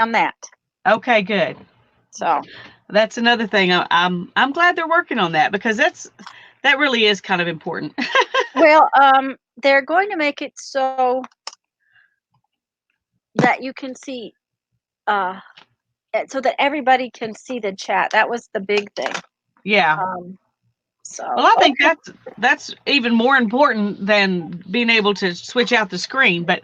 on that. Okay, good. So that's another thing. I'm glad they're working on that because that really is kind of important. well, they're going to make it so that you can see, so that everybody can see the chat. That was the big thing. Yeah. So well, I think that's even more important than being able to switch out the screen. But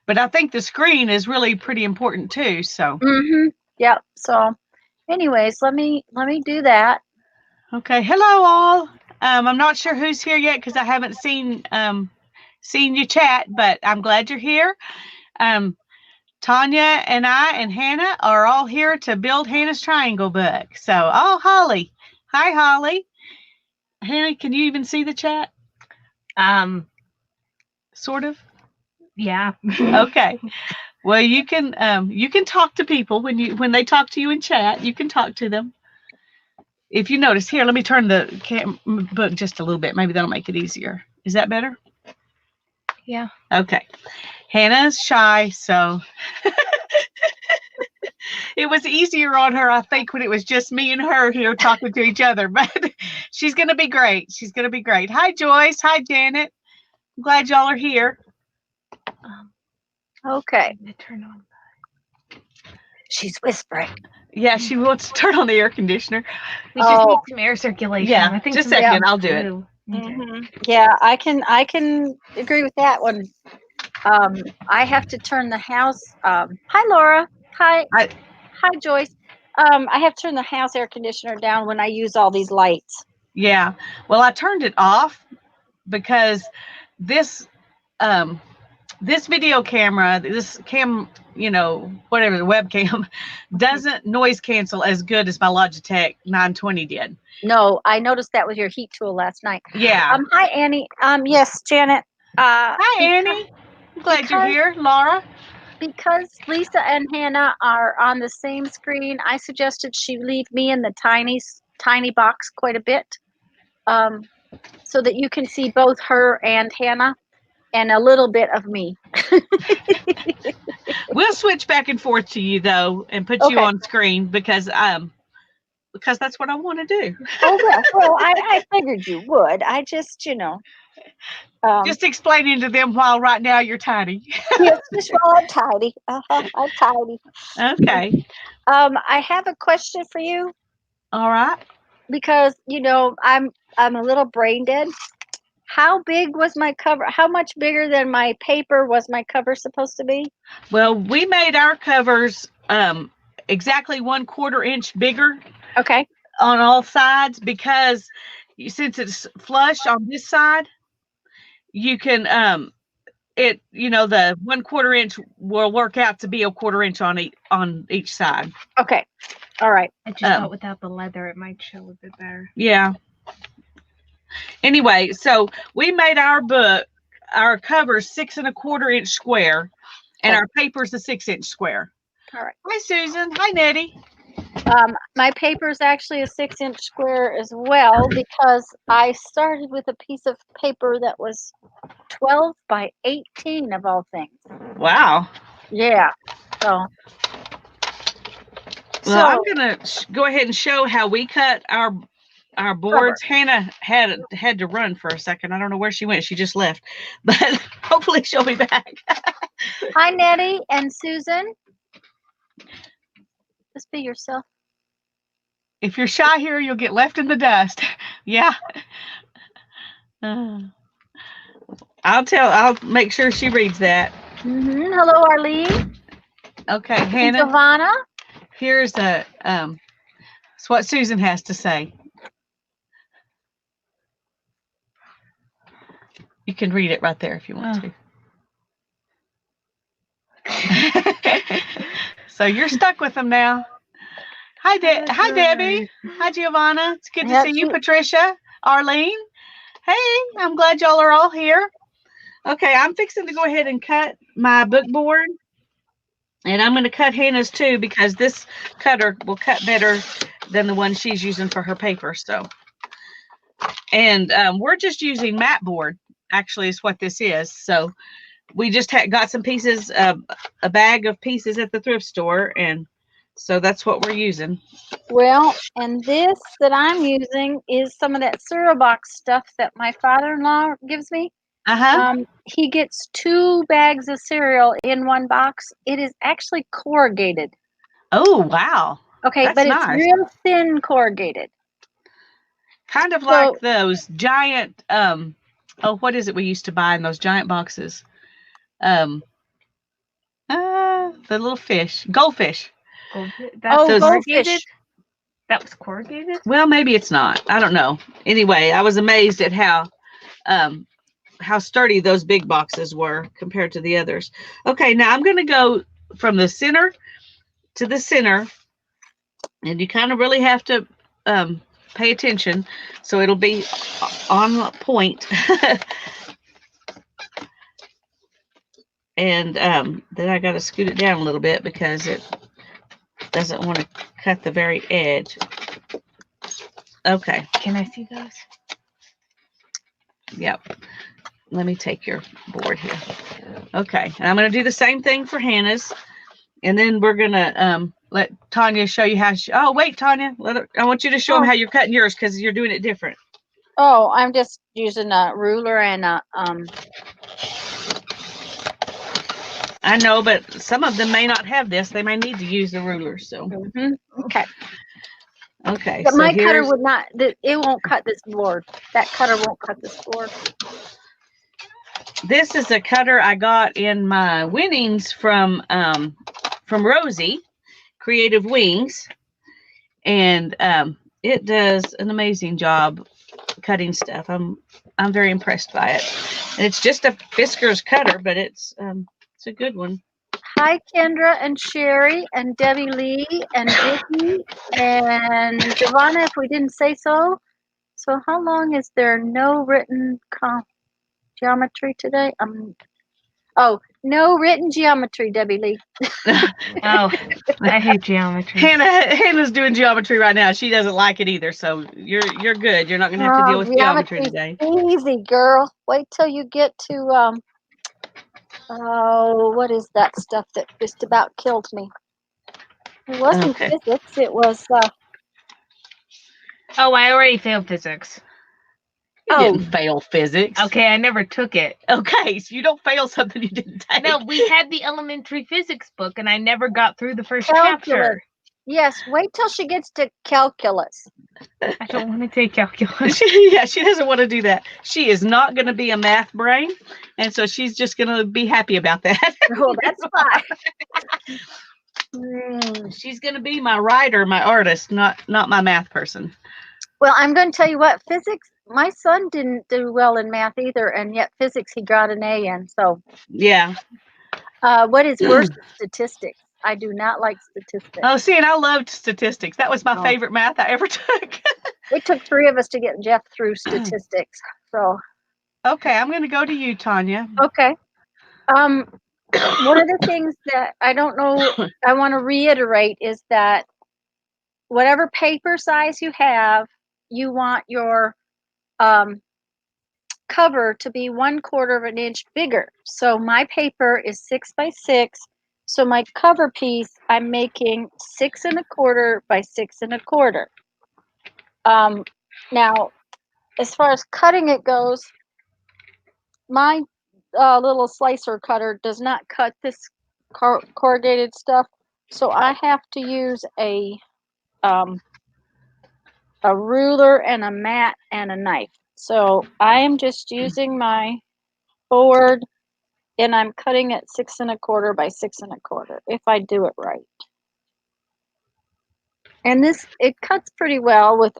I think the screen is really pretty important too. So. Yep. So, anyways, let me do that. Okay. Hello, all. I'm not sure who's here yet because I haven't seen you chat, but I'm glad you're here. Tanya and I and Hannah are all here to build Hannah's Triangle book. So, Holly. Hi, Holly. Hannah, can you even see the chat? Sort of. Yeah. Okay. Well, you can talk to people when they talk to you in chat. You can talk to them. If you notice here, let me turn the book just a little bit. Maybe that'll make it easier. Is that better? Yeah. Okay. Hannah's shy, so it was easier on her, I think, when it was just me and her here talking to each other. But she's going to be great. She's going to be great. Hi, Joyce. Hi, Janet. I'm glad y'all are here. Okay. Turn on. She's whispering. Yeah, she wants to turn on the air conditioner. We just need some air circulation. Yeah, I think just a second. I'll do it. Yeah, I can agree with that one. I have to turn the house. Hi, Laura. Hi, Joyce. I have to turn the house air conditioner down when I use all these lights. Yeah. Well, I turned it off because this video camera, whatever, the webcam, doesn't noise cancel as good as my Logitech 920 did. No, I noticed that with your heat tool last night. Yeah. Hi, Annie. Yes, Janet. Hi, Annie. I'm glad you're here. Laura. Because Lisa and Hannah are on the same screen, I suggested she leave me in the tiny box quite a bit, so that you can see both her and Hannah and a little bit of me. We'll switch back and forth to you though and put you on screen because that's what I want to do. Well, I figured you would. I just, just explaining to them while right now you're tiny. Yes, just while I'm tidy. I'm tidy. Okay. I have a question for you. All right. Because I'm a little brain dead. How big was my cover? How much bigger than my paper was my cover supposed to be? Well, we made our covers exactly 1/4 inch bigger. Okay. On all sides, because since it's flush on this side, you can the 1/4 inch will work out to be a 1/4 inch on each side. Okay. All right. I just thought without the leather it might show a bit better. Yeah. Anyway, so we made our covers 6 1/4 inch square, and our paper's a 6 inch square. All right. Hi, Susan. Hi, Nettie. My paper is actually a 6 inch square as well, because I started with a piece of paper that was 12 by 18 of all things. Wow. Yeah. So. Well, I'm gonna go ahead and show how we cut our boards. Hannah had to run for a second. I don't know where she went. She just left, but hopefully she'll be back. Hi, Nettie and Susan. Just be yourself. If you're shy here, you'll get left in the dust. Yeah. I'll make sure she reads that. Hello, Arlene. Okay, Hannah. And Giovanna. Here's what Susan has to say. You can read it right there if you want to. So you're stuck with them now. Hi, Debbie. Hi, Giovanna. It's good to see you, Patricia. Arlene. Hey, I'm glad y'all are all here. Okay, I'm fixing to go ahead and cut my book board. And I'm going to cut Hannah's too, because this cutter will cut better than the one she's using for her paper. So, and we're just using mat board, actually, is what this is. So we just got some pieces, a bag of pieces at the thrift store, and so that's what we're using. Well, and this that I'm using is some of that cereal box stuff that my father-in-law gives me. He gets 2 bags of cereal in one box. It is actually corrugated. Oh, wow. Okay, That's but it's nice. real thin corrugated. Kind of like those giant, what is it we used to buy in those giant boxes? The little fish, goldfish. That's goldfish. That was corrugated? Well, maybe it's not. I don't know. Anyway, I was amazed at how sturdy those big boxes were compared to the others. Okay, now I'm going to go from the center to the center, and you kind of really have to pay attention so it'll be on point. And then I got to scoot it down a little bit because it doesn't want to cut the very edge. Okay. Can I see those? Yep. Let me take your board here. Okay. And I'm going to do the same thing for Hannah's. And then we're going to let Tanya show you how she... Oh, wait, Tanya. I want you to show them how you're cutting yours because you're doing it different. Oh, I'm just using a ruler and a... I know, but some of them may not have this. They may need to use the ruler. So. Okay. Okay. But so my cutter would not. It won't cut this board. That cutter won't cut this board. This is a cutter I got in my winnings from Rosie, Creative Wings, and it does an amazing job cutting stuff. I'm very impressed by it. And it's just a Fiskars cutter, but it's a good one. Hi, Kendra and Sherry and Debbie Lee and Vicki and Giovanna, if we didn't say so. So how long is there no written geometry today? No written geometry, Debbie Lee. Oh, I hate geometry. Hannah's doing geometry right now. She doesn't like it either, so you're good. You're not going to have to deal with geometry today. Easy, girl. Wait till you get to what is that stuff that just about killed me? It wasn't physics. It was. Oh, I already failed physics. You didn't fail physics. Okay, I never took it. Okay, so you don't fail something you didn't take. No, we had the elementary physics book, and I never got through the first chapter. Yes, wait till she gets to calculus. I don't want to take calculus. She doesn't want to do that. She is not going to be a math brain, and so she's just going to be happy about that. Oh, that's fine. She's going to be my writer, my artist, not my math person. Well, I'm going to tell you what, physics, my son didn't do well in math either, and yet physics he got an A in, so. Yeah. What is worse than statistics? I do not like statistics. Oh, see, and I loved statistics. That was my favorite math I ever took. It took 3 of us to get Jeff through statistics, so. Okay, I'm going to go to you, Tanya. Okay. One of the things that I don't know, I want to reiterate is that whatever paper size you have, you want your cover to be 1/4 of an inch bigger. So my paper is 6 by 6. So my cover piece, I'm making 6 1/4 by 6 1/4. Now, as far as cutting it goes, my little slicer cutter does not cut this corrugated stuff. So I have to use a ruler and a mat and a knife. So I am just using my board and I'm cutting it 6 1/4 by 6 1/4 if I do it right. And it cuts pretty well with,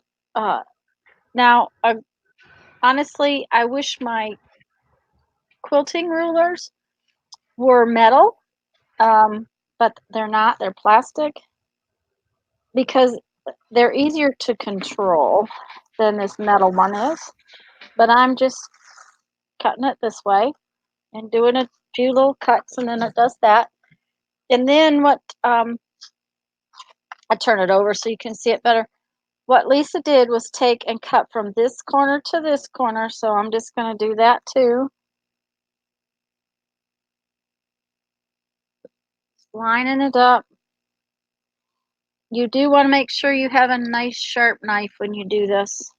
now, honestly, I wish my quilting rulers were metal, but they're not, they're plastic because they're easier to control than this metal one is. But I'm just cutting it this way and doing a few little cuts, and then it does that. And then what, I turn it over so you can see it better. What Lisa did was take and cut from this corner to this corner, so I'm just going to do that too. lining it up. You do want to make sure you have a nice sharp knife when you do this.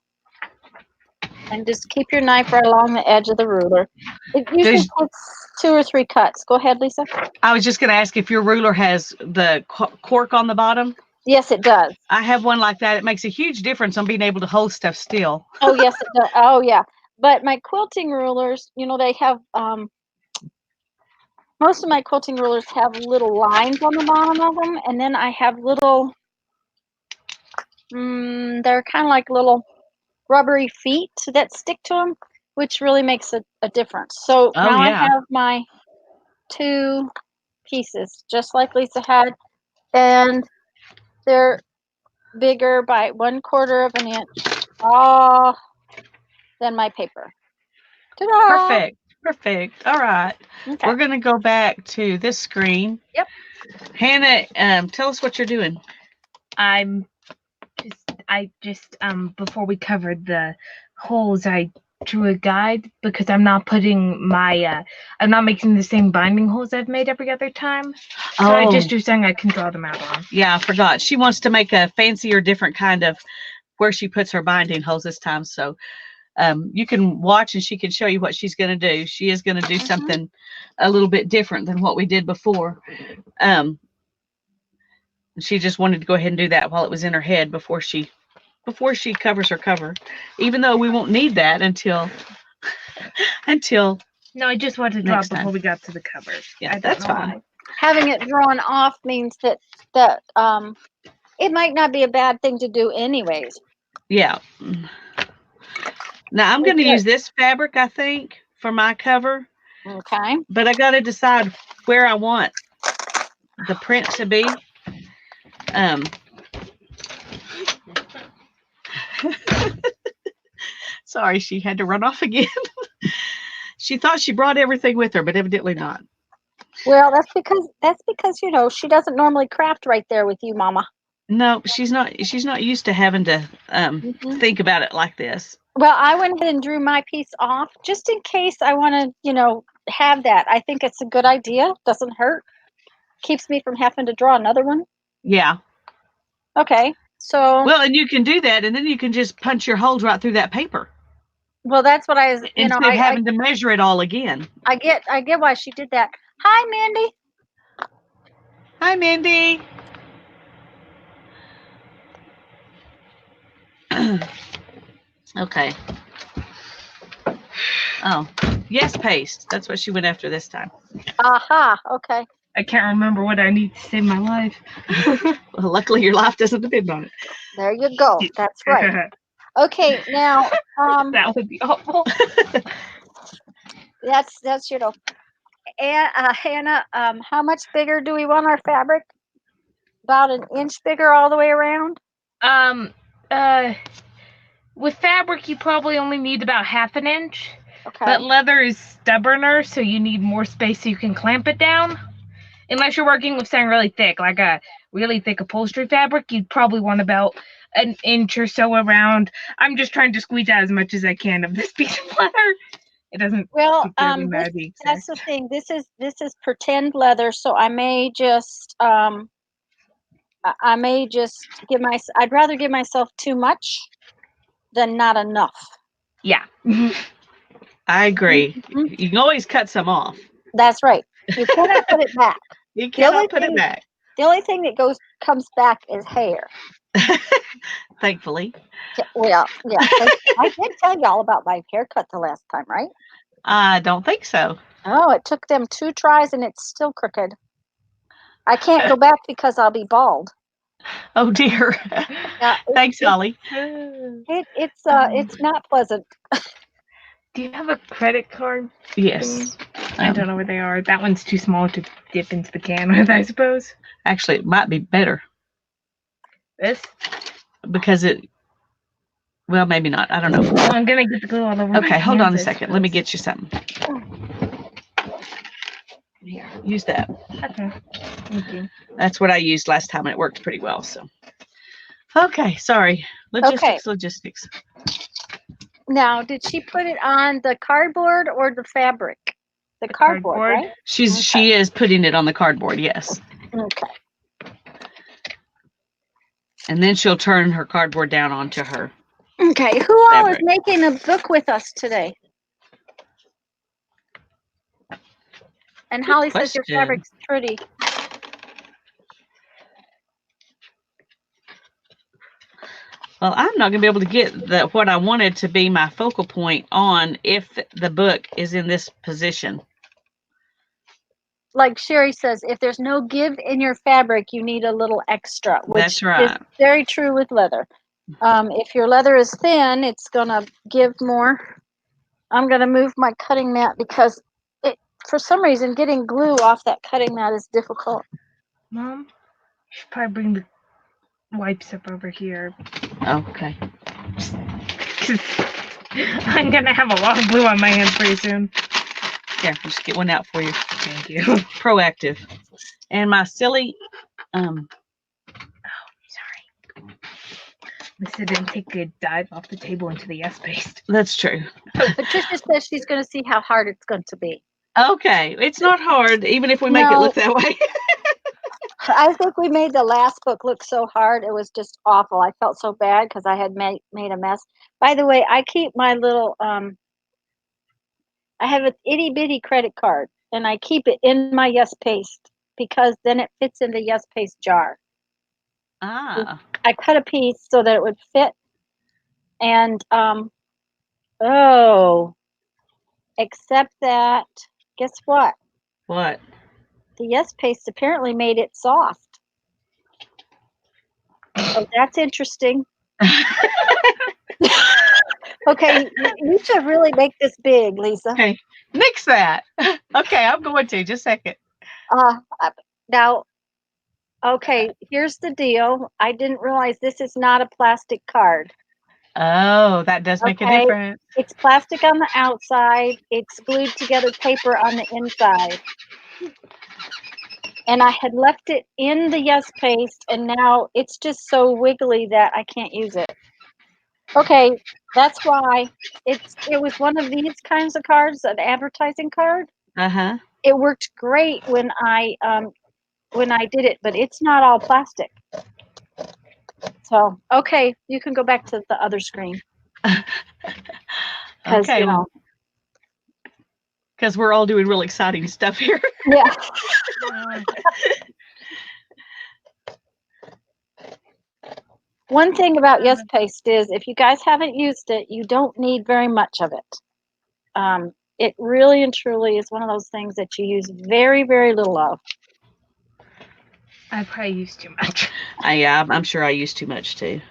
And just keep your knife right along the edge of the ruler. It usually takes 2 or 3 cuts. Go ahead, Lisa. I was just going to ask if your ruler has the cork on the bottom. Yes, it does. I have one like that. It makes a huge difference on being able to hold stuff still. Oh, yes, it does. Oh, yeah. But my quilting rulers, they have, most of my quilting rulers have little lines on the bottom of them. And then I have little, they're kind of like little rubbery feet that stick to them, which really makes a difference. So now I have my 2 pieces, just like Lisa had. And they're bigger by 1/4 of an inch than my paper. Ta-da! Perfect. All right. Okay. We're going to go back to this screen. Yep. Hannah, tell us what you're doing. I just before we covered the holes, I drew a guide because I'm not putting I'm not making the same binding holes I've made every other time. So I just drew something I can draw them out on. Yeah, I forgot. She wants to make a fancier, different kind of where she puts her binding holes this time. So you can watch and she can show you what she's going to do. She is going to do something a little bit different than what we did before. She just wanted to go ahead and do that while it was in her head before she covers her cover, even though we won't need that until No, I just wanted to draw before we got to the covers. Yeah, that's fine. Having it drawn off means that it might not be a bad thing to do anyways. Yeah. Now I'm going to use this fabric, I think, for my cover. Okay. But I got to decide where I want the print to be. Sorry, she had to run off again. She thought she brought everything with her, but evidently not. Well, that's because she doesn't normally craft right there with you, Mama. No, she's not used to having to think about it like this. Well, I went ahead and drew my piece off just in case I want to, have that. I think it's a good idea. Doesn't hurt. Keeps me from having to draw another one. Yeah. Okay. So. Well, and you can do that, and then you can just punch your holes right through that paper. Well, that's what I was. Instead of having to measure it all again. I get why she did that. Hi, Mandy. Hi, Mandy. Okay. Oh, yes, paste. That's what she went after this time. Aha. Okay. I can't remember what I need to save my life. Well, luckily your life doesn't depend on it. There you go. That's right. Okay, now that would be awful. That's Hannah, how much bigger do we want our fabric? About an inch bigger all the way around? With fabric you probably only need about 1/2 inch. Okay. But leather is stubborner, so you need more space so you can clamp it down. Unless you're working with something really thick, like a really thick upholstery fabric, you'd probably want about an inch or so around. I'm just trying to squeeze out as much as I can of this piece of leather. It doesn't. Well, that's the thing. This is pretend leather, so I may just I'd rather give myself too much than not enough. Yeah. I agree. Mm-hmm. You can always cut some off. That's right. You cannot put it back. You cannot put it back. The only thing that comes back is hair. Thankfully. Well, yeah. I did tell y'all about my haircut the last time, right? I don't think so. Oh, it took them 2 tries and it's still crooked. I can't go back because I'll be bald. Oh dear. Thanks, Holly. It's not pleasant. Do you have a credit card? Yes. I don't know where they are. That one's too small to dip into the can with, I suppose. Actually, it might be better. This? Because well, maybe not. I don't know. Well, I'm going to get the glue all over. Okay, hold on a second. Let me get you something. Here, use that. Okay. Thank you. That's what I used last time, and it worked pretty well. So, okay, sorry. Logistics. Now, did she put it on the cardboard or the fabric? The cardboard, right? She is putting it on the cardboard. Yes. Okay. And then she'll turn her cardboard down onto her. Okay. Who all is Fabric. making a book with us today? And Good Holly says your question. fabric's pretty. Well, I'm not going to be able to get what I wanted to be my focal point on if the book is in this position. Like Sherry says, if there's no give in your fabric, you need a little extra, which That's right. is very true with leather. If your leather is thin, it's going to give more. I'm going to move my cutting mat because for some reason, getting glue off that cutting mat is difficult. Mom, you should probably bring the wipes up over here. Okay. I'm going to have a lot of glue on my hands pretty soon. Here, I'll just get one out for you. Thank you. Proactive. And my silly, Sorry. Lisa didn't take a dive off the table into the yes paste. that's true. Patricia says she's going to see how hard it's going to be. Okay, it's not hard, even if we make it No. look that way. I think we made the last book look so hard. It was just awful. I felt so bad because I had made a mess. By the way, I keep my little, I have an itty bitty credit card and I keep it in my yes paste because then it fits in the yes paste jar. Ah. I cut a piece so that it would fit. And, except that, guess what? What? The yes paste apparently made it soft. Oh, that's interesting. Okay, you should really make this big, Lisa. Okay, nix that. Okay, I'm going to. Just a second. Now, okay, here's the deal. I didn't realize this is not a plastic card. Oh, that does make a Okay. difference. It's plastic on the outside. It's glued together paper on the inside. And I had left it in the yes paste, and now it's just so wiggly that I can't use it. Okay, that's why it was one of these kinds of cards, an advertising card. Uh-huh. It worked great when I did it, but it's not all plastic. So, okay, you can go back to the other screen. Okay. Because we're all doing real exciting stuff here. Yeah. One thing about yes paste is if you guys haven't used it, you don't need very much of it. It really and truly is one of those things that you use very, very little of. I probably used too much. Yeah, I'm sure I used too much too.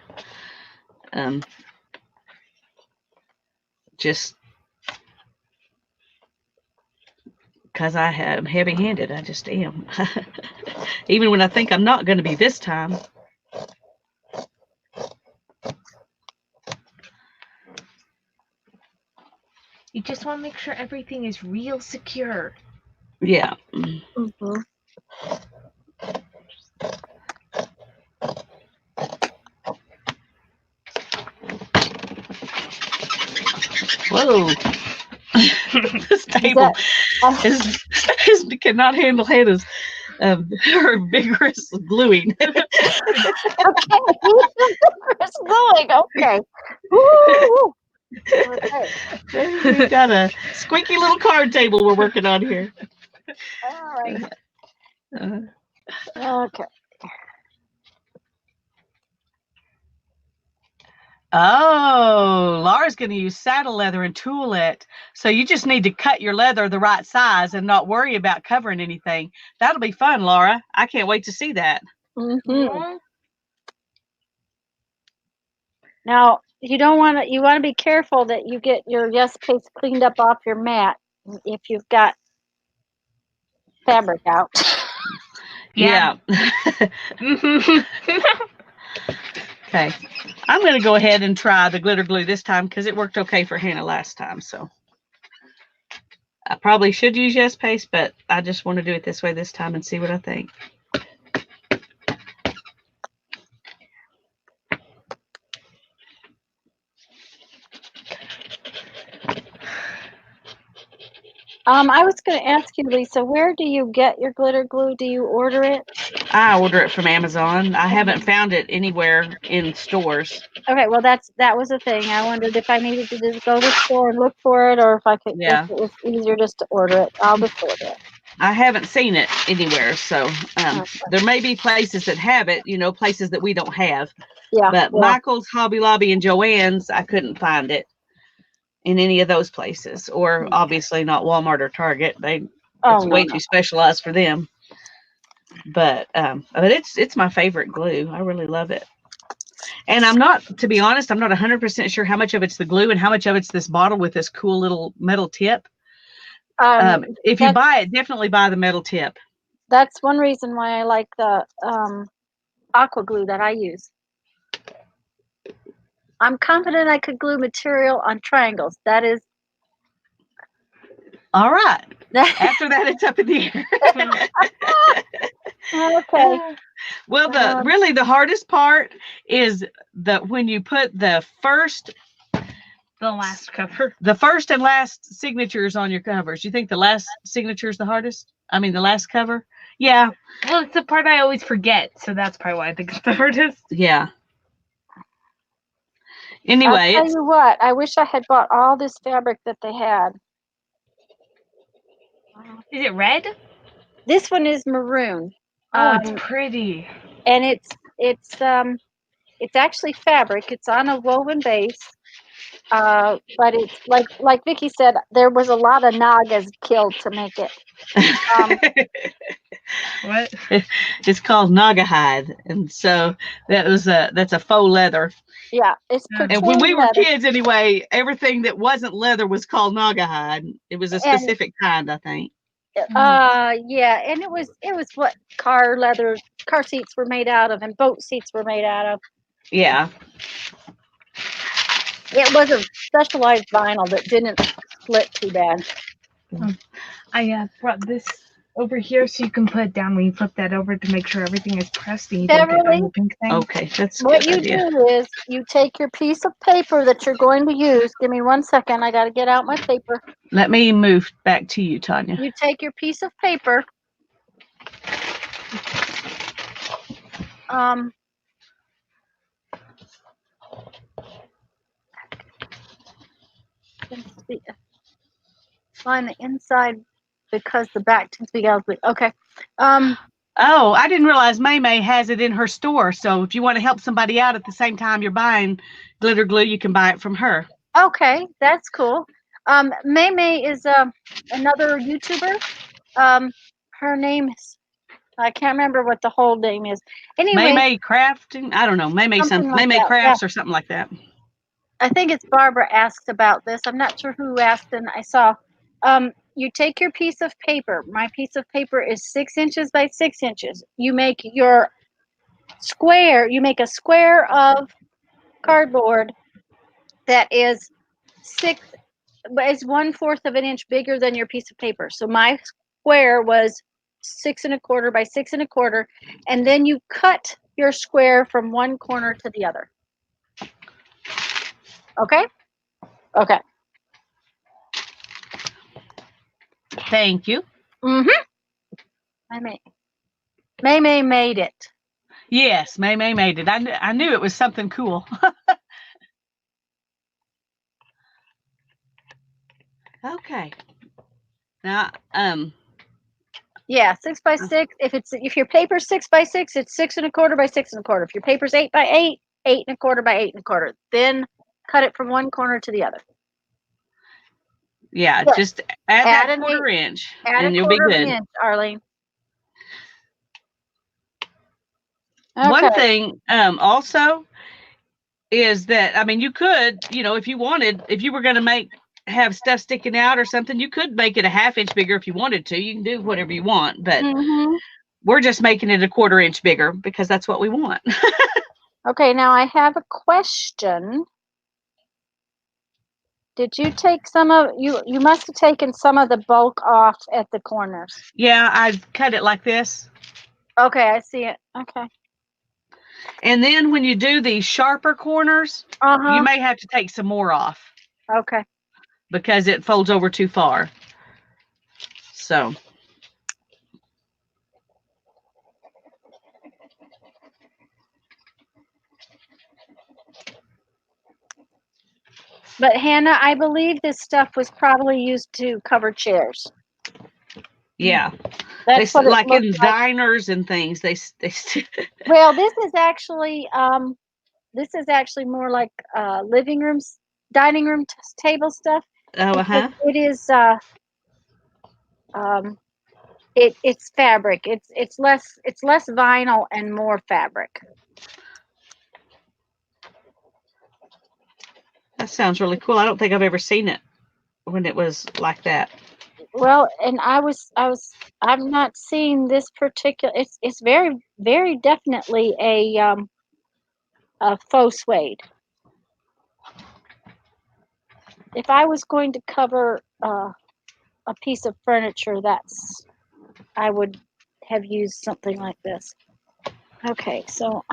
Just because I'm heavy-handed, I just am. Even when I think I'm not going to be this time. You just want to make sure everything is real secure. Yeah. Mm-hmm. Whoa. This table cannot handle Hannah's her vigorous gluing. Okay, vigorous gluing. Okay. Woo! Okay. We've got a squeaky little card table we're working on here. All right. Okay. Oh, Laura's going to use saddle leather and tool it. So you just need to cut your leather the right size and not worry about covering anything. That'll be fun, Laura. I can't wait to see that. Mm-hmm. Now, you want to be careful that you get your yes paste cleaned up off your mat if you've got fabric out. Yeah. Okay. I'm going to go ahead and try the glitter glue this time because it worked okay for Hannah last time. So I probably should use yes paste, but I just want to do it this way this time and see what I think. I was going to ask you, Lisa, where do you get your glitter glue? Do you order it? I order it from Amazon. I haven't found it anywhere in stores. Okay, well that was a thing. I wondered if I needed to just go to the store and look for it, or if if Yeah. it was easier just to order it. I'll just order it. I haven't seen it anywhere, so Okay. there may be places that have it, places that we don't have. Yeah. But Michael's, Hobby Lobby, and Joann's, I couldn't find it in any of those places, or obviously not Walmart or Target. It's way too specialized for them. But it's my favorite glue. I really love it. And to be honest, I'm not 100% sure how much of it's the glue and how much of it's this bottle with this cool little metal tip. If you buy it, definitely buy the metal tip. That's one reason why I like the aqua glue that I use. I'm confident I could glue material on triangles. That is. All right. After that, it's up in the air. Okay. Well, the hardest part is when you put the last cover. The first and last signatures on your covers. You think the last signature is the hardest? I mean, the last cover? Yeah. Well, it's the part I always forget, so that's probably why I think it's the hardest. Yeah. Anyway, I'll tell you what, I wish I had bought all this fabric that they had. Is it red? This one is maroon. Oh, it's pretty. And it's actually fabric. It's on a woven base. But it's like Vicki said, there was a lot of nagas killed to make it. What? It's called naga hide, and so that's a faux leather. Yeah, it's and when we were kids, anyway, everything that wasn't leather was called naga hide. It was a specific kind, I think. Yeah, and it was what car seats were made out of, and boat seats were made out of. Yeah. It was a specialized vinyl that didn't split too bad. I brought this over here so you can put it down when you flip that over to make sure everything is pressed and you don't get on the pink thing. Okay, that's what you do is you take your piece of paper that you're going to use. Give me 1 second. I got to get out my paper. Let me move back to you, Tanya. You take your piece of paper. Find the inside because the back tends to be ugly. Okay. Oh, I didn't realize May has it in her store. So if you want to help somebody out at the same time you're buying glitter glue, you can buy it from her. Okay, that's cool. May is another YouTuber. Her name is, I can't remember what the whole name is. Anyway, May Crafting. I don't know. May something. Like May Crafts or something like that. I think it's Barbara asked about this. I'm not sure who asked, and I saw. You take your piece of paper. My piece of paper is 6 inches by 6 inches. You make your square. You make a square of cardboard that is 1/4 of an inch bigger than your piece of paper. So my square was 6 1/4 by 6 1/4, and then you cut your square from one corner to the other. Okay? Okay. Thank you. May made it. Yes, May made it. I knew it was something cool. Okay. Now, yeah, 6 by 6. If your paper's 6 by 6, it's 6 1/4 by 6 1/4. If your paper's 8 by 8, 8 1/4 by 8 1/4. Then cut it from one corner to the other. Yeah, just add that 1/4 inch, and you'll be good. Inch, Arlene. Okay. One thing also is that, I mean, you could, if you wanted, if you were going to have stuff sticking out or something, you could make it a 1/2 inch bigger if you wanted to. You can do whatever you want, but we're just making it a 1/4 inch bigger because that's what we want. Okay, now I have a question. Did you take you must have taken some of the bulk off at the corners. Yeah, I cut it like this. Okay, I see it. Okay. And then when you do these sharper corners, you may have to take some more off. Okay. Because it folds over too far. So. But Hannah, I believe this stuff was probably used to cover chairs. Yeah. That's what it like in looked like. diners and things. They Well, this is actually more like living rooms, dining room table stuff. Oh, uh-huh. It is it's fabric. It's less vinyl and more fabric. That sounds really cool. I don't think I've ever seen it when it was like that. Well, and I'm not seeing this particular. It's very very definitely a faux suede. If I was going to cover a piece of furniture, I would have used something like this. Okay, so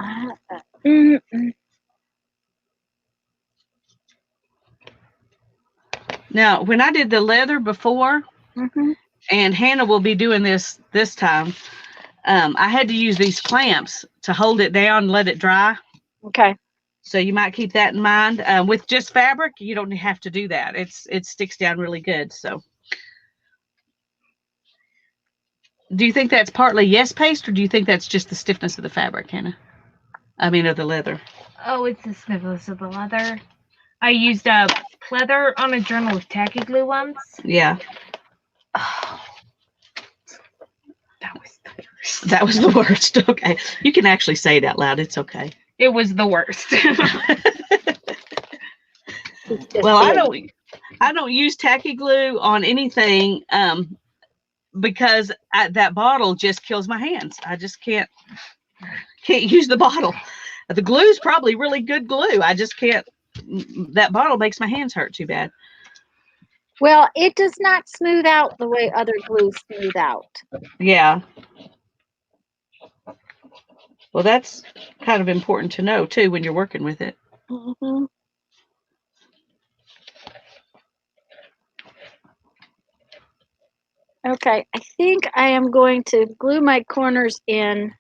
Now, when I did the leather before, and Hannah will be doing this time, I had to use these clamps to hold it down and let it dry. Okay. So you might keep that in mind. With just fabric, you don't have to do that. It sticks down really good. So, do you think that's partly yes paste, or do you think that's just the stiffness of the fabric, Hannah? I mean, of the leather. Oh, it's the stiffness of the leather. I used a pleather on a journal with tacky glue once. Yeah. Oh, that was the worst. Okay, you can actually say it out loud. It's okay. It was the worst. Well, I don't use tacky glue on anything because that bottle just kills my hands. I just can't use the bottle. The glue's probably really good glue. I just can't. That bottle makes my hands hurt too bad. Well, it does not smooth out the way other glues smooth out. Yeah. Well, that's kind of important to know too when you're working with it. Mm-hmm. Okay, I think I am going to glue my corners in.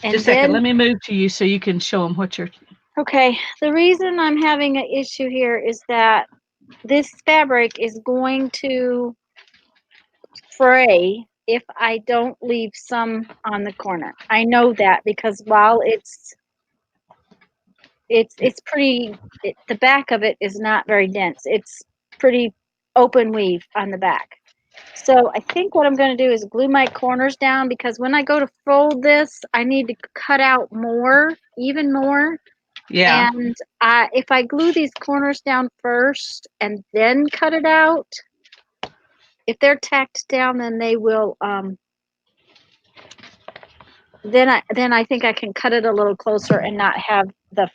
And just a second, let me move to you so you can show them what you're. Okay, the reason I'm having an issue here is that this fabric is going to fray if I don't leave some on the corner. I know that because while it's pretty, the back of it is not very dense. It's pretty open weave on the back. So I think what I'm going to do is glue my corners down, because when I go to fold this, I need to cut out more, even more. Yeah. And if I glue these corners down first and then cut it out, if they're tacked down, then they will. Then I think I can cut it a little closer and not have the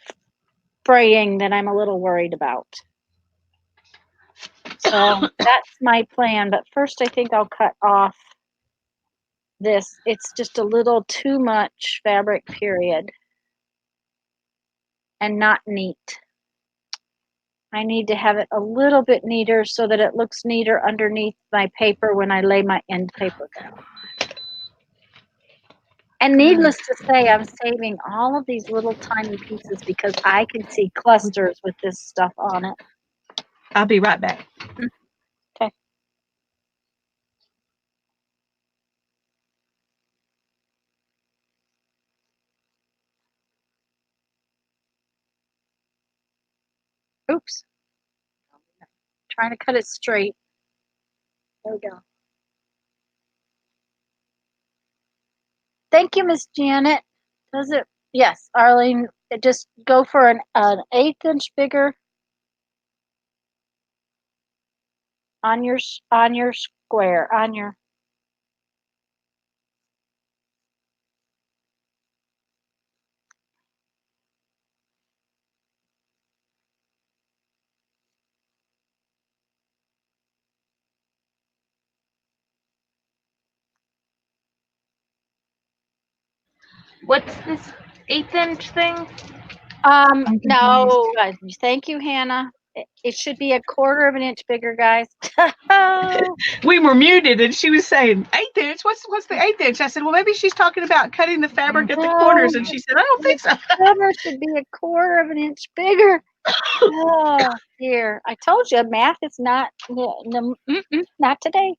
fraying that I'm a little worried about. So that's my plan. But first, I think I'll cut off this. It's just a little too much fabric, period, and not neat. I need to have it a little bit neater so that it looks neater underneath my paper when I lay my end paper down. And needless to say, I'm saving all of these little tiny pieces because I can see clusters with this stuff on it. I'll be right back. Okay. Oops. Trying to cut it straight. There we go. Thank you, Miss Janet. Does it? Yes, Arlene. Just go for an 1/8 inch bigger on your square, on your. What's this 1/8 inch thing? No. Thank you, Hannah. It should be 1/4 inch bigger, guys. We were muted and she was saying 1/8 inch. What's the 1/8 inch? I said, well, maybe she's talking about cutting the fabric at the corners, and she said, I don't think so. The cover should be 1/4 inch bigger. Oh dear! I told you, math is not not today.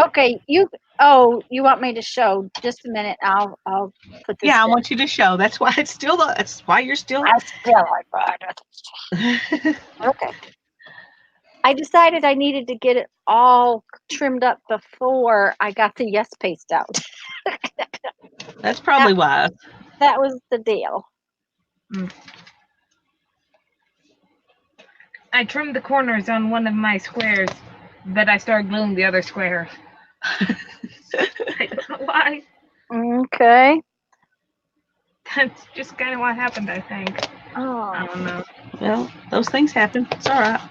Okay, you. Oh, you want me to show? Just a minute. I'll put this. Yeah, I in. want you to show. That's why it's still. That's why you're still. I still like that. Okay. I decided I needed to get it all trimmed up before I got the yes paste out. That's probably wise. That was the deal. I trimmed the corners on one of my squares, but I started gluing the other square. I don't know why. Okay. That's just kind of what happened, I think. I Oh. don't know. Well, those things happen. It's all right.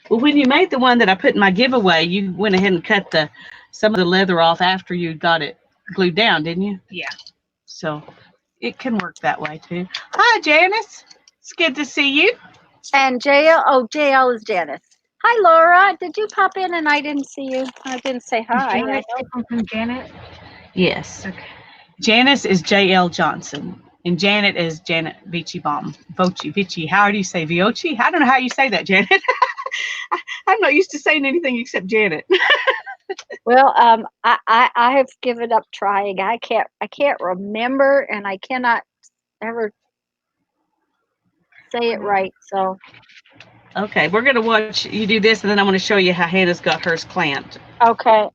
Well, when you made the one that I put in my giveaway, you went ahead and cut some of the leather off after you got it glued down, didn't you? Yeah. So it can work that way too. Hi, Janice. It's good to see you. And JL. Oh, JL is Janice. Hi, Laura. Did you pop in and I didn't see you? I didn't say hi. Janet, from Janet. Yes. Okay. Janice is J.L. Johnson, and Janet is Janet Vici-Baum. Vici. How do you say Viochi? I don't know how you say that, Janet. I'm not used to saying anything except Janet. Well, I have given up trying. I can't remember, and I cannot ever say it right. So Okay, we're going to watch you do this, and then I'm going to show you how Hannah's got hers clamped. okay.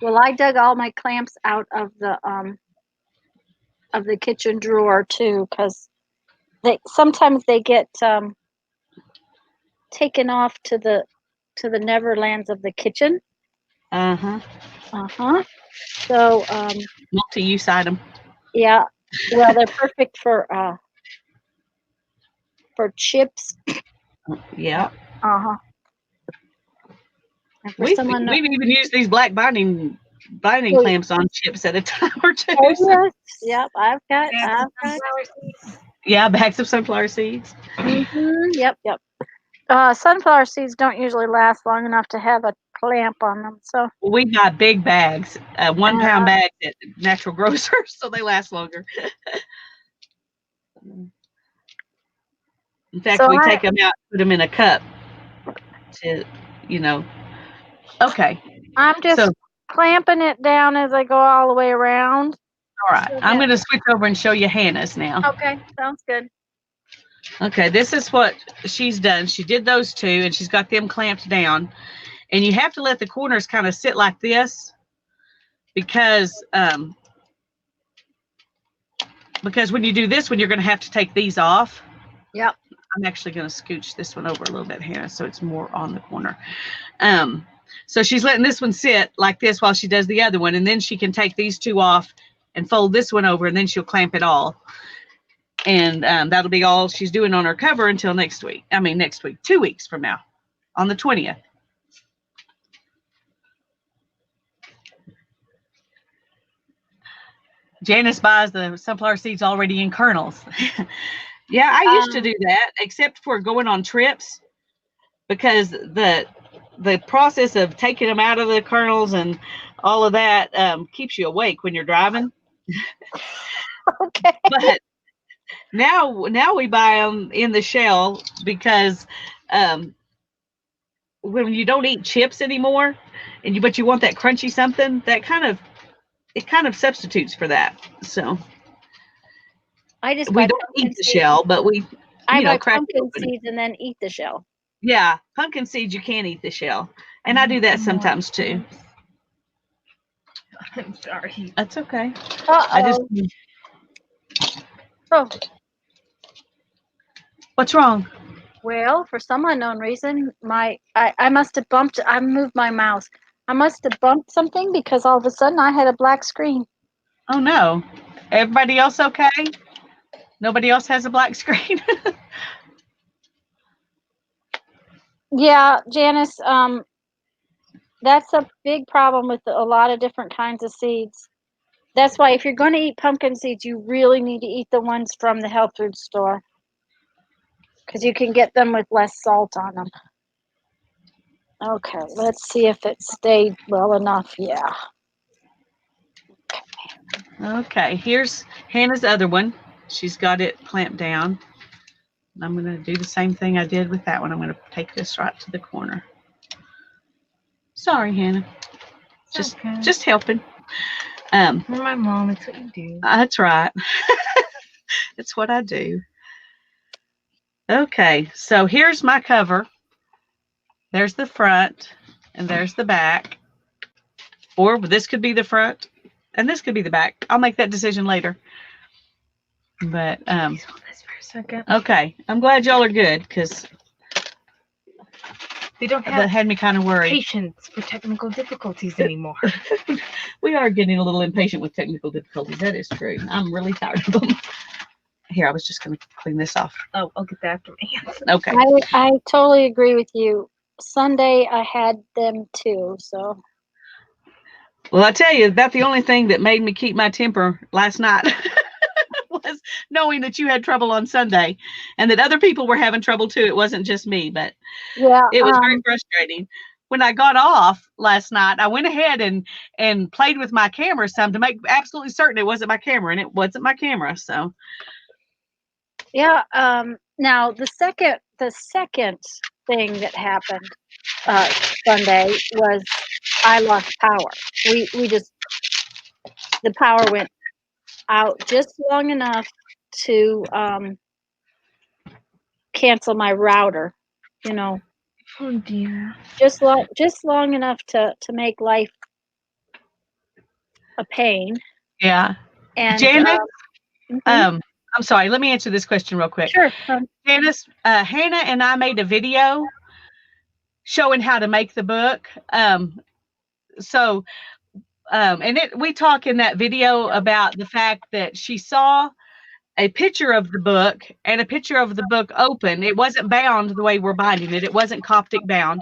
Well, I dug all my clamps out of the kitchen drawer too, because sometimes they get taken off to the Neverlands of the kitchen. Uh-huh. So Multi-use item. yeah. Well, they're perfect for chips. Yeah. And for We've someone, even used these black binding clamps on chips at a time or two. oh, So. yes. Yep, I've got. Yeah, bags of sunflower seeds. Yep. Sunflower seeds don't usually last long enough to have a clamp on them. So We buy big bags, 1 pound bags at natural grocers, so they last longer. In fact, we take them out, put them in a cup to, Okay. I'm just clamping it down as I go all the way around. All right. I'm going to switch over and show you Hannah's now. Okay, sounds good. Okay, this is what she's done. She did those two, and she's got them clamped down. And you have to let the corners kind of sit like this because when you do this one, you're going to have to take these off. Yep. I'm actually going to scooch this one over a little bit, Hannah, so it's more on the corner. So she's letting this one sit like this while she does the other one, and then she can take these two off and fold this one over, and then she'll clamp it all. And that'll be all she's doing on her cover until next week. 2 weeks from now, on the 20th. Janice buys the sunflower seeds already in kernels. Yeah, I used to do that, except for going on trips, because the process of taking them out of the kernels and all of that keeps you awake when you're driving. Okay. But now we buy them in the shell because when you don't eat chips anymore, but you want that crunchy something, it kind of substitutes for that. So we don't eat the shell, but we buy crack pumpkin seeds and then eat the shell. Yeah, pumpkin seeds you can't eat the shell, and I do that sometimes too. I'm sorry. That's okay. Oh. What's wrong? Well, for some unknown reason, I must have bumped. I moved my mouse. I must have bumped something because all of a sudden I had a black screen. Oh no! Everybody else okay? Nobody else has a black screen? Yeah, Janice. That's a big problem with a lot of different kinds of seeds. That's why if you're going to eat pumpkin seeds, you really need to eat the ones from the health food store, because you can get them with less salt on them. Okay, let's see if it stayed well enough. Yeah. Okay, here's Hannah's other one. She's got it clamped down. I'm going to do the same thing I did with that one. I'm going to take this right to the corner. Sorry, Hannah. Just helping. You're my mom. It's what you do. That's right. That's what I do. Okay, so here's my cover. There's the front, and there's the back. Or this could be the front, and this could be the back. I'll make that decision later. But Hold this for a second. okay, I'm glad y'all are good because They don't that have had me kind of worried. patience for technical difficulties anymore. We are getting a little impatient with technical difficulties. That is true. I'm really tired of them. Here, I was just going to clean this off. Oh, I'll get that after my hands. Okay. I totally agree with you. Sunday I had them too, so. Well, I tell you, that's the only thing that made me keep my temper last night was knowing that you had trouble on Sunday and that other people were having trouble too. It wasn't just me, but Yeah, it was very frustrating. When I got off last night, I went ahead and played with my camera some to make absolutely certain it wasn't my camera, and it wasn't my camera. So yeah. Now the second thing that happened Sunday was I lost power. We just, the power went out just long enough to cancel my router, you know, Oh dear. just long enough to make life a pain. yeah. And Janet, mhm. I'm sorry. Let me answer this question real quick. Sure. Janice, Hannah and I made a video showing how to make the book. And we talk in that video about the fact that she saw a picture of the book and a picture of the book open. It wasn't bound the way we're binding it. It wasn't Coptic bound,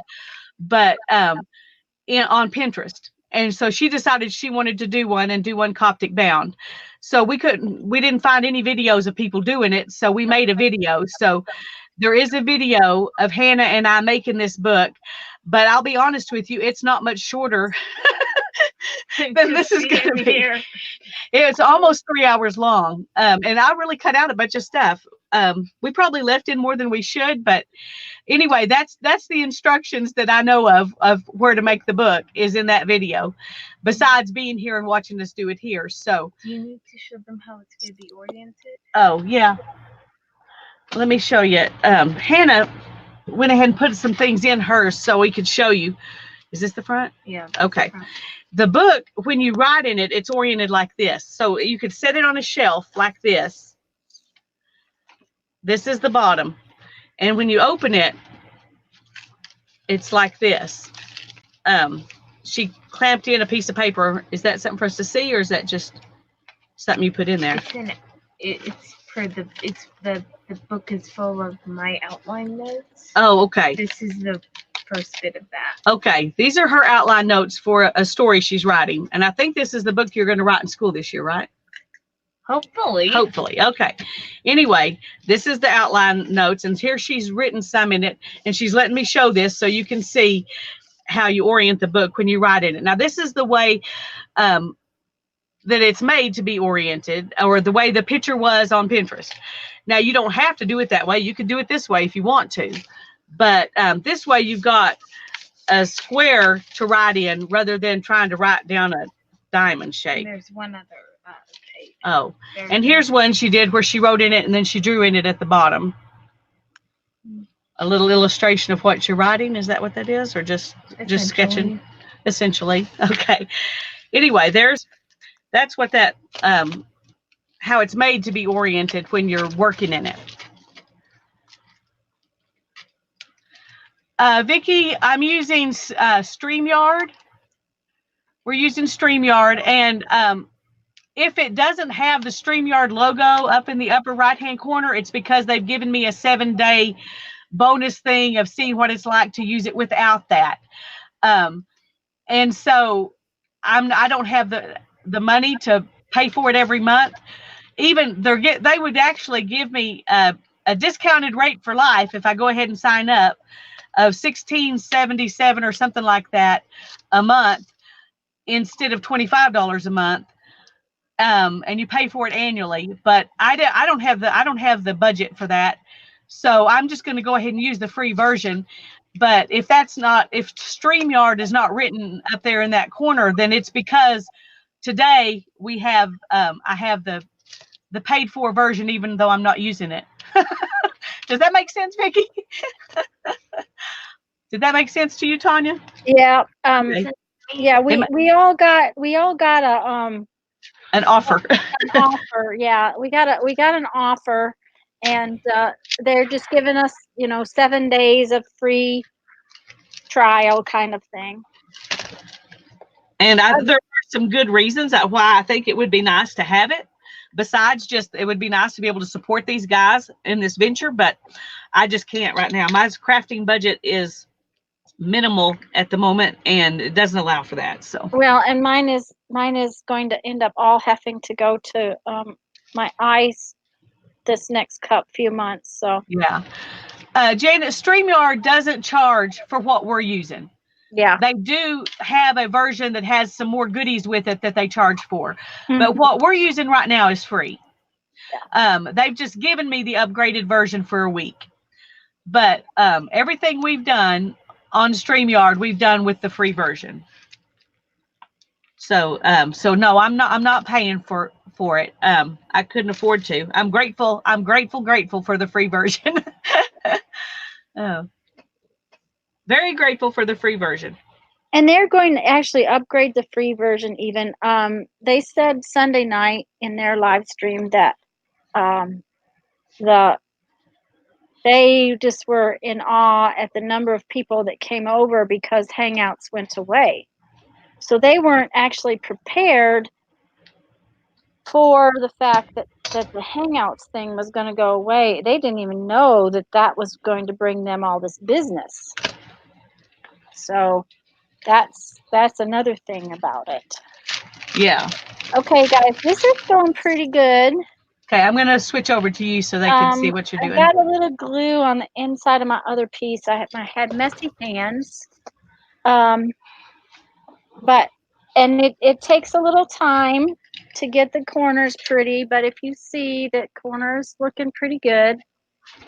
but on Pinterest. And so she decided she wanted to do one Coptic bound. So we didn't find any videos of people doing it. So we made a video. So there is a video of Hannah and I making this book, but I'll be honest with you, it's not much shorter than this is going to be. It's almost 3 hours long. And I really cut out a bunch of stuff. We probably left in more than we should, but anyway, that's the instructions that I know of where to make the book is in that video, besides being here and watching us do it here. So do you need to show them how it's going to be oriented? Oh yeah, let me show you. Hannah went ahead and put some things in hers so we could show you. Is this the front? Yeah. Okay. The book, when you write in it, it's oriented like this. So you could set it on a shelf like this. This is the bottom. And when you open it, it's like this. She clamped in a piece of paper. Is that something for us to see, or is that just something you put in there? The book is full of my outline notes. Oh, okay. This is the first bit of that. Okay. These are her outline notes for a story she's writing. And I think this is the book you're going to write in school this year, right? Hopefully. Okay. Anyway, this is the outline notes, and here she's written some in it, and she's letting me show this so you can see how you orient the book when you write in it. Now, this is the way that it's made to be oriented, or the way the picture was on Pinterest. Now, you don't have to do it that way. You could do it this way if you want to. But this way, you've got a square to write in rather than trying to write down a diamond shape. And there's one other page. Oh, and here's one she did where she wrote in it and then she drew in it at the bottom. A little illustration of what you're writing. Is that what that is? Or just sketching? Essentially. Okay. Anyway, that's what that, how it's made to be oriented when you're working in it. Vicki, I'm using StreamYard. We're using StreamYard, and if it doesn't have the StreamYard logo up in the upper right-hand corner, it's because they've given me a 7-day bonus thing of seeing what it's like to use it without that. And so I don't have the money to pay for it every month. Even they would actually give me a discounted rate for life if I go ahead and sign up of $16.77 or something like that a month instead of $25 a month. and you pay for it annually. But I don't have the budget for that, so I'm just going to go ahead and use the free version. But if StreamYard is not written up there in that corner, then it's because today we have I have the paid for version, even though I'm not using it. Does that make sense, Vicki? Did that make sense to you, Tanya? Yeah. Okay. Yeah. We all got An offer. An offer. Yeah, we got an offer, and they're just giving us 7 days of free trial kind of thing. And there are some good reasons why I think it would be nice to have it. Besides just, it would be nice to be able to support these guys in this venture, but I just can't right now. My crafting budget is minimal at the moment, and it doesn't allow for that. So well, and mine is going to end up all having to go to my eyes this next few months. So yeah, Janet, StreamYard doesn't charge for what we're using. Yeah, they do have a version that has some more goodies with it that they charge for, but what we're using right now is free. They've just given me the upgraded version for a week, but everything we've done on StreamYard, we've done with the free version. So no, I'm not paying for it. I couldn't afford to. I'm grateful for the free version. Very grateful for the free version. And they're going to actually upgrade the free version even. They said Sunday night in their live stream that they just were in awe at the number of people that came over because Hangouts went away. So they weren't actually prepared for the fact that the Hangouts thing was going to go away. They didn't even know that was going to bring them all this business. So that's another thing about it. Yeah. Okay, guys, this is going pretty good. Okay, I'm going to switch over to you so they can see what you're doing. I got a little glue on the inside of my other piece. I had messy hands. But it takes a little time to get the corners pretty, but if you see that corner's looking pretty good.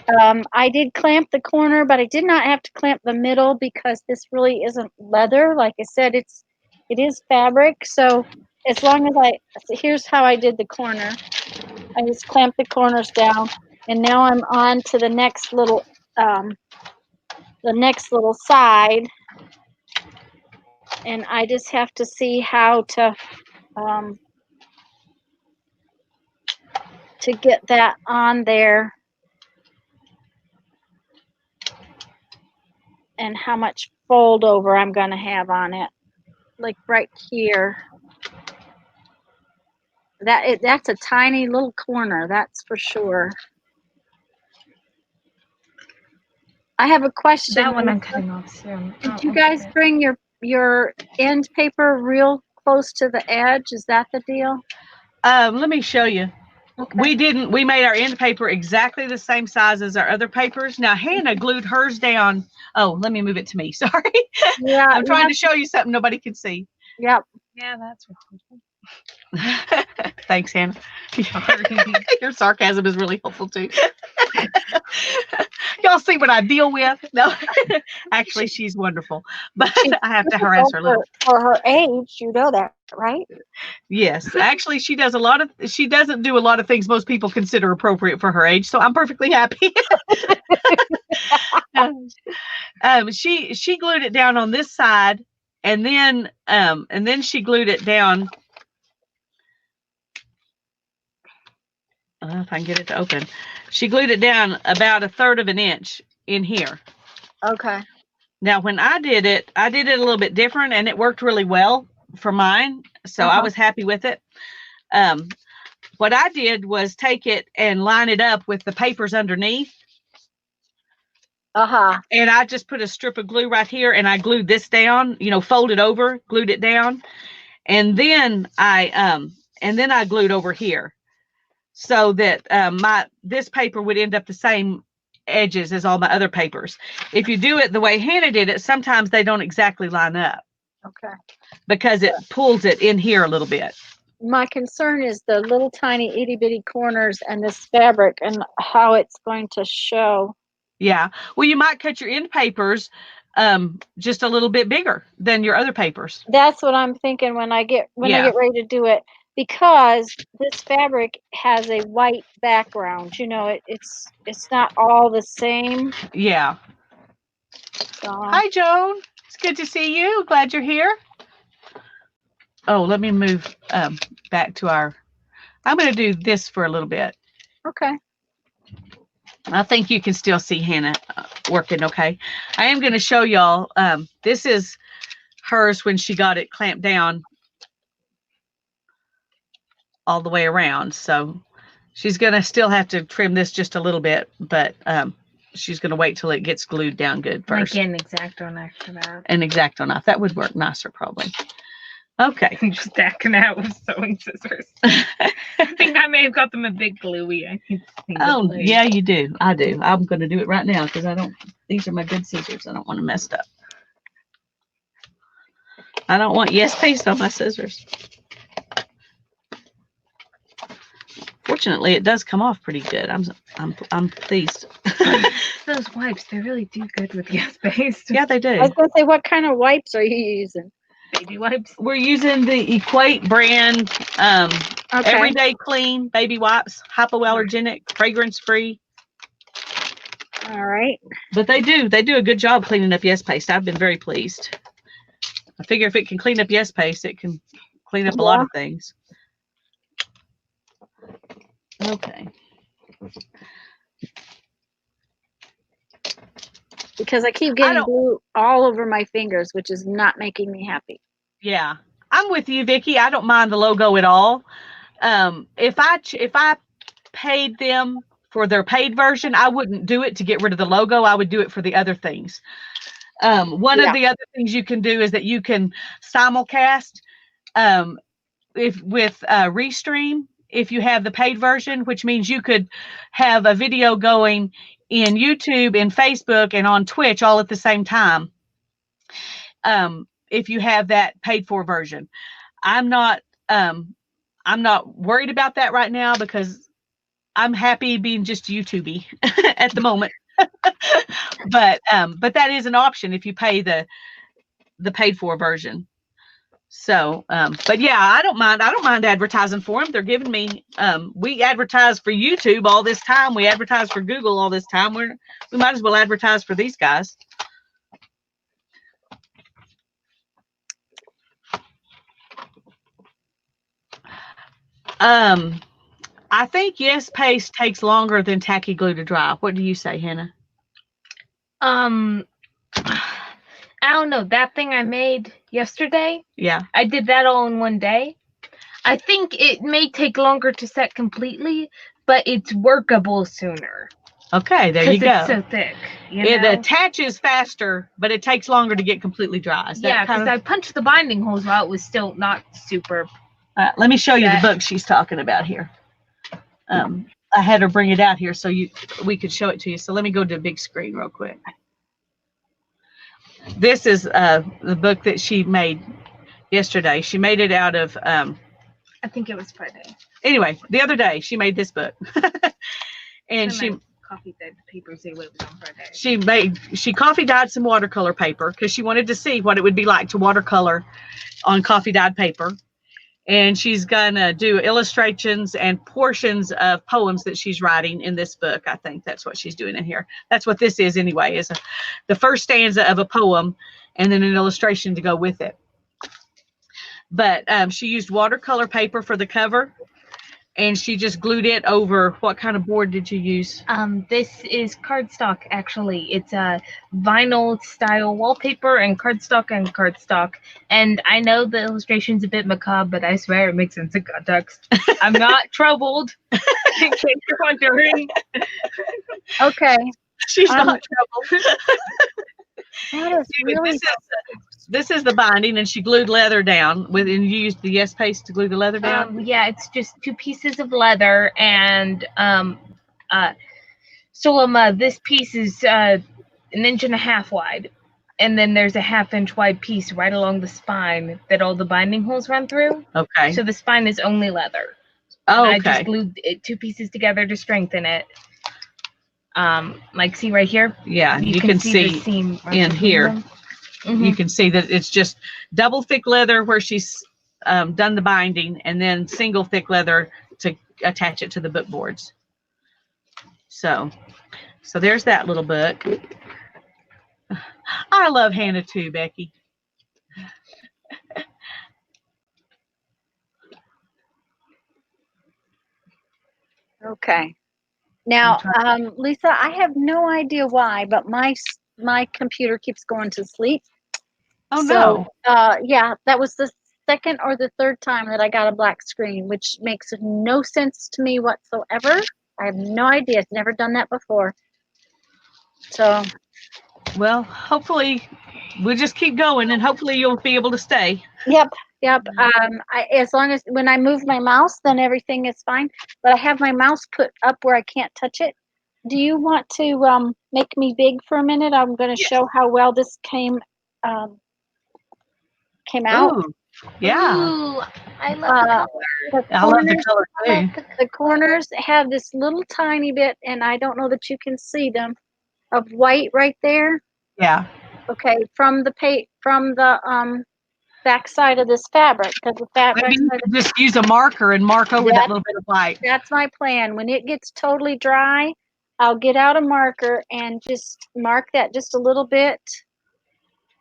I did clamp the corner, but I did not have to clamp the middle because this really isn't leather. Like I said, it is fabric. So as long as here's how I did the corner. I just clamped the corners down, and now I'm on to the next little side, and I just have to see how to get that on there. And how much fold over I'm going to have on it, like right here. That's a tiny little corner, that's for sure. I have a question. That one I'm cutting off soon. Did you guys bring your end paper real close to the edge? Is that the deal? Let me show you. Okay. We made our end paper exactly the same size as our other papers. Now Hannah glued hers down. Oh, let me move it to me. Sorry. Yeah. I'm trying to show you something nobody can see. Yep. Yeah, that's right. Thanks, Hannah. Your sarcasm is really helpful too. Y'all see what I deal with? No, actually, she's wonderful, but I have to harass her a little. For her age, you know that, right? Yes, actually, she doesn't do a lot of things most people consider appropriate for her age, so I'm perfectly happy. She glued it down on this side, and then she glued it down. I don't know if I can get it to open. She glued it down about 1/3 of an inch in here. Okay. Now, when I did it a little bit different, and it worked really well for mine. So I was happy with it. What I did was take it and line it up with the papers underneath. And I just put a strip of glue right here, and I glued this down, folded over, glued it down. And then I glued over here, so that this paper would end up the same edges as all my other papers. If you do it the way Hannah did it, sometimes they don't exactly line up. Okay. Because it pulls it in here a little bit. my concern is the little tiny itty bitty corners and this fabric and how it's going to show. Yeah. Well, you might cut your end papers just a little bit bigger than your other papers. That's what I'm thinking when I get Yeah. ready to do it, because this fabric has a white background. You know, it's not all the same. Yeah. So Hi, Joan. It's good to see you. Glad you're here. Oh, let me move back to our. I'm going to do this for a little bit. okay. I think you can still see Hannah working okay. I am going to show y'all. This is hers when she got it clamped down all the way around. So she's going to still have to trim this just a little bit, but she's going to wait till it gets glued down good first. Like an X-Acto knife for that. An X-Acto knife. That would work nicer probably. Okay. I'm just stacking out with sewing scissors. I think I may have got them a bit gluey. I need to Oh, yeah, you do. I do. I'm going to do it right now because these are my good scissors. I don't want them messed up. I don't want yes paste on my scissors. Fortunately, it does come off pretty good. I'm pleased. Those wipes, they really do good with yes paste. Yeah, they do. I was going to say, what kind of wipes are you using? Baby wipes. We're using the Equate brand Everyday Clean baby wipes, hypoallergenic, fragrance free. All right. But they do a good job cleaning up yes paste. I've been very pleased. I figure if it can clean up yes paste, it can clean up a lot of things. Okay. Because I keep getting glue all over my fingers, which is not making me happy. Yeah, I'm with you, Vicki. I don't mind the logo at all. If I paid them for their paid version, I wouldn't do it to get rid of the logo. I would do it for the other things. One of the other things you can do is that you can simulcast with Restream if you have the paid version, which means you could have a video going in YouTube and Facebook and on Twitch all at the same time. If you have that paid for version, I'm not worried about that right now because I'm happy being just YouTubey at the moment. But that is an option if you pay the paid for version. So, but yeah, I don't mind advertising for them. They're giving me, we advertise for YouTube all this time. We advertise for Google all this time. We might as well advertise for these guys. I think yes paste takes longer than tacky glue to dry. What do you say, Hannah? I don't know. That thing I made yesterday. Yeah. I did that all in one day. I think it may take longer to set completely, but it's workable sooner. Okay, there you go. It's so thick. It attaches faster, but it takes longer to get completely dry. Yeah, because I punched the binding holes while it was still not super. Let me show you the book she's talking about here. I had her bring it out here so we could show it to you. So let me go to the big screen real quick. This is the book that she made yesterday. She made it out of. I think it was Friday. Anyway, the other day she made this book, and she coffee dyed the paper. Say what was on Friday. She coffee dyed some watercolor paper because she wanted to see what it would be like to watercolor on coffee dyed paper. And she's gonna do illustrations and portions of poems that she's writing in this book. I think that's what she's doing in here. That's what this is anyway, is the first stanza of a poem and then an illustration to go with it. But she used watercolor paper for the cover, and she just glued it over. What kind of board did you use? This is cardstock, actually. It's a vinyl style wallpaper and cardstock. And I know the illustration's a bit macabre, but I swear it makes sense in context. I'm not troubled, in case you're wondering. Okay. She's not troubled. That is really... This is the binding, and she glued leather down and you used the yes paste to glue the leather down. Yeah, it's just 2 pieces of leather, and this piece is 1.5 inches wide. And then there's a 1/2 inch wide piece right along the spine that all the binding holes run through. Okay. So the spine is only leather. Oh, I okay. just glued 2 pieces together to strengthen it. Like see right here? Yeah, you can see the seam right in here. Mm-hmm. You can see that it's just double thick leather where she's done the binding, and then single thick leather to attach it to the book boards. So there's that little book. I love Hannah too, Becky. Okay. Now, Lisa, I have no idea why, but my computer keeps going to sleep. Oh, so, no. Yeah, that was the second or the third time that I got a black screen, which makes no sense to me whatsoever. I have no idea. I've never done that before. So, well, hopefully we'll just keep going, and hopefully you'll be able to stay. Yep. As long as when I move my mouse, then everything is fine. But I have my mouse put up where I can't touch it. Do you want to make me big for a minute? I'm going to show how well this came out. Ooh, yeah. Ooh, I love the color. I love the color too. The corners have this little tiny bit, and I don't know that you can see them, of white right there. Yeah. Okay, from the back side of this fabric, because the fabric. Maybe you could just use a marker and mark over that little bit of white. That's my plan. When it gets totally dry, I'll get out a marker and just mark that just a little bit,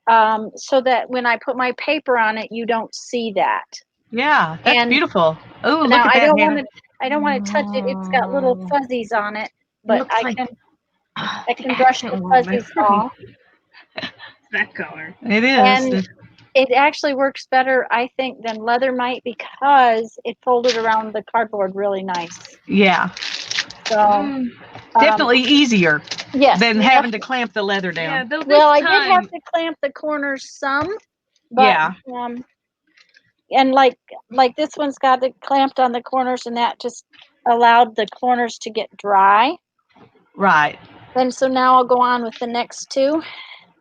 so that when I put my paper on it, you don't see that. Yeah, that's beautiful. Oh, look now at that, I don't want to touch it. It's got little fuzzies on it, but I can brush the fuzzies off. That color. It is. And it actually works better, I think, than leather might, because it folded around the cardboard really nice. Yeah. So definitely easier. Yes. Than having to clamp the leather down. Yeah, well, I did have to clamp the corners some, but yeah. And like this one's got it clamped on the corners, and that just allowed the corners to get dry. Right. And so now I'll go on with the next two.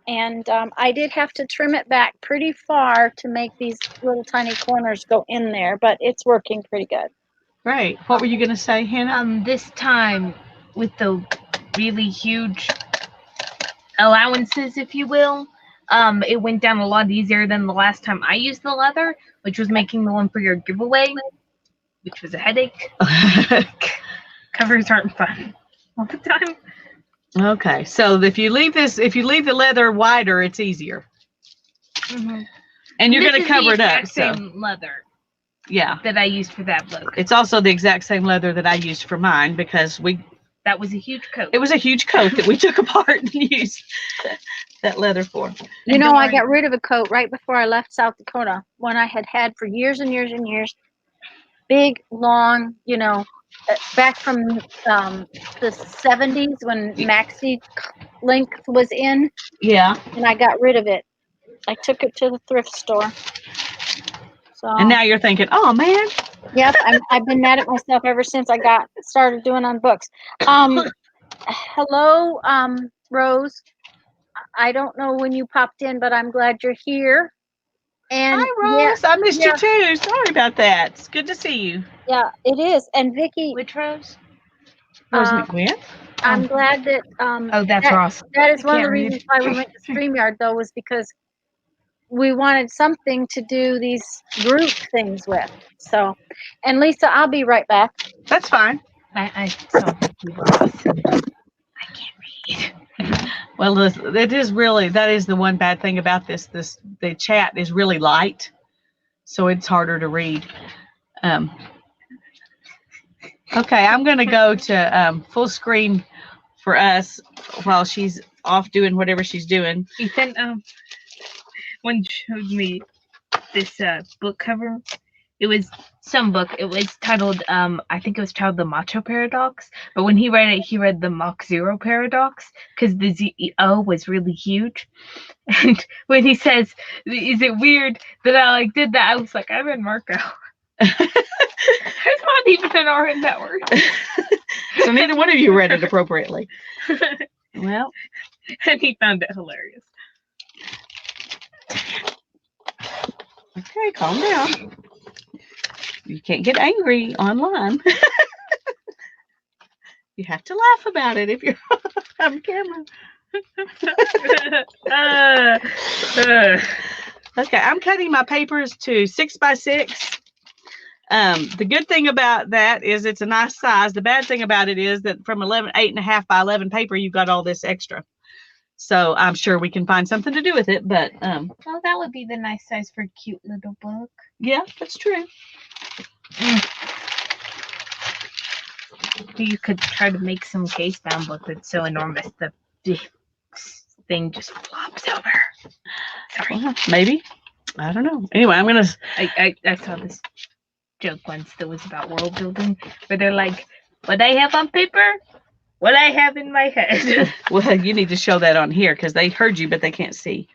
And I did have to trim it back pretty far to make these little tiny corners go in there, but it's working pretty good. Great. What were you going to say, Hannah? This time, with the really huge allowances, if you will, it went down a lot easier than the last time I used the leather, which was making the one for your giveaway, which was a headache. Covers aren't fun all the time. Okay, so if you leave the leather wider, it's easier. Mm-hmm. And you're going to cover it up. Same leather. Yeah. That I used for that book. It's also the exact same leather that I used for mine, because that was a huge coat. It was a huge coat that we took apart and used that leather for. You know, I got rid of a coat right before I left South Dakota, one I had for years and years and years. Big, long, back from the 70s when Maxi Link was in. Yeah. And I got rid of it. I took it to the thrift store. So. And now you're thinking, oh, man. Yep, I've been mad at myself ever since I got started doing on books. Hello, Rose. I don't know when you popped in, but I'm glad you're here. And hi, Rose. I missed you too. Sorry about that. It's good to see you. Yeah, it is. And Vicki. Which Rose? Rose McGuire. I'm glad that. Oh, that's Ross. That is one of the reasons why we went to StreamYard, though, was because we wanted something to do these group things with. So, and Lisa, I'll be right back. That's fine. I can't read. Well, that is the one bad thing about this. The chat is really light, so it's harder to read. Okay, I'm going to go to full screen for us while she's off doing whatever she's doing. Ethan, one showed me this book cover. It was some book. It was titled, I think it was titled The Macho Paradox. But when he read it, he read the Mach Zero Paradox because the ZEO was really huge. And when he says, "Is it weird that I did that?" I was like, I'm in Marco. There's not even an R in that word. So neither one of you read it appropriately. Well, and he found it hilarious. Okay, calm down. You can't get angry online. You have to laugh about it if you're on camera. Okay, I'm cutting my papers to 6 by 6. The good thing about that is it's a nice size. The bad thing about it is that from 8.5 by 11 paper, you've got all this extra. So I'm sure we can find something to do with it, but well, that would be the nice size for a cute little book. Yeah, that's true. You could try to make some case bound book that's so enormous the thing just flops over. Sorry. Well, maybe. I don't know. Anyway, I'm gonna. I saw this joke once that was about world building, where they're like, "What I have on paper, what I have in my head." Well, you need to show that on here because they heard you, but they can't see.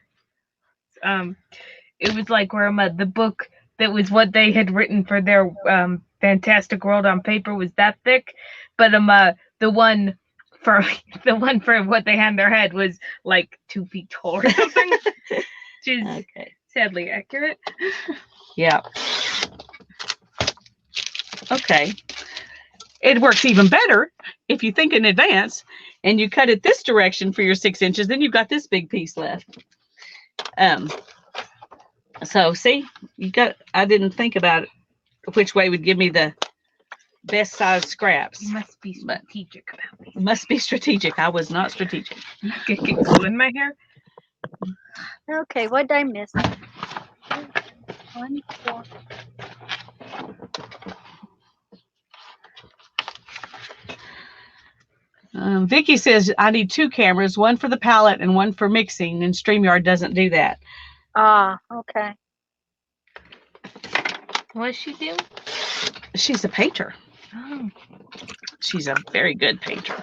It was like where the book that was what they had written for their Fantastic World on paper was that thick, but the one for what they had in their head was like 2 feet tall or something, which is sadly accurate. Yeah. Okay. It works even better if you think in advance and you cut it this direction for your 6 inches, then you've got this big piece left. So see, I didn't think about it, which way would give me the best size scraps. You must be strategic about these. Must be strategic. I was not strategic. Get glue in my hair. Okay, what did I miss? 1, 4. Vicky says I need 2 cameras, one for the palette and one for mixing, and StreamYard doesn't do that. Ah, okay. What does she do? She's a painter. Oh. She's a very good painter.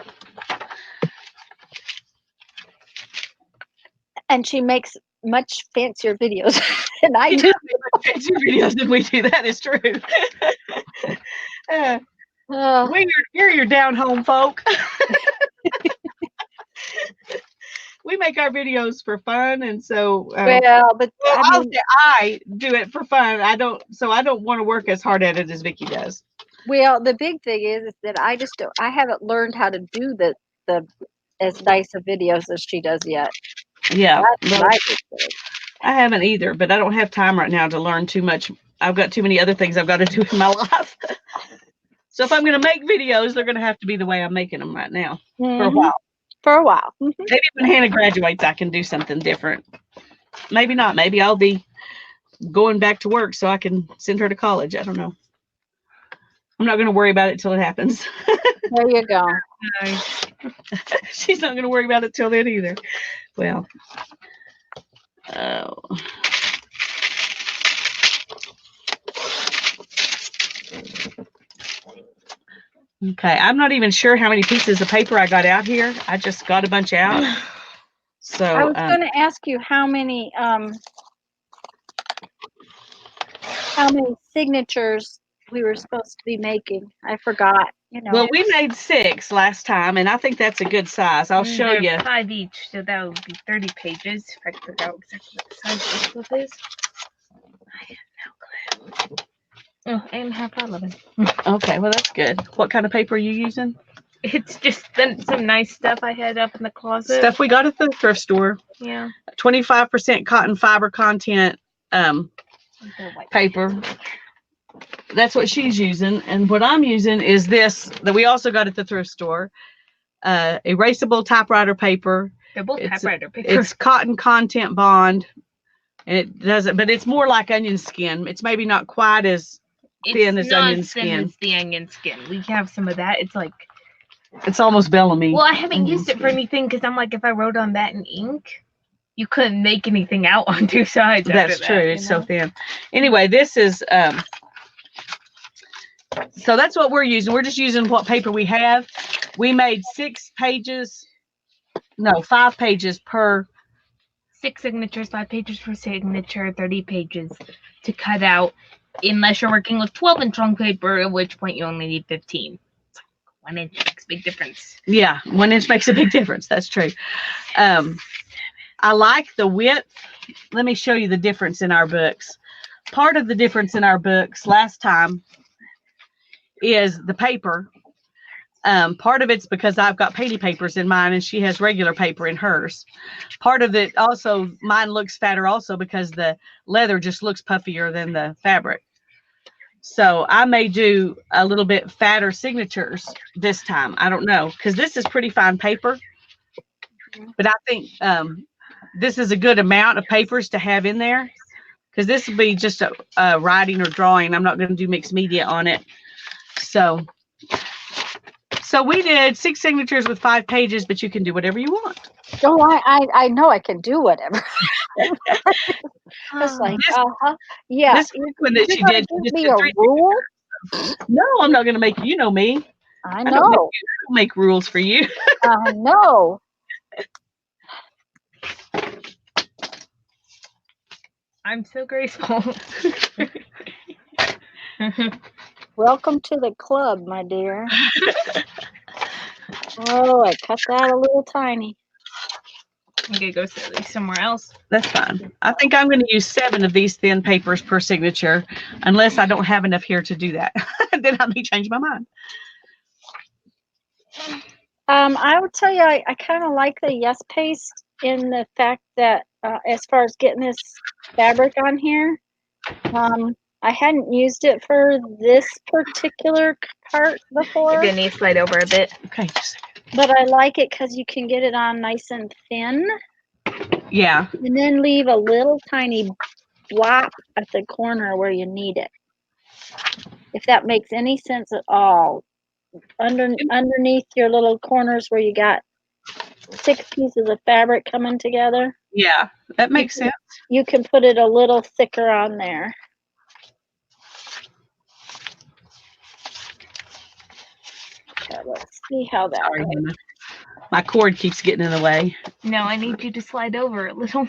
And she makes much fancier videos than I do. Fancier videos than we do. That is true. We're your down home folk. We make our videos for fun, and so I do it for fun. I don't want to work as hard at it as Vicky does. Well, the big thing is that I haven't learned how to do the as nice of videos as she does yet. Yeah, well, I haven't either, but I don't have time right now to learn too much. I've got too many other things I've got to do in my life. So if I'm going to make videos, they're going to have to be the way I'm making them right now for a while. For a while. Maybe when Hannah graduates, I can do something different. Maybe not. Maybe I'll be going back to work so I can send her to college. I don't know. I'm not going to worry about it till it happens. There you go. She's not going to worry about it till then either. Well. Okay, I'm not even sure how many pieces of paper I got out here. I just got a bunch out. So I was going to ask you how many signatures we were supposed to be making. I forgot. Well, we made 6 last time, and I think that's a good size. I'll show you. 5 each, so that would be 30 pages. If I could figure out exactly what the size of this book is. I have no clue. Oh, 8.5 by 11. Okay, well that's good. What kind of paper are you using? It's just some nice stuff I had up in the closet. Stuff we got at the thrift store. Yeah. 25% cotton fiber content paper. That's what she's using, and what I'm using is this that we also got at the thrift store. Erasable typewriter paper. They're both typewriter paper. It's cotton content bond, and it doesn't, but it's more like onion skin. It's maybe not quite as thin as onion skin. It's the onion skin. We have some of that. It's like it's almost Bellamy. Well, I haven't used it for anything because I'm like, if I wrote on that in ink, you couldn't make anything out on 2 sides. That's true. It's so thin. Anyway, this is so that's what we're using. We're just using what paper we have. We made 5 pages per 6 signatures, 5 pages per signature, 30 pages to cut out, unless you're working with 12-inch long paper, at which point you only need 15. It's like 1 inch makes a big difference. Yeah, 1 inch makes a big difference. That's true. I like the width. Let me show you the difference in our books. part of the difference in our books last time is the paper. Part of it's because I've got painty papers in mine and she has regular paper in hers. Part of it also, mine looks fatter also because the leather just looks puffier than the fabric. So I may do a little bit fatter signatures this time. I don't know, because this is pretty fine paper. But I think this is a good amount of papers to have in there, because this will be just a writing or drawing. I'm not going to do mixed media on it. So we did 6 signatures with 5 pages, but you can do whatever you want. Oh, I know I can do whatever. It's like, yeah. This one that you did. Give me a rule? No, I'm not going to make you know me. I know. I don't make rules for you. I know. I'm so graceful. Welcome to the club, my dear. Oh, I cut that a little tiny. I'm gonna go sit these somewhere else. That's fine. I think I'm going to use 7 of these thin papers per signature, unless I don't have enough here to do that. Then I may change my mind. I would tell you, I kind of like the Yes Paste in the fact that as far as getting this fabric on here, I hadn't used it for this particular part before. You're gonna need to slide over a bit. Okay. But I like it because you can get it on nice and thin. Yeah. And then leave a little tiny blop at the corner where you need it. If that makes any sense at all. Underneath your little corners where you got 6 pieces of fabric coming together. Yeah, that makes sense. You can put it a little thicker on there. Okay, let's see how that Sorry, goes. Hannah. My cord keeps getting in the way. No, I need you to slide over a little.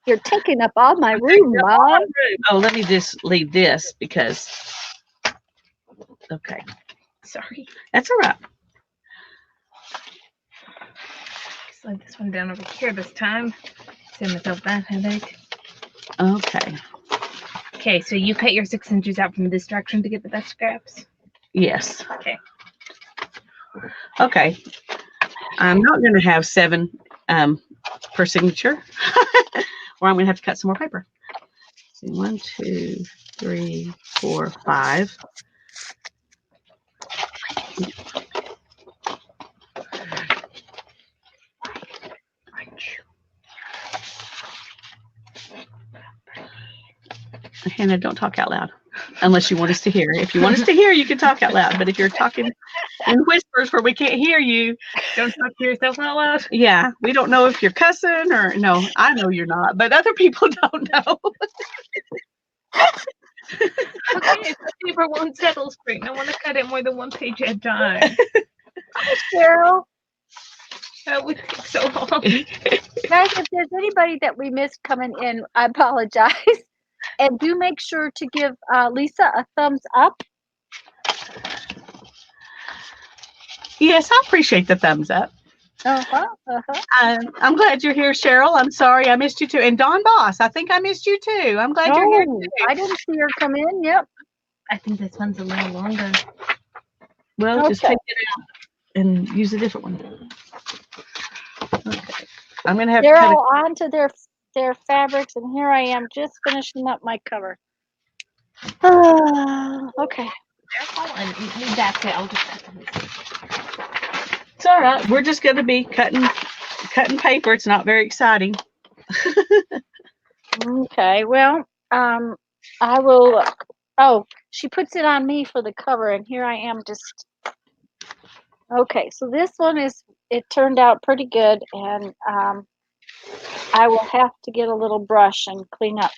You're taking up all my room, Mom. Oh, let me just leave this because. Okay. Sorry. That's all right. Slide this one down over here this time. Save myself that headache. Okay. Okay, so you cut your 6 inches out from this direction to get the best scraps? Yes. Okay. Okay. I'm not going to have 7 per signature, or I'm going to have to cut some more paper. So 1, 2, 3, 4, 5. Hannah, don't talk out loud unless you want us to hear. If you want us to hear, you can talk out loud. But if you're talking in whispers where we can't hear you, don't talk to yourself out loud. Yeah, we don't know if you're cussing or no. I know you're not, but other people don't know. Okay, if the paper won't settle straight, I want to cut it more than 1 page at a time. Hi, Cheryl. That would take so long. Guys, if there's anybody that we missed coming in, I apologize. And do make sure to give Lisa a thumbs up. Yes, I appreciate the thumbs up. I'm glad you're here, Cheryl. I'm sorry I missed you too. And Dawn Boss, I think I missed you too. I'm glad you're here too. I didn't see her come in. Yep. I think this one's a little longer. Well, just take it out and use a different one. Okay. I'm going to have They're to cut all onto their fabrics, and here I am just finishing up my cover. Okay. That's it. I'll just cut them. It's all right. We're just going to be cutting paper. It's not very exciting. Okay. Well, I will. Oh, she puts it on me for the cover, and here I am just. Okay, so this one it turned out pretty good, and I will have to get a little brush and clean up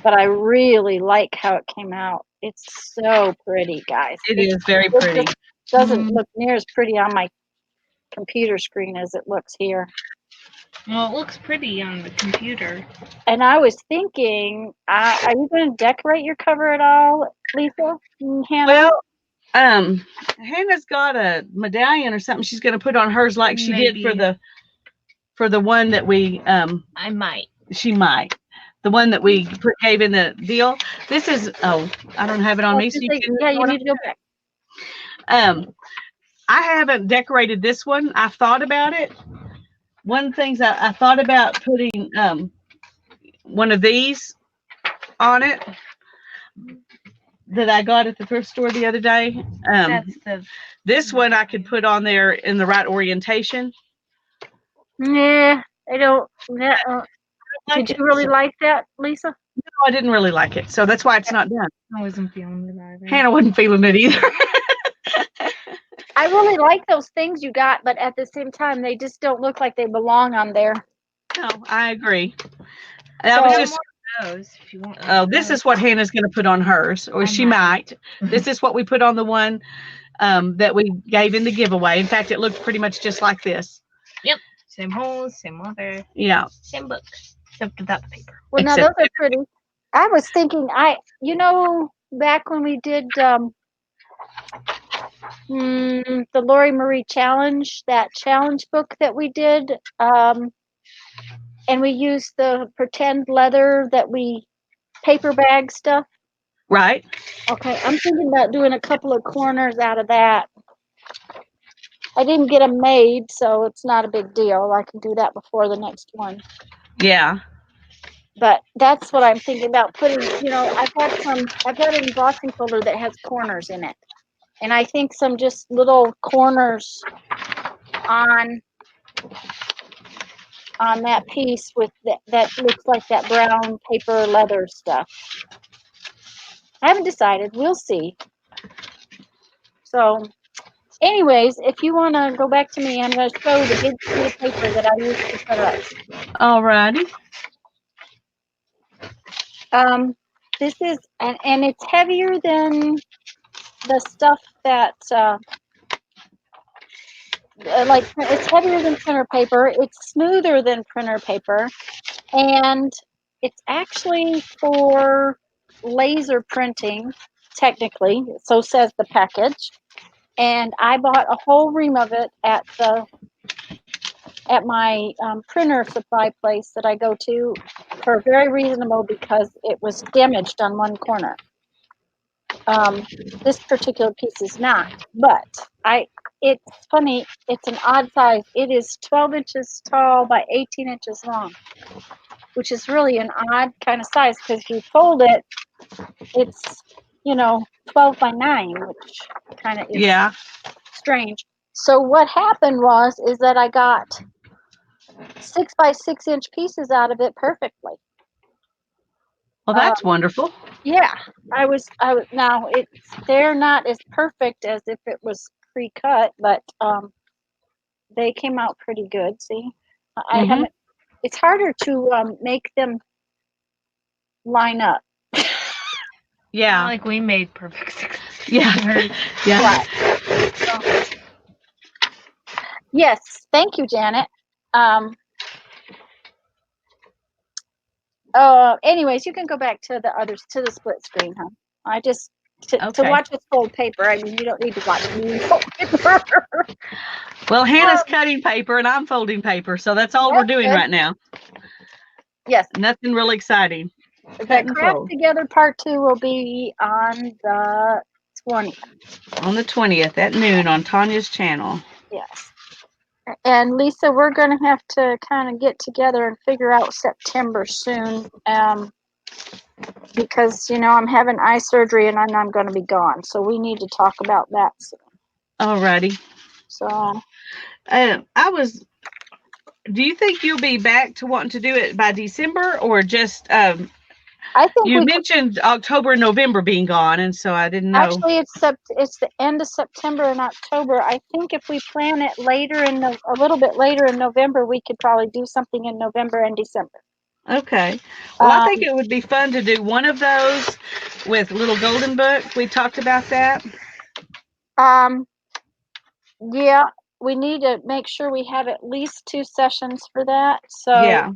but I really like how it came out. It's so pretty, guys. It is very pretty. It doesn't look near as pretty on my computer screen as it looks here. Well, it looks pretty on the computer. And I was thinking, are you going to decorate your cover at all, Lisa and Hannah? Well, Hannah's got a medallion or something she's going to put on hers like she did for the one that we I might. She might. The one that we gave in the deal. This is, oh, I don't have it on me. So Yeah, you need to go back. I haven't decorated this one. I've thought about it. One of the things I thought about putting one of these on it that I got at the thrift store the other day. This one I could put on there in the right orientation. Yeah, I don't. Did you really like that, Lisa? No, I didn't really like it. So that's why it's not done. I wasn't feeling it either. Hannah wasn't feeling it either. I really like those things you got, but at the same time, they just don't look like they belong on there. No, I agree. That was just. Those, if you want. Oh, this is what Hannah's going to put on hers, or she might. This is what we put on the one that we gave in the giveaway. In fact, it looked pretty much just like this. Yep. Same holes, same leather. Yeah. Same book, except without the paper. Well, now those are pretty. I was thinking, back when we did the Lori Marie challenge, that challenge book that we did, and we used the pretend leather that we paper bag stuff. Right. Okay, I'm thinking about doing a couple of corners out of that. I didn't get them made, so it's not a big deal. I can do that before the next one. Yeah. But that's what I'm thinking about putting. I've got an embossing folder that has corners in it, and I think some just little corners on that piece with that looks like that brown paper leather stuff. I haven't decided. We'll see. So, anyways, if you want to go back to me, I'm going to show the big sheet of paper that I used to cut up. All righty. This is, and it's heavier than the stuff that, it's heavier than printer paper. It's smoother than printer paper. And it's actually for laser printing, technically. So says the package. And I bought a whole ream of it at my printer supply place that I go to for very reasonable because it was damaged on one corner. This particular piece is not, but it's funny. It's an odd size. It is 12 inches tall by 18 inches long, which is really an odd kind of size because if you fold it, it's 12 by 9, which kind of is strange. So what happened is that I got 6 by 6 inch pieces out of it perfectly. Well, that's wonderful. Yeah, I was now they're not as perfect as if it was pre-cut, but they came out pretty good. See, I haven't. It's harder to make them line up. Yeah, like we made perfect 6. Yeah, yeah. So, yes, thank you, Janet. Anyways, you can go back to the split screen, huh? I just to watch us fold paper. I mean, you don't need to watch me fold paper. Well, Hannah's cutting paper and I'm folding paper, so that's all we're doing right now. Yes. Nothing really exciting. The Craft Together Part 2 will be on the 20th. On the 20th at noon on Tanya's channel. Yes. And Lisa, we're going to have to kind of get together and figure out September soon, because I'm having eye surgery and I'm going to be gone. So we need to talk about that soon. Alrighty. So, do you think you'll be back to wanting to do it by December or just? I think you mentioned October and November being gone, and so I didn't know. Actually, it's the end of September and October. I think if we plan it a little bit later in November, we could probably do something in November and December. Okay. Well, I think it would be fun to do one of those with Little Golden Book. We talked about that. Yeah, we need to make sure we have at least 2 sessions for that. So yeah.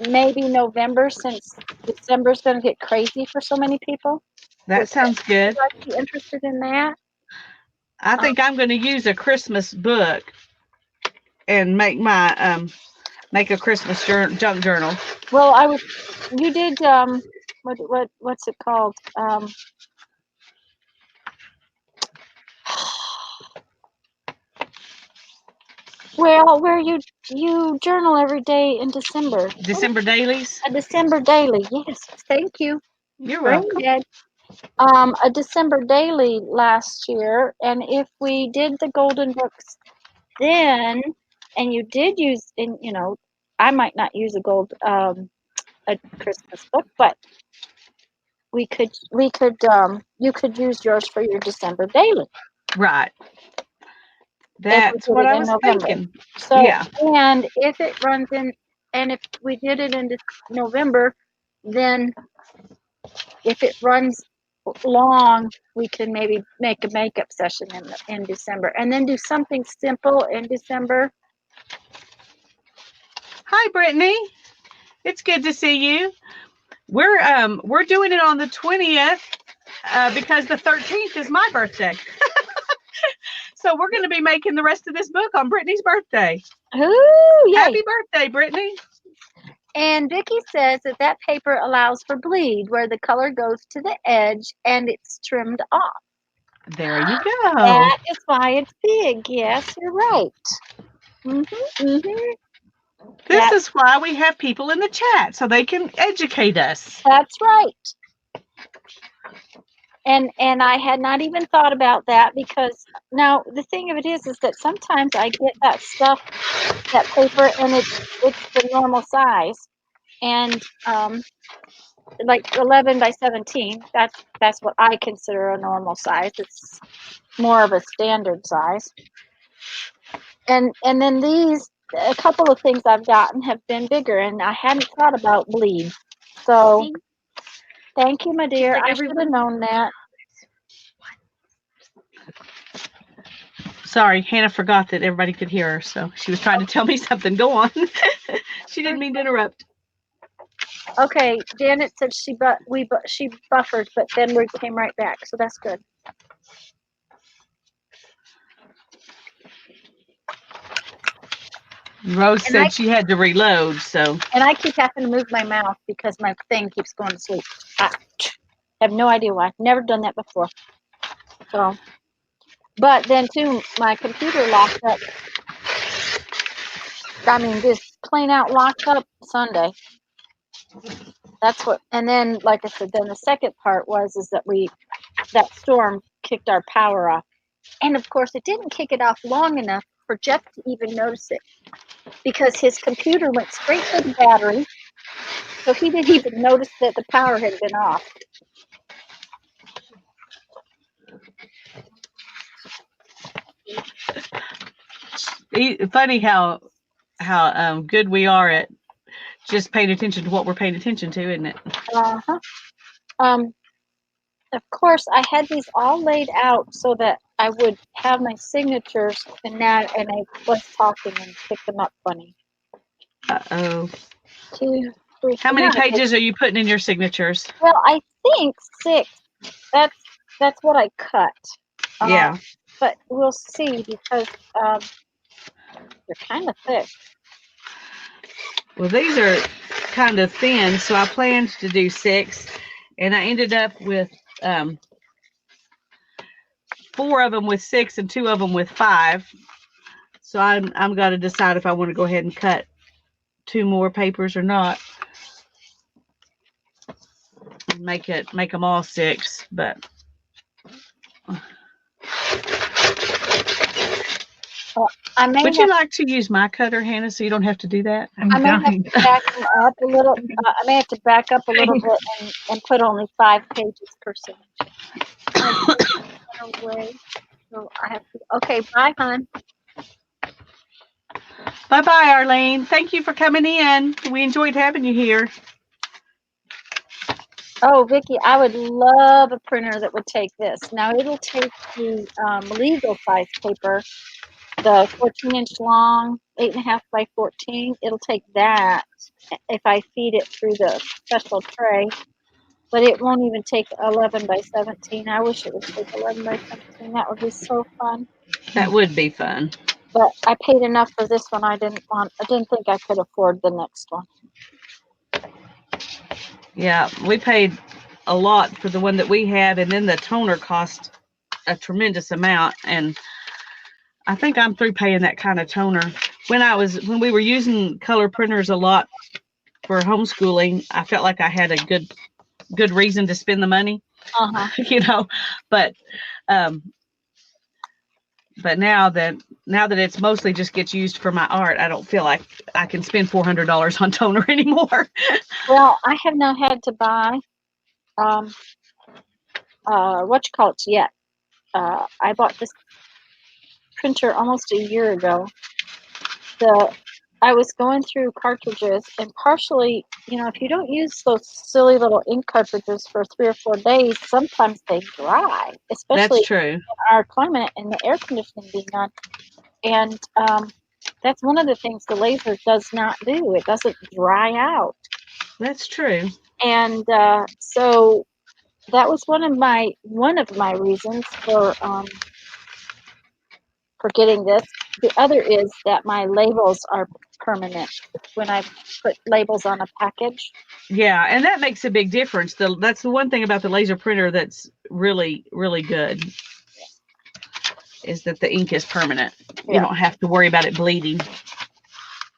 Maybe November, since December's going to get crazy for so many people. That sounds good. I'd be interested in that. I think I'm going to use a Christmas book and make my make a Christmas junk journal. Well, you did, what's it called? Well, where you journal every day in December. December dailies. A December daily. Yes, thank you. You're Brain welcome. dead. A December daily last year, and if we did the golden books then, and you did use, and I might not use a Christmas book, but we could you could use yours for your December daily. Right. That's what I was thinking. So, yeah. And if it runs in, and if we did it in November, then if it runs long, we can maybe make a makeup session in December, and then do something simple in December. Hi, Brittany. It's good to see you. We're doing it on the 20th because the 13th is my birthday. So we're going to be making the rest of this book on Brittany's birthday. Ooh, yay. Happy birthday, Brittany. And Vicki says that paper allows for bleed, where the color goes to the edge and it's trimmed off. There you go. That is why it's big. Yes, you're right. This is why we have people in the chat, so they can educate us. That's right. And I had not even thought about that, because now the thing of it is that sometimes I get that stuff, that paper, and it's the normal size, and like 11 by 17. That's what I consider a normal size. It's more of a standard size. And then a couple of things I've gotten have been bigger, and I hadn't thought about bleed. So thank you, my dear. I should have known that. Sorry, Hannah forgot that everybody could hear her, so she was trying to tell me something. Go on. She didn't mean to interrupt. Okay, Janet said she buffered, but then we came right back, so that's good. Rose said she had to reload, so. And I keep having to move my mouth because my thing keeps going to sleep. I have no idea why. Never done that before. So, but then too, my computer locked up. I mean, just plain out locked up Sunday. That's what. And then, like I said, then the second part is that storm kicked our power off, and of course, it didn't kick it off long enough for Jeff to even notice it, because his computer went straight to the battery, so he didn't even notice that the power had been off. Funny how good we are at just paying attention to what we're paying attention to, isn't it? Of course, I had these all laid out so that I would have my signatures and I was talking and picked them up funny. Uh-oh. 2, 3. How many pages are you putting in your signatures? Well, I think 6. That's what I cut. Yeah. But we'll see, because they're kind of thick. Well, these are kind of thin, so I planned to do 6, and I ended up with 4 of them with 6 and 2 of them with 5. So I'm got to decide if I want to go ahead and cut 2 more papers or not. Make them all 6, but. Would you like to use my cutter, Hannah, so you don't have to do that? I may have to back them up a little. I may have to back up a little bit and put only 5 pages per signature. So I have to. Okay, bye, hon. Bye-bye, Arlene. Thank you for coming in. We enjoyed having you here. Oh, Vicki, I would love a printer that would take this. Now, it'll take the legal size paper, the 14-inch long, 8.5 by 14. It'll take that if I feed it through the special tray. But it won't even take 11 by 17. I wish it would take 11 by 17. That would be so fun. That would be fun. But I paid enough for this one. I didn't think I could afford the next one. Yeah, we paid a lot for the one that we have, and then the toner cost a tremendous amount. And I think I'm through paying that kind of toner. When we were using color printers a lot for homeschooling, I felt like I had a good reason to spend the money. But now that it's mostly just gets used for my art, I don't feel like I can spend $400 on toner anymore. Well, I have not had to buy yet. I bought this printer almost a year ago. I was going through cartridges, and partially, if you don't use those silly little ink cartridges for 3 or 4 days, sometimes they dry, especially That's true. in our climate and the air conditioning being on. And that's one of the things the laser does not do. It doesn't dry out. That's true. And so that was one of my reasons for getting this. The other is that my labels are permanent when I put labels on a package. Yeah, and that makes a big difference. That's the one thing about the laser printer that's really, really good, is that the ink is permanent. Yeah. You don't have to worry about it bleeding.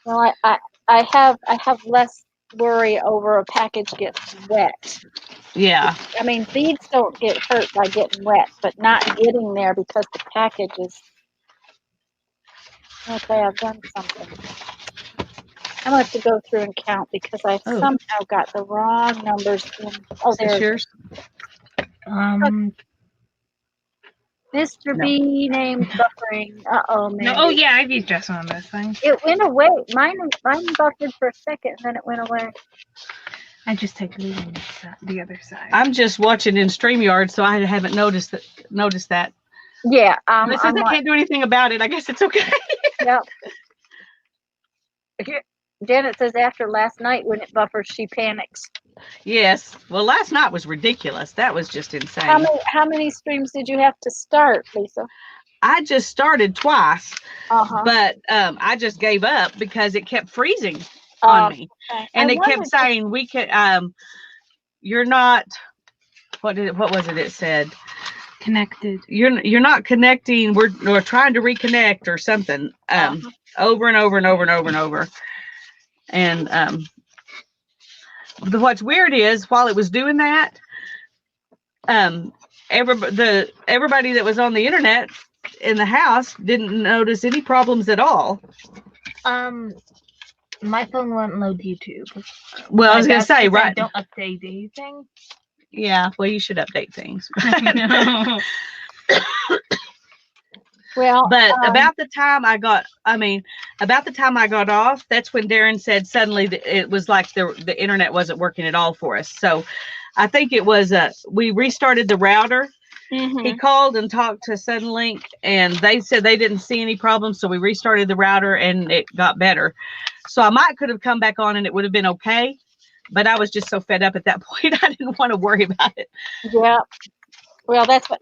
Well, I have less worry over a package gets wet. Yeah. I mean, beads don't get hurt by getting wet, but not getting there because the package is... Okay, I've done something. I'm going to have to go through and count because I somehow got the wrong numbers in. Oh, there's yours. Mr. B named buffering. Man. No, oh yeah, I've used just on this thing. It went away. Mine buffered for a second, and then it went away. I just take the other side. I'm just watching in StreamYard, so I haven't noticed that. Yeah. Since I can't do anything about it, I guess it's okay. Yep. Janet says after last night when it buffers, she panics. Yes. Well, last night was ridiculous. That was just insane. How many streams did you have to start, Lisa? I just started twice, but I just gave up because it kept freezing on me, and it kept saying we can. You're not. What was it? It said connected. You're not connecting. We're trying to reconnect or something. Over and over and over and over and over. And what's weird is while it was doing that, everybody that was on the internet in the house didn't notice any problems at all. My phone won't load YouTube. Well, I was gonna say, right? Don't update anything. Yeah, well, you should update things. Well, but about the time I got off, that's when Darren said suddenly that it was like the internet wasn't working at all for us. So I think it was we restarted the router. Mm-hmm. He called and talked to Suddenlink, and they said they didn't see any problems. So we restarted the router, and it got better. So I could have come back on, and it would have been okay. But I was just so fed up at that point, I didn't want to worry about it. Yeah. Well, that's what,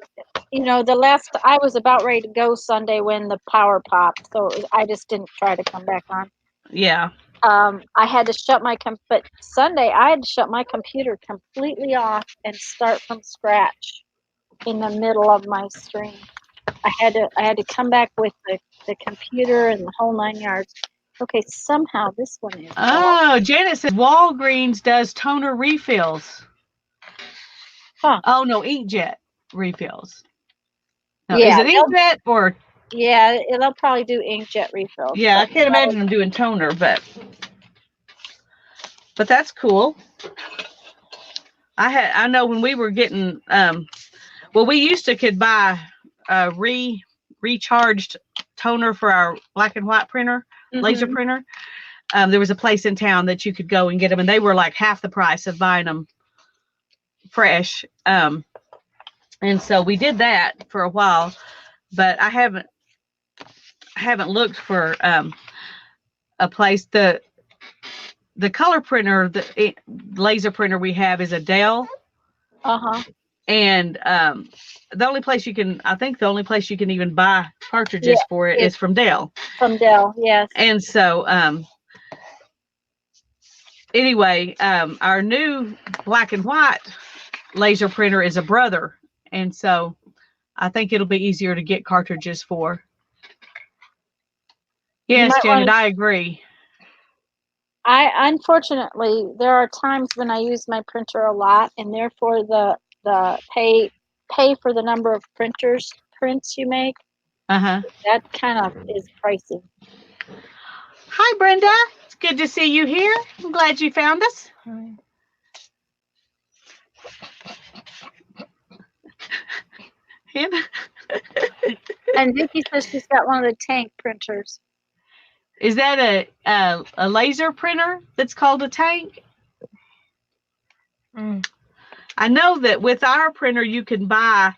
I was about ready to go Sunday when the power popped, so I just didn't try to come back on. Yeah. I had to shut but Sunday I had to shut my computer completely off and start from scratch in the middle of my stream. I had to come back with the computer and the whole 9 yards. Okay, somehow this one is. Oh, Janet said Walgreens does toner refills. Huh. Oh no, inkjet refills. No, yeah, is it inkjet or? Yeah, they'll probably do inkjet refills. Yeah, I can't imagine them doing toner, but that's cool. I know when we were getting we used to could buy recharged toner for our black and white printer, laser printer. There was a place in town that you could go and get them, and they were like half the price of buying them fresh. And so we did that for a while, but I haven't looked for a place. The color printer, the laser printer we have is a Dell. And the only place you can even buy cartridges for it is from Dell. From Dell, yes. And so anyway, our new black and white laser printer is a brother, and so I think it'll be easier to get cartridges for. Yes, Janet, I agree. Unfortunately, there are times when I use my printer a lot, and therefore the pay for the number of prints you make. That kind of is pricey. Hi, Brenda. It's good to see you here. I'm glad you found us. And Vicki says she's got one of the tank printers. Is that a laser printer that's called a tank? I know that with our printer you can buy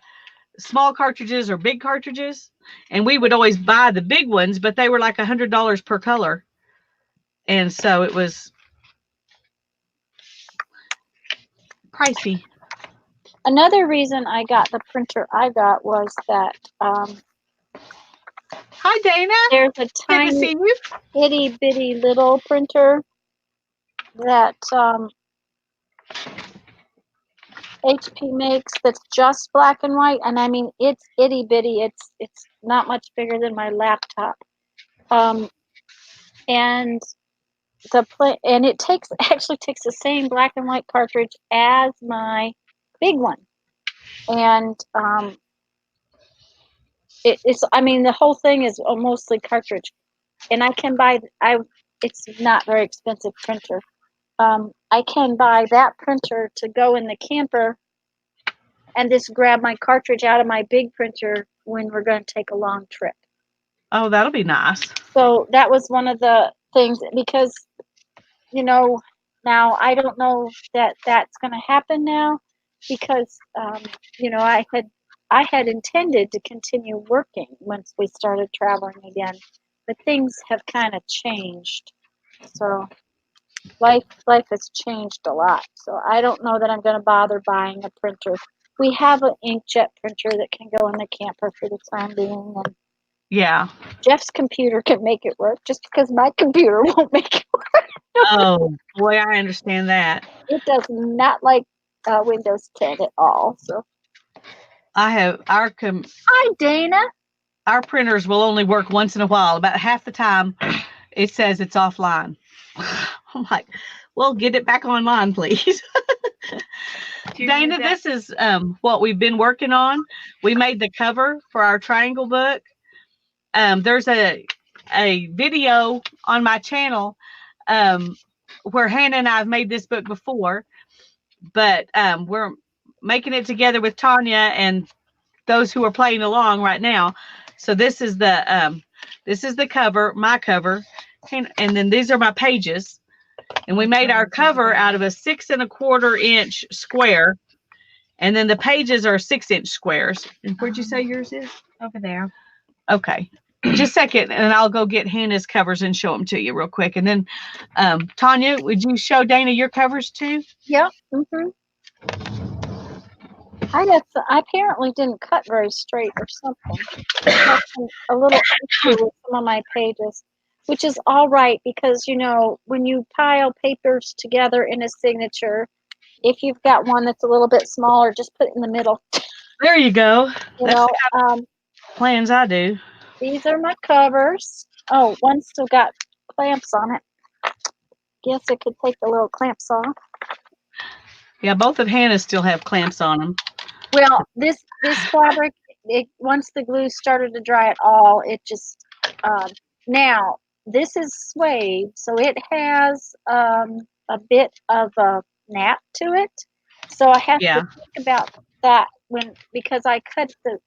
small cartridges or big cartridges, and we would always buy the big ones, but they were like $100 per color, and so it was pricey. Another reason I got the printer I got was that hi Dana, there's a tiny itty bitty little printer that HP makes that's just black and white, and I mean it's itty bitty. It's not much bigger than my laptop, and it actually takes the same black and white cartridge as my big one, and it's I mean the whole thing is mostly cartridge, and I can buy it's not very expensive printer. I can buy that printer to go in the camper and just grab my cartridge out of my big printer when we're going to take a long trip. Oh, that'll be nice. So that was one of the things, because, you know, now I don't know that that's going to happen now, because, you know, I had intended to continue working once we started traveling again, but things have kind of changed. So life has changed a lot. So I don't know that I'm going to bother buying a printer. We have an inkjet printer that can go in the camper for the time being, and yeah, Jeff's computer can make it work, just because my computer won't make it work. Oh boy, I understand that. It does not like Windows 10 at all. So I have Hi, Dana. Our printers will only work once in a while. About half the time, it says it's offline. I'm like, well, get it back online, please. Dana, this is what we've been working on. We made the cover for our Triangle book. There's a video on my channel where Hannah and I have made this book before, but we're making it together with Tanya and those who are playing along right now. So this is the cover, my cover, and then these are my pages. And we made our cover out of a 6 1/4 inch square, and then the pages are 6-inch squares. And where'd you say yours is? Over there. Okay, just a second, and I'll go get Hannah's covers and show them to you real quick. And then, Tanya, would you show Dana your covers too? Yeah. I apparently didn't cut very straight or something. A little issue with some of my pages, which is all right, because, you know, when you pile papers together in a signature, if you've got one that's a little bit smaller, just put it in the middle. There you go. That's the kind of plans I do. These are my covers. Oh, one still got clamps on it. Guess I could take the little clamps off. Yeah, both of Hannah's still have clamps on them. Well, this fabric, once the glue started to dry at all, it just now this is suede, so it has a bit of a nap to it. So I have to think about that because I cut the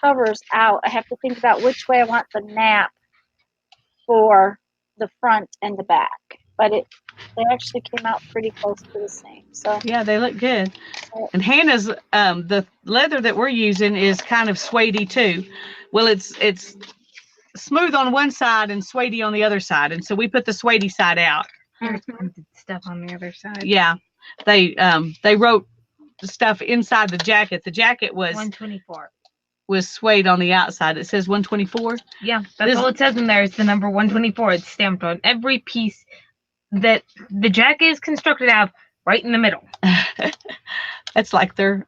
covers out. I have to think about which way I want the nap for the front and the back. But they actually came out pretty close to the same. So yeah, they look good. And Hannah's the leather that we're using is kind of suede too. Well, it's smooth on one side and suede on the other side, and so we put the suede side out. Stuff on the other side. Yeah, they wrote stuff inside the jacket. The jacket was 124. Was suede on the outside. It says 124. Yeah, that's all it says in there. It's the number 124. It's stamped on every piece that the jacket is constructed out, right in the middle. That's like they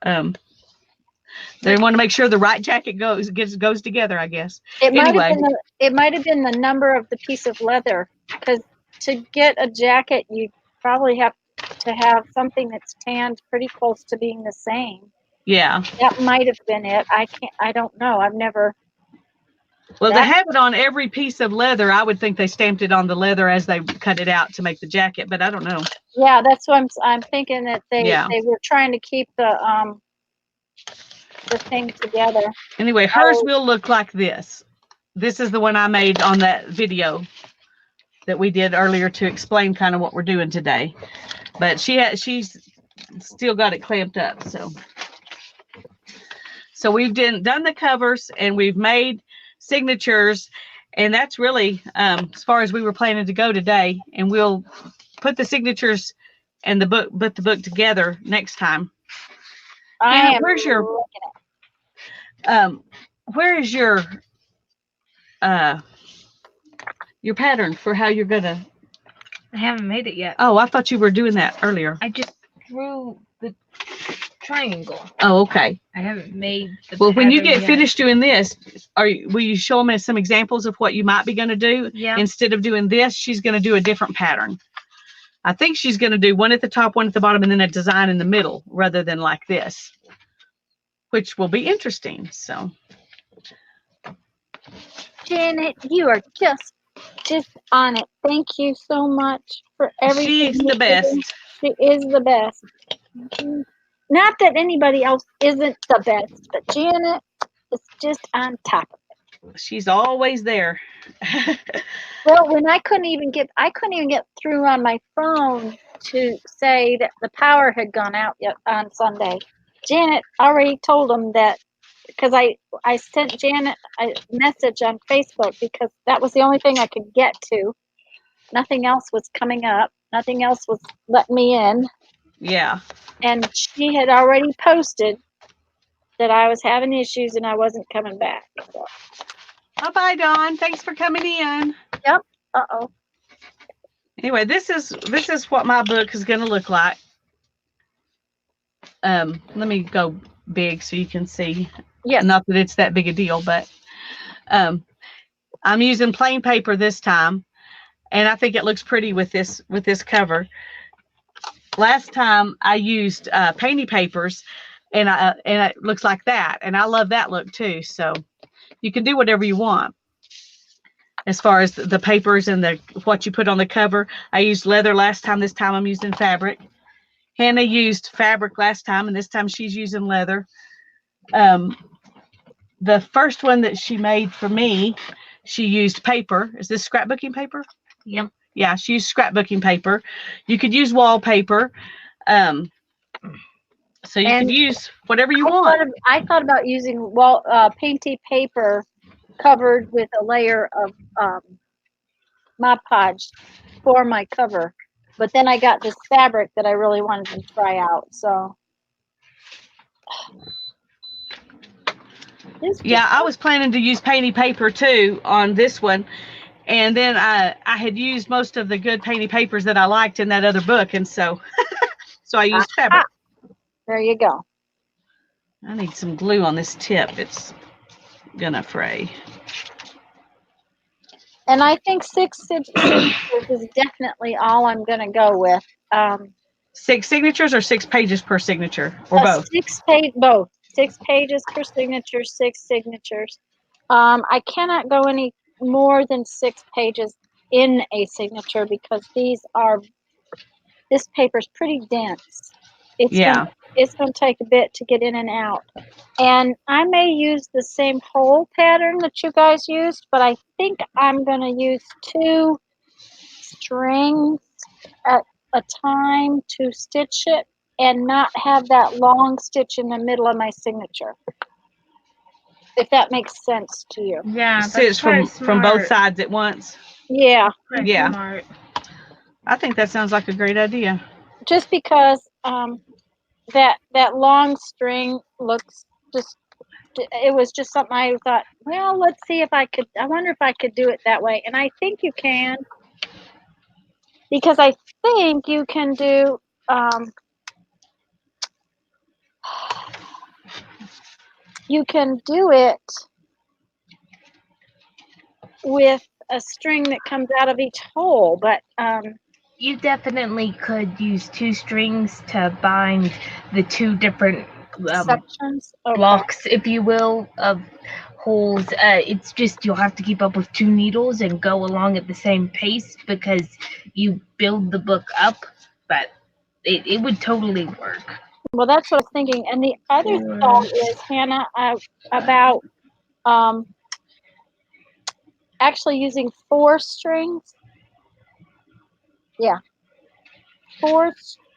want to make sure the right jacket goes together, I guess. It might have been the number of the piece of leather, because to get a jacket, you probably have to have something that's tanned pretty close to being the same. Yeah. That might have been it. I don't know. I've never. Well, they have it on every piece of leather. I would think they stamped it on the leather as they cut it out to make the jacket, but I don't know. Yeah, that's what I'm thinking, that they were trying to keep the thing together. Anyway, hers will look like this. This is the one I made on that video that we did earlier to explain kind of what we're doing today. But she's still got it clamped up. So we've done the covers, and we've made signatures, and that's really as far as we were planning to go today. And we'll put the signatures and put the book together next time. Where is your pattern for how you're gonna? I haven't made it yet. Oh, I thought you were doing that earlier. I just drew the triangle. Oh, okay. I haven't made the Well, when you get yet. finished doing this, will you show them some examples of what you might be going to do? Yeah. Instead of doing this, she's going to do a different pattern. I think she's going to do one at the top, one at the bottom, and then a design in the middle rather than like this, which will be interesting. So, Janet, you are just on it. Thank you so much for everything. She's the best. She is the best. Not that anybody else isn't the best, but Janet is just on top of it. She's always there. Well, when I couldn't even get through on my phone to say that the power had gone out yet on Sunday. Janet already told them that, because I sent Janet a message on Facebook, because that was the only thing I could get to. Nothing else was coming up. Nothing else was letting me in. Yeah. And she had already posted that I was having issues and I wasn't coming back. So. Bye, Dawn. Thanks for coming in. Yep. Uh-oh. Anyway, this is what my book is going to look like. Let me go big so you can see. Yes. Not that it's that big a deal, but I'm using plain paper this time, and I think it looks pretty with this cover. Last time I used painty papers, and it looks like that, and I love that look too. So you can do whatever you want as far as the papers and what you put on the cover. I used leather last time. This time I'm using fabric. Hannah used fabric last time, and this time she's using leather. The first one that she made for me, she used paper. Is this scrapbooking paper? Yep. Yeah, she used scrapbooking paper. You could use wallpaper. So you could use whatever you want. I thought about using painty paper covered with a layer of Mod Podge for my cover. But then I got this fabric that I really wanted to try out. So yeah, I was planning to use painty paper too on this one. And then I had used most of the good painty papers that I liked in that other book. And so I used fabric. There you go. I need some glue on this tip. It's going to fray. And I think 6 signatures is definitely all I'm going to go with. 6 signatures or 6 pages per signature, or both? Both. 6 pages per signature, 6 signatures. I cannot go any more than 6 pages in a signature, because this paper is pretty dense. It's going to take a bit to get in and out. And I may use the same hole pattern that you guys used, but I think I'm going to use 2 strings at a time to stitch it, and not have that long stitch in the middle of my signature. If that makes sense to you. Yeah, stitch from both sides at once. Yeah. Yeah. Smart. I think that sounds like a great idea. Just because that long string looks just, it was just something I thought, well, let's see if I wonder if I could do it that way. And I think you can, because I think you can do, you can do it with a string that comes out of each hole, but you definitely could use 2 strings to bind the 2 different sections, blocks, if you will, of holes. It's just you'll have to keep up with 2 needles and go along at the same pace because you build the book up, but it would totally work. Well, that's what I was thinking. And the other thought is, Hannah, about actually using 4 strings. Yeah, 4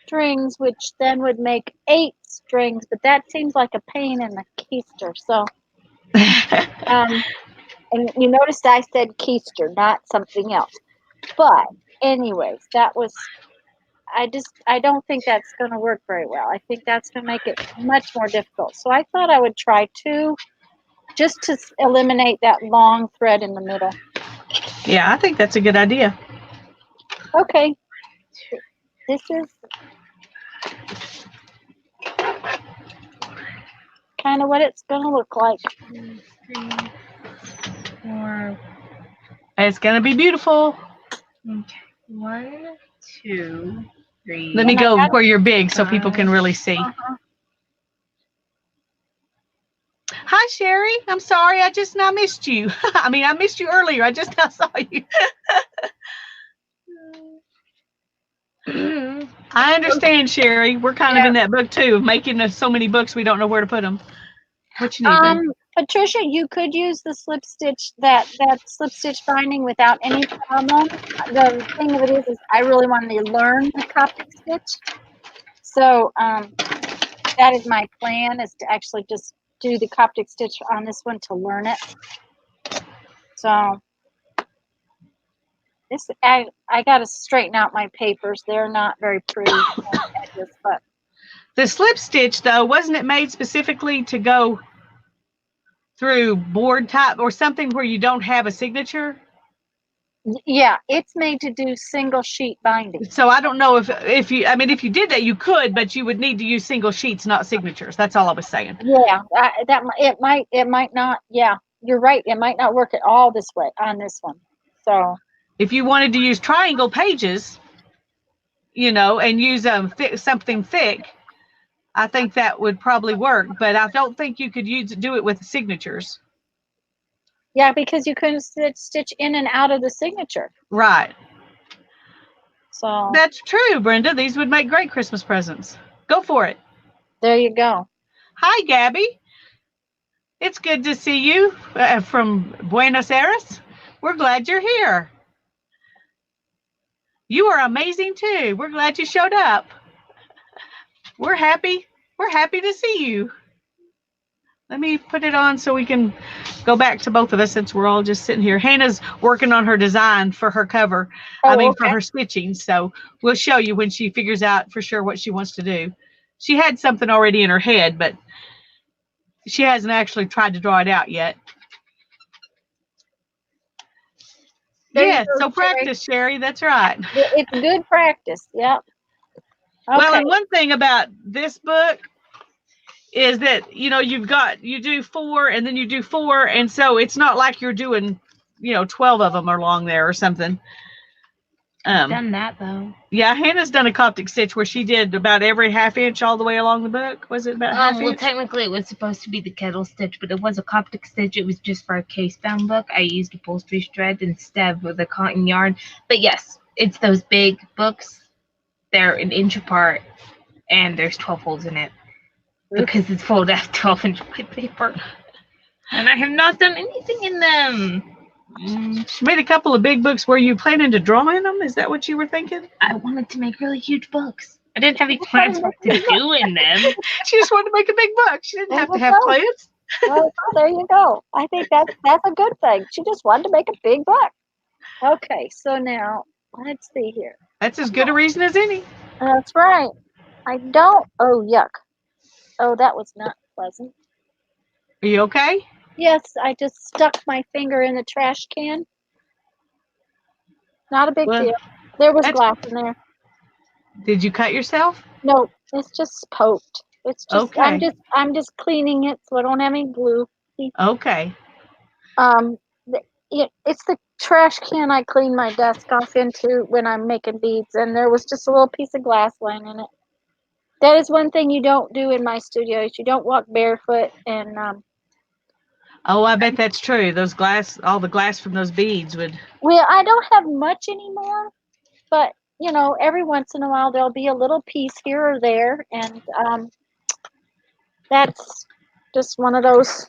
strings, which then would make 8 strings, but that seems like a pain in the keister. So, and you noticed I said keister, not something else. But anyways, that was, I don't think that's going to work very well. I think that's going to make it much more difficult. So I thought I would try 2 just to eliminate that long thread in the middle. Yeah, I think that's a good idea. Okay. This is kind of what it's going to look like. 2, 3, 4. It's going to be beautiful. Okay. 1, 2, 3. Let me go where you're big so people can really see. Hi, Sherry. I'm sorry. I just now missed you. I mean, I missed you earlier. I just now saw you. I understand, Sherry. We're kind of in that book, too, of making so many books we don't know where to put them. What you need, babe? Patricia, you could use the slip stitch, that slip stitch binding without any problem. The thing of it is I really wanted to learn the Coptic stitch. So that is my plan, is to actually just do the Coptic stitch on this one to learn it. So this, I got to straighten out my papers. They're not very pretty edges, but the slip stitch, though, wasn't it made specifically to go through board type or something where you don't have a signature? Yeah, it's made to do single sheet binding. So I don't know if you, I mean, if you did that, you could, but you would need to use single sheets, not signatures. That's all I was saying. Yeah, it might not. Yeah, you're right. It might not work at all this way on this one. So if you wanted to use triangle pages, you know, and use something thick, I think that would probably work. But I don't think you could do it with signatures. Yeah, because you couldn't stitch in and out of the signature. Right. So that's true, Brenda. These would make great Christmas presents. Go for it. There you go. Hi, Gabby. It's good to see you from Buenos Aires. We're glad you're here. You are amazing too. We're glad you showed up. We're happy. We're happy to see you. Let me put it on so we can go back to both of us since we're all just sitting here. Hannah's working on her design for her cover. For her stitching. So we'll show you when she figures out for sure what she wants to do. She had something already in her head, but she hasn't actually tried to draw it out yet. Yeah, so practice, Sherry. That's right. It's good practice. Yep. Okay. Well, and one thing about this book is that, you know, you do 4 and then you do 4. And so it's not like you're doing, 12 of them are long there or something. Done that though. Yeah, Hannah's done a Coptic stitch where she did about every half inch all the way along the book. Was it about half inch? Well, technically it was supposed to be the kettle stitch, but it was a Coptic stitch. It was just for a case bound book. I used upholstery thread instead of the cotton yarn. But yes, it's those big books. They're an inch apart and there's 12 holes in it because it's folded out 12-inch white paper. And I have not done anything in them. She made a couple of big books. Were you planning to draw in them? Is that what you were thinking? I wanted to make really huge books. I didn't have any plans what to do in them. She just wanted to make a big book. She didn't have to have plans. Well, there you go. I think that's a good thing. She just wanted to make a big book. Okay, so now let's see here. That's as good a reason as any. That's right. I don't. Oh, yuck. Oh, that was not pleasant. Are you okay? Yes, I just stuck my finger in the trash can. Not a big Well, deal. There was that's. glass in there. Did you cut yourself? No, it's just poked. It's just Okay. I'm just cleaning it so I don't have any glue. Okay. Um, it's the trash can I clean my desk off into when I'm making beads, and there was just a little piece of glass laying in it. That is one thing you don't do in my studio. Is you don't walk barefoot, and Oh, I bet that's true. Those glass, all the glass from those beads would. well, I don't have much anymore, but you know, every once in a while there'll be a little piece here or there, and that's just one of those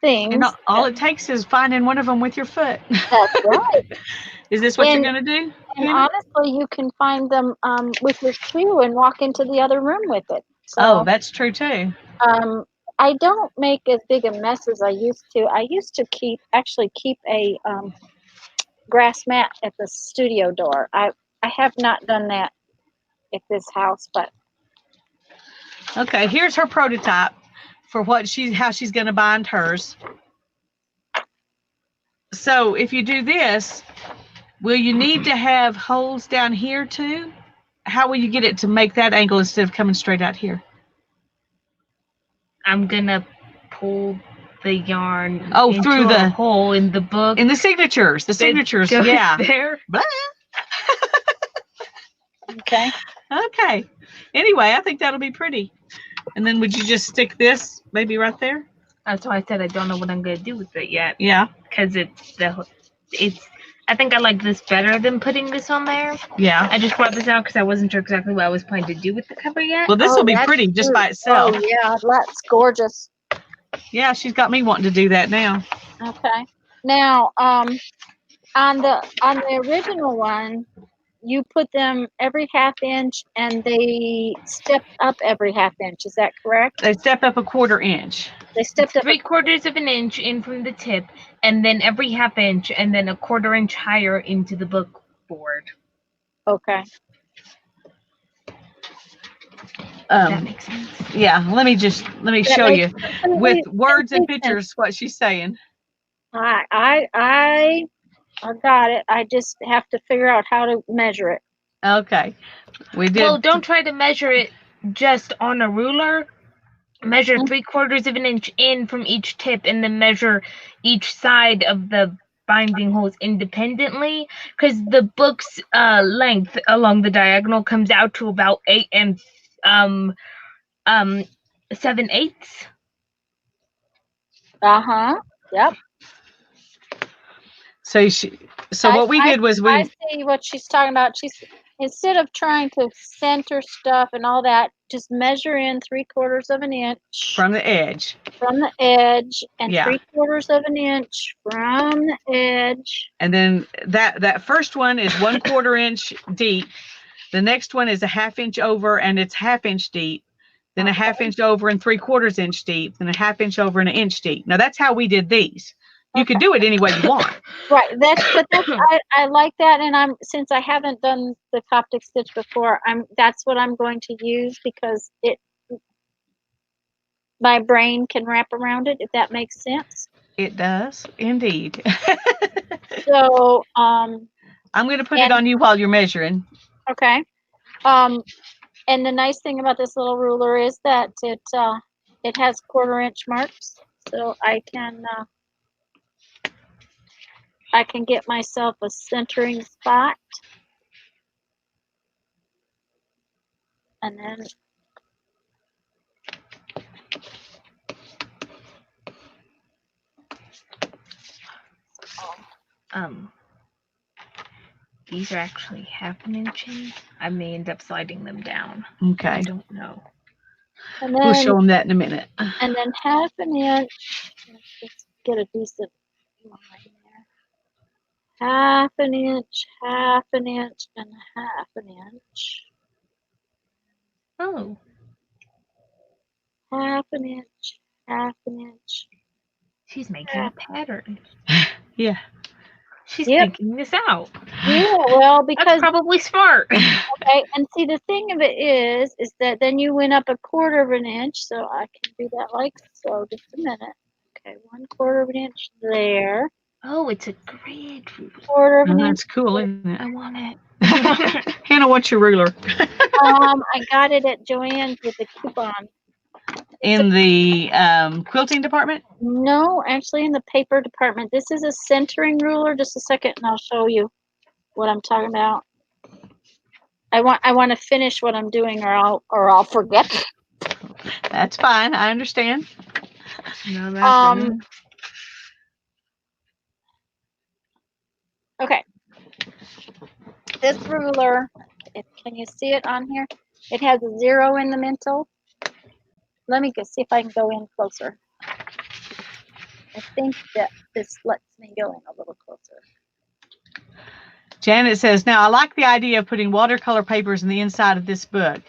And things. all it takes is finding one of them with your foot. That's right. Is this what you're And going to do, and Hannah? honestly, you can find them with your shoe and walk into the other room with it. Oh, So that's true too. um, I don't make as big a mess as I used to. I used to actually keep a grass mat at the studio door. I have not done that at this house, but Okay, here's her prototype for how she's going to bind hers. So if you do this, will you need to have holes down here too? How will you get it to make that angle instead of coming straight out here? I'm gonna pull the yarn through into the a hole in the book. In the signatures. The signatures, yeah. There. Blah. okay. Okay. Anyway, I think that'll be pretty. And then would you just stick this maybe right there? That's why I said I don't know what I'm gonna do with it yet. Yeah. Because I think I like this better than putting this on there. Yeah. I just brought this out because I wasn't sure exactly what I was planning to do with the cover yet. Well, this will be pretty just by itself. Oh yeah, that's gorgeous. Yeah, she's got me wanting to do that now. Okay. Now, on the original one, you put them every half inch, and they stepped up every half inch. Is that correct? They step up a 1/4 inch. They stepped up 3/4 of an inch in from the tip, and then every half inch, and then a 1/4 inch higher into the book board. Okay. That makes sense. Yeah, let me show you with words and pictures sense. what she's saying. I got it. I just have to figure out how to measure it. Okay. We did. Well, don't try to measure it just on a ruler. Measure 3/4 of an inch in from each tip, and then measure each side of the binding holes independently, because the book's length along the diagonal comes out to about 8 and 7/8. Yep. So what we did was I see what she's talking about. She's, instead of trying to center stuff and all that, just measure in 3/4 of an inch from the edge. From the edge, and Yeah. 3/4 of an inch from the edge. And then that first one is 1/4 inch deep. The next one is a half inch over, and it's half inch deep. Then a half inch over and 3/4 inch deep. Then a half inch over and an inch deep. Now that's how we did these. You could do it any way you want. Right. I like that, and since I haven't done the Coptic stitch before, that's what I'm going to use, because my brain can wrap around it, if that makes sense. It does indeed. So I'm going to put it on you while you're measuring. Okay. And the nice thing about this little ruler is that it has 1/4 inch marks, so I can get myself a centering spot, and then These are actually half an inch in. I may end up sliding them down. Okay. I don't know. And then, we'll show them that in a minute. And then half an inch. Let's get a decent line there. Half an inch, and half an inch. Oh. Half an inch, half an inch. She's making a pattern. Yeah. She's Yep. thinking this out. Yeah, well, That's because probably smart. okay, and see the thing of it is that then you went up a quarter of an inch, so I can do that like so. Just a minute. Okay, 1/4 of an inch there. Oh, it's a grid ruler. Quarter of an inch. That's cool, isn't it? I want it. Hannah, what's your ruler? I got it at Joann's with a coupon. In the quilting department? No, actually in the paper department. This is a centering ruler. Just a second, and I'll show you what I'm talking about. I want to finish what I'm doing, or I'll forget. That's fine. I understand. No, that's Okay. This ruler, can you see it on here? It has a 0 in the middle. Let me see if I can go in closer. I think that this lets me go in a little closer. Janet says, now I like the idea of putting watercolor papers in the inside of this book.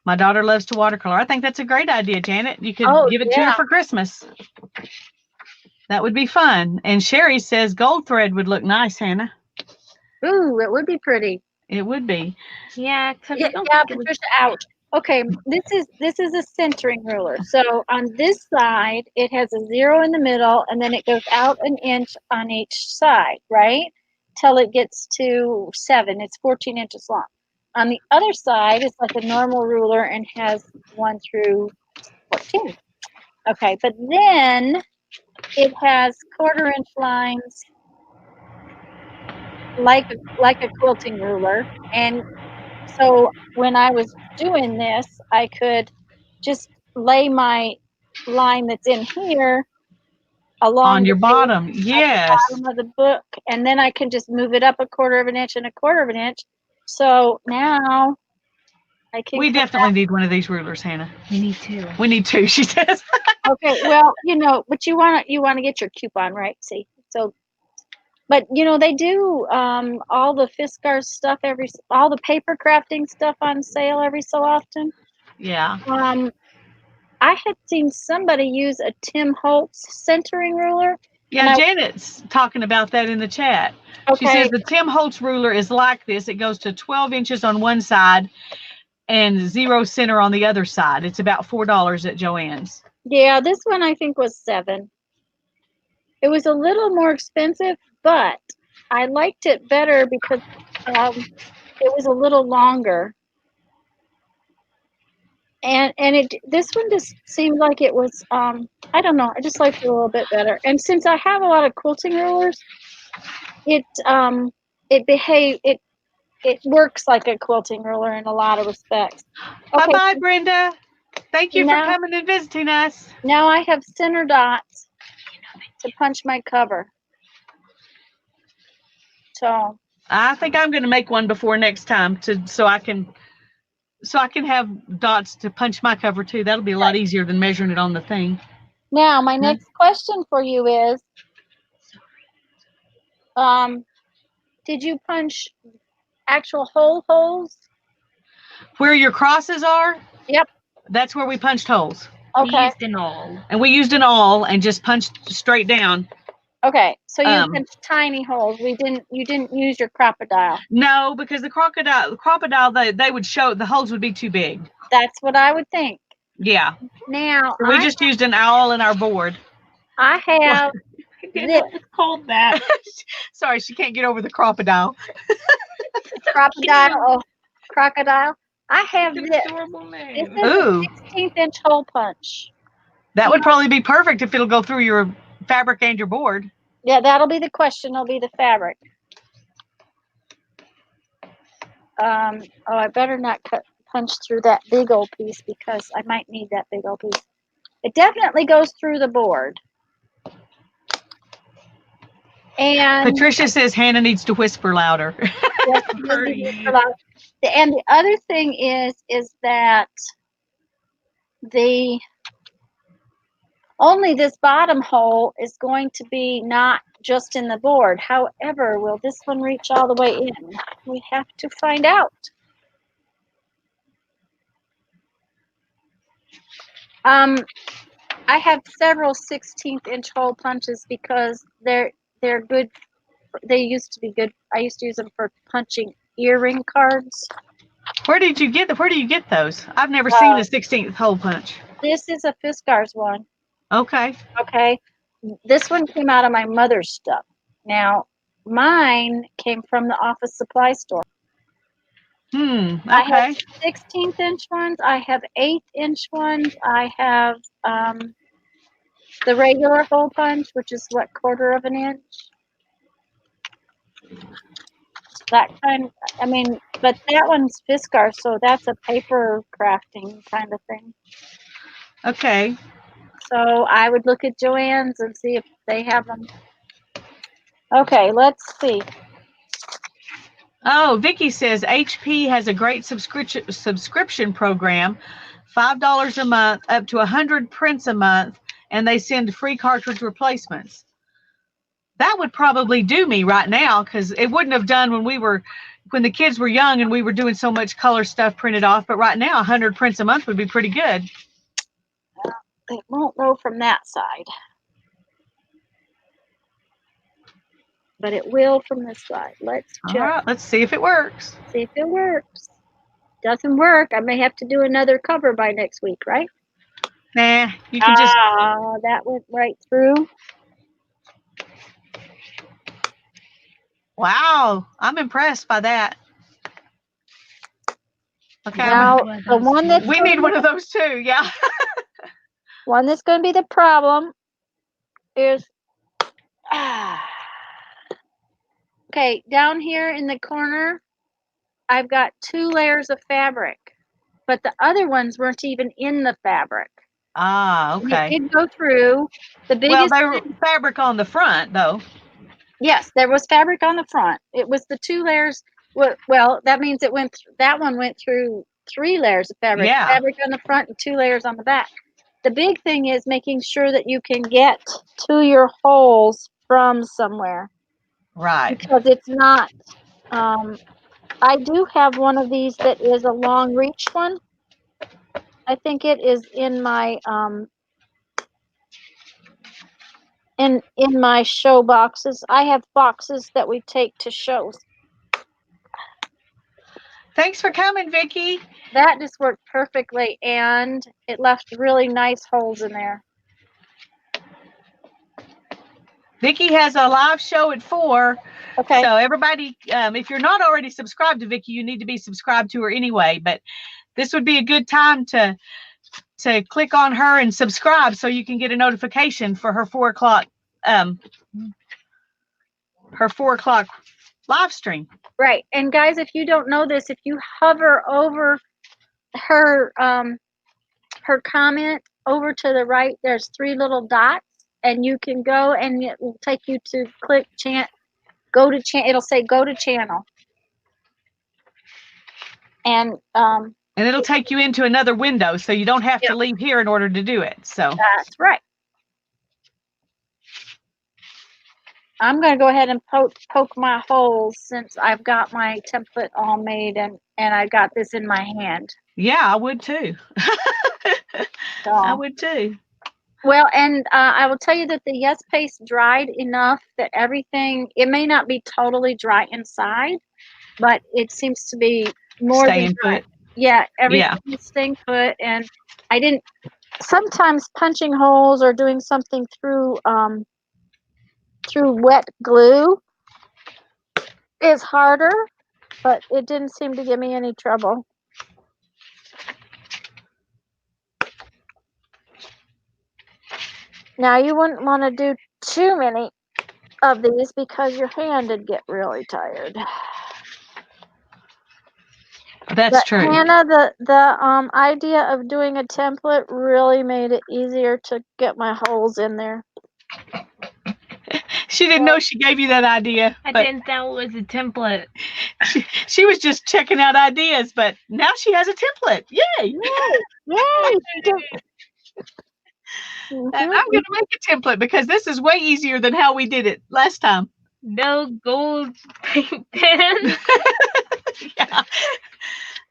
My daughter loves to watercolor. I think that's a great idea, Janet. You could give it to her for Christmas. That would be fun. And Sherry says gold thread would look nice, Hannah. Ooh, it would be pretty. It would be. Yeah, except Patricia, ouch. Okay, this is a centering ruler. So on this side, it has a 0 in the middle, and then it goes out an inch on each side, right? Till it gets to 7. It's 14 inches long. On the other side, it's like a normal ruler and has 1 through 14. Okay, but then it has 1/4 inch lines like a quilting ruler, and so when I was doing this, I could just lay my line that's in here along on your bottom. at Yes. the bottom of the book, and then I can just move it up 1/4 of an inch and 1/4 of an inch. So now I can. We definitely need one of these rulers, Hannah. we need two. We need two, she says. Okay, well, but you want to get your coupon, right? See, so. But they do all the Fiskars stuff all the paper crafting stuff on sale every so often. Yeah. I had seen somebody use a Tim Holtz centering ruler. Yeah, Janet's talking about that in the chat. Okay. She says the Tim Holtz ruler is like this. It goes to 12 inches on one side and 0 center on the other side. It's about $4 at Joann's. Yeah, this one I think was $7. It was a little more expensive, but I liked it better because it was a little longer. And this one just seemed like it was I don't know, I just liked it a little bit better. And since I have a lot of quilting rulers, it works like a quilting ruler in a lot of respects. Okay. Bye-bye, Brenda. Thank you for coming and visiting us. Now I have center dots to punch my cover. So I think I'm going to make one before next time so I can have dots to punch my cover too. That'll be a lot easier than measuring it on the thing. Now my next question for you is, did you punch actual holes? Where your crosses are? Yep. That's where we punched holes. Okay. We used an awl. And we used an awl and just punched straight down. Okay, so you punched tiny holes. You didn't use your crocodile. No, because the crocodile they would show the holes would be too big. That's what I would think. Yeah. Now so we just used an owl in our board. I have this. It's called that. Sorry, she can't get over the crocodile. Crocodile. I have this. Adorable name. This is a 16th inch hole punch. That would probably be perfect if it'll go through your fabric and your board. Yeah, that'll be the question. It'll be the fabric. I better not punch through that big old piece because I might need that big old piece. It definitely goes through the board. And Patricia says Hannah needs to whisper louder. Yes, and the other thing is that only this bottom hole is going to be not just in the board. However, will this one reach all the way in? We have to find out. I have several 16th inch hole punches because they're good they used to be good. I used to use them for punching earring cards. Where do you get those? I've never seen a 16th hole punch. This is a Fiskars one. Okay. Okay. This one came out of my mother's stuff. Now, mine came from the office supply store. Okay. I have 16th inch ones. I have 8-inch ones. I have the regular hole punch, which is what, 1/4 of an inch. That kind. I mean, but that one's Fiskars, so that's a paper crafting kind of thing. Okay. So I would look at Joann's and see if they have them. Okay, let's see. Oh, Vicky says HP has a great subscription program, $5 a month, up to 100 prints a month, and they send free cartridge replacements. That would probably do me right now, because it wouldn't have done when the kids were young and we were doing so much color stuff printed off. But right now, 100 prints a month would be pretty good. It won't go from that side, but it will from this side. Let's check. All right, let's see if it works. See if it works. Doesn't work, I may have to do another cover by next week, right? Nah, you can just. That went right through. Wow, I'm impressed by that. Okay. Now, the one that's we need one of those too, yeah. one that's going to be the problem is, okay, down here in the corner, I've got 2 layers of fabric, but the other ones weren't even in the fabric. Okay. It did go through. The biggest. Well, there was fabric on the front, though. Yes, there was fabric on the front. It was the 2 layers. Well, that means it went. That one went through 3 layers of fabric. Yeah. Fabric on the front and 2 layers on the back. The big thing is making sure that you can get to your holes from somewhere. Right. Because it's not. I do have one of these that is a long reach one. I think it is in my in my show boxes. I have boxes that we take to shows. Thanks for coming, Vicky. That just worked perfectly, and it left really nice holes in there. Vicky has a live show at 4. Okay. So everybody, if you're not already subscribed to Vicky, you need to be subscribed to her anyway. But this would be a good time to click on her and subscribe so you can get a notification for her 4 o'clock live stream. Right. And guys, if you don't know this, if you hover over her her comment over to the right, there's 3 little dots, and you can go and it will take you to click go to channel. It'll say go to channel. And it'll take you into another window, so you don't have to leave here in order to do it. So that's right. I'm going to go ahead and poke my holes since I've got my template all made and I got this in my hand. Yeah, I would too. So, I would too. Well, and I will tell you that the Yes paste dried enough that everything, it may not be totally dry inside, but it seems to be more than dry. Yeah, everything is staying put. And I didn't, sometimes punching holes or doing something through wet glue is harder, but it didn't seem to give me any trouble. Now, you wouldn't want to do too many of these because your hand would get really tired. That's true. Hannah, the idea of doing a template really made it easier to get my holes in there. She didn't know she gave you that idea. I didn't know it was a template. She was just checking out ideas, but now she has a template. Yay! Yay! I'm going to make a template because this is way easier than how we did it last time. No gold paint pen. Yeah.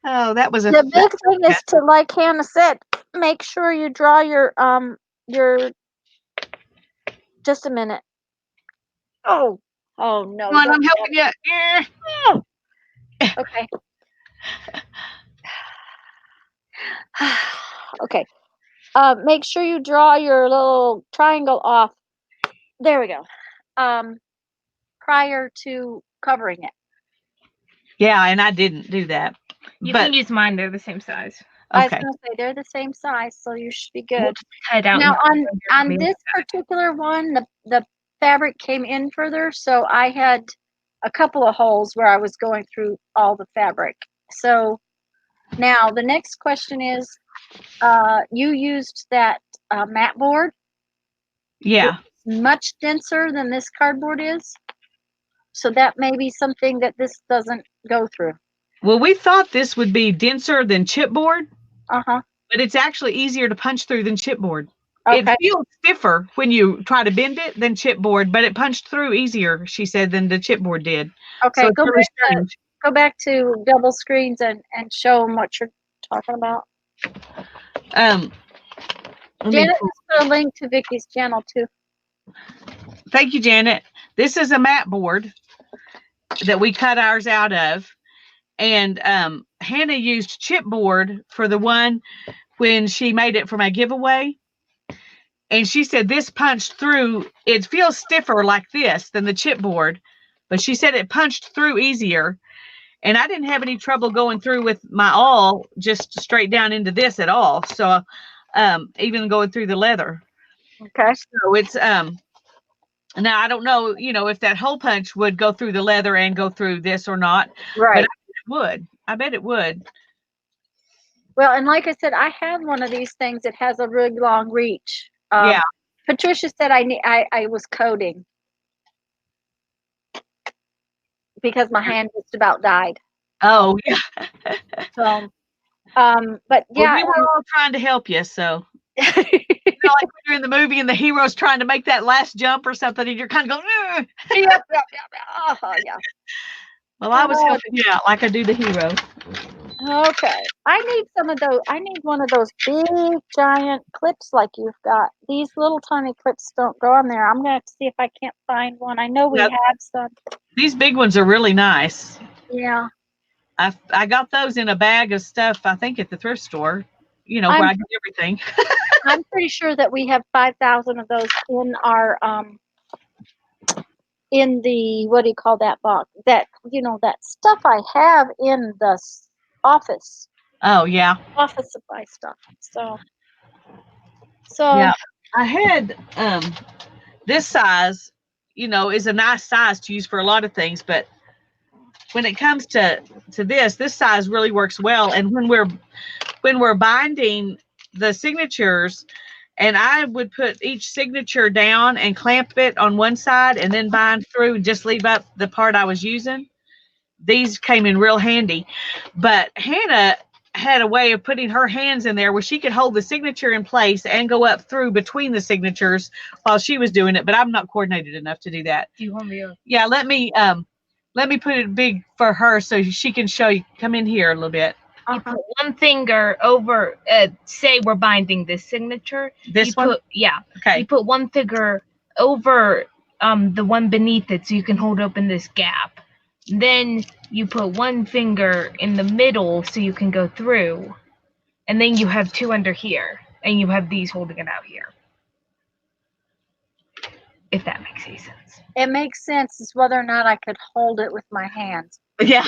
Oh, that was the big thing is to, like Hannah said, make sure you draw your just a minute. Oh, Oh no. Come on, don't I'm helping you. Yeah. Oh, okay. Okay. Make sure you draw your little triangle off. There we go. Prior to covering it. Yeah, and I didn't do that. You but can use mine; they're the same size. I was okay. gonna say they're the same size, so you should be We'll good. just cut out. Now and on this particular one, the fabric came in further, so I had a couple of holes where I was going through all the fabric. So now the next question is, you used that mat board. Yeah. It's much denser than this cardboard is, so that may be something that this doesn't go through. Well, we thought this would be denser than chipboard, Uh-huh. but it's actually easier to punch through than chipboard. Okay. It feels stiffer when you try to bend it than chipboard, but it punched through easier, she said, than the chipboard did. Okay, So it's really strange. go back to double screens and show them what you're talking about. Janet just put a link to Vicky's channel too. Thank you, Janet. This is a mat board that we cut ours out of. And Hannah used chipboard for the one when she made it for my giveaway. And she said this punched through. It feels stiffer like this than the chipboard, but she said it punched through easier. And I didn't have any trouble going through with my awl just straight down into this at all. So even going through the leather. Okay. So it's now I don't know, if that hole punch would go through the leather and go through this or not. Right. But I bet it would. Well, and like I said, I have one of these things that has a really long reach. Yeah. Patricia said I was coding because my hand just about died. Oh, yeah. So, but yeah, well, we were all trying to help you. So, like when you're in the movie and the hero's trying to make that last jump or something, and you're kind of going, Yep. Yeah. Well, I was helping you out like I do the hero. Okay. I need some of those. I need one of those big, giant clips like you've got. These little tiny clips don't go on there. I'm going to have to see if I can't find one. I know we have some. These big ones are really nice. Yeah. I got those in a bag of stuff, I think, at the thrift store, where I get everything. I'm pretty sure that we have 5,000 of those in our, in the, what do you call that box? That, that stuff I have in the office. Oh, yeah. Office supply stuff. So. Yeah. I had this size, is a nice size to use for a lot of things, but when it comes to this size really works well. And when we're binding the signatures, and I would put each signature down and clamp it on one side and then bind through and just leave up the part I was using. These came in real handy. But Hannah had a way of putting her hands in there where she could hold the signature in place and go up through between the signatures while she was doing it. But I'm not coordinated enough to do that. Do you want me to? Yeah, let me put it big for her so she can show you. Come in here a little bit. You put one finger over, say we're binding this signature. This one? Okay. You put one finger over the one beneath it so you can hold open this gap. Then you put one finger in the middle so you can go through. And then you have two under here. And you have these holding it out here. If that makes any sense. It makes sense. It's whether or not I could hold it with my hands. Yeah.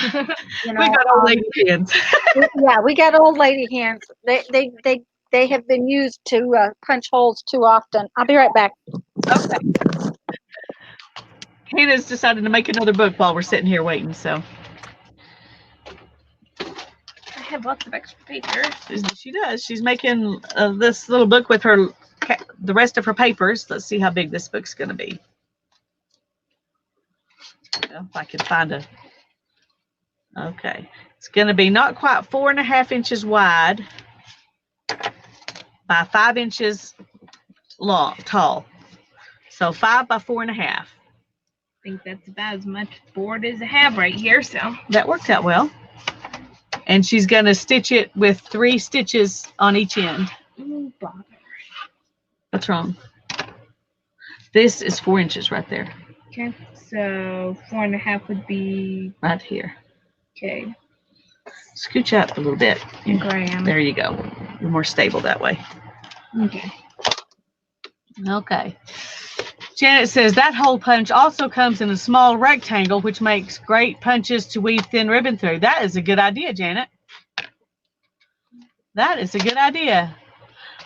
We got old lady hands. Yeah, we got old lady hands. They have been used to punch holes too often. I'll be right back. Okay. Hannah's decided to make another book while we're sitting here waiting, so. I have lots of extra papers. She does. She's making this little book with the rest of her papers. Let's see how big this book's going to be. If I can find a. Okay. It's going to be not quite 4.5 inches wide by 5 inches tall. So 5 by 4.5. I think that's about as much board as I have right here, so. That worked out well. And she's going to stitch it with 3 stitches on each end. Oh, bother. What's wrong? This is 4 inches right there. Okay, so 4.5 would be right here. okay. Scooch up a little bit. Graham. There you go. You're more stable that way. Okay. Okay. Janet says that hole punch also comes in a small rectangle, which makes great punches to weave thin ribbon through. That is a good idea, Janet. That is a good idea.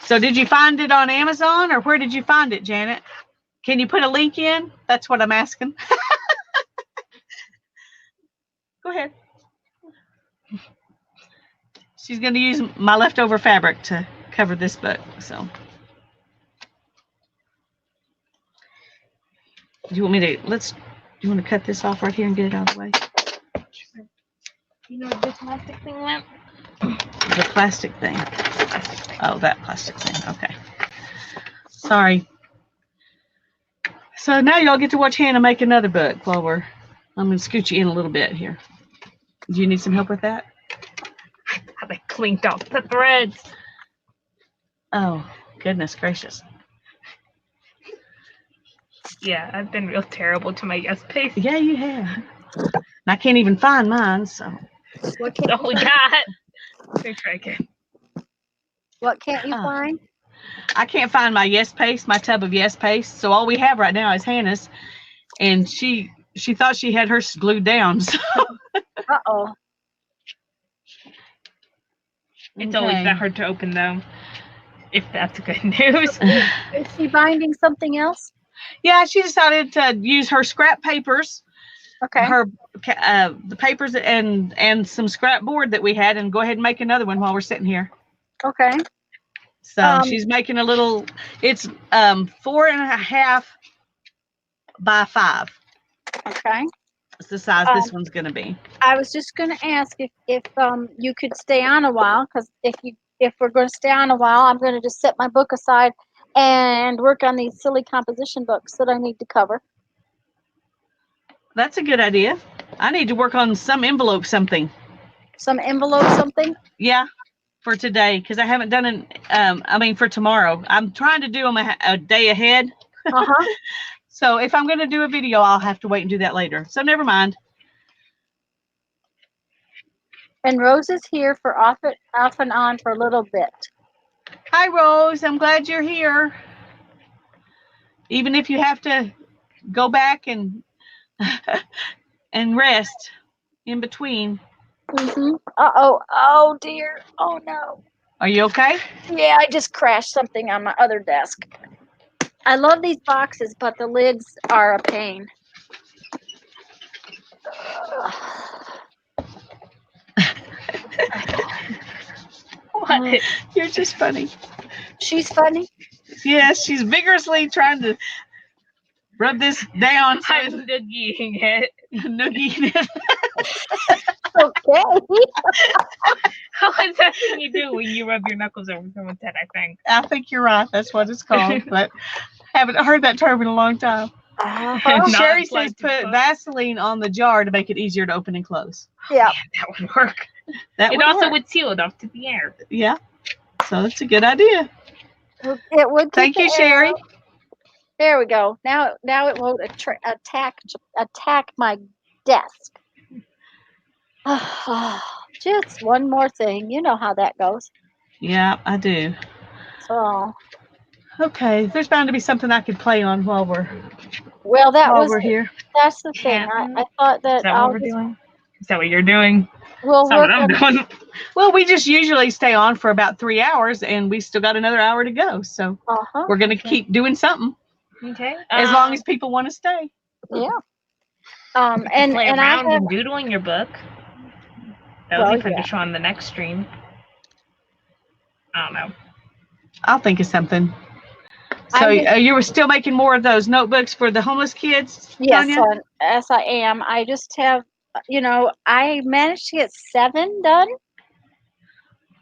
So did you find it on Amazon, or where did you find it, Janet? Can you put a link in? That's what I'm asking. Go ahead. She's going to use my leftover fabric to cover this book. So, do you want me to do you want to cut this off right here and get it out of the way? You know what this plastic thing went? The plastic thing. Oh, that plastic thing. Okay. Sorry. So now y'all get to watch Hannah make another book while I'm going to scoot you in a little bit here. Do you need some help with that? Have I cleaned off the threads? Oh, goodness gracious. Yeah, I've been real terrible to my yes pace. Yeah, you have. I can't even find mine, so. What can't All we got. Let's try again. What can't you find? I can't find my yes paste, my tub of yes paste. So all we have right now is Hannah's, and she thought she had hers glued down. So. Uh-oh. It's always that hard to open though, if that's good news. Is she binding something else? Yeah, she decided to use her scrap papers, Okay. her the papers and some scrap board that we had, and go ahead and make another one while we're sitting here. Okay. So she's making a little. It's 4.5 by 5. Okay. It's the size this one's going to be. I was just going to ask if you could stay on a while, because if we're going to stay on a while, I'm going to just set my book aside and work on these silly composition books that I need to cover. That's a good idea. I need to work on some envelope something. Some envelope something? Yeah, for today, because I haven't done for tomorrow. I'm trying to do them a day ahead. Uh-huh. So if I'm going to do a video, I'll have to wait and do that later. So never mind. And Rose is here for off and on for a little bit. Hi, Rose. I'm glad you're here. Even if you have to go back and and rest in between. Mm-hmm. Uh-oh. Oh, dear. Oh, no. Are you okay? Yeah, I just crashed something on my other desk. I love these boxes, but the lids are a pain. What? You're just funny. She's funny. Yes, she's vigorously trying to rub this down. I'm noogieing it. Noogieing it. Okay. What is that thing you do when you rub your knuckles over someone's head, I think? I think you're right. That's what it's called. But haven't heard that term in a long time. Uh-huh. Sherry says put Vaseline on the jar to make it easier to open and close. Yeah. That would work. That it would also work. would seal it off to the air. Yeah. So that's a good idea. It would. Thank you, Sherry. Out. There we go. Now it won't attack my desk. Just one more thing. You know how that goes. Yeah, I do. So. Okay, there's bound to be something I could play on while we're here. That's the thing. I thought that. Is that what we're doing? Is that what you're doing? We'll That's what I'm doing. Well, we just usually stay on for about 3 hours, and we still got another hour to go. So we're going to keep doing something. Okay. As long as people want to stay. Yeah. And play and around I have, and doodle in your book. That would be fun to show on the next stream. I don't know. I'll think of something. So you were still making more of those notebooks for the homeless kids, Yes, Tanya? yes, I am. I just have, I managed to get 7 done,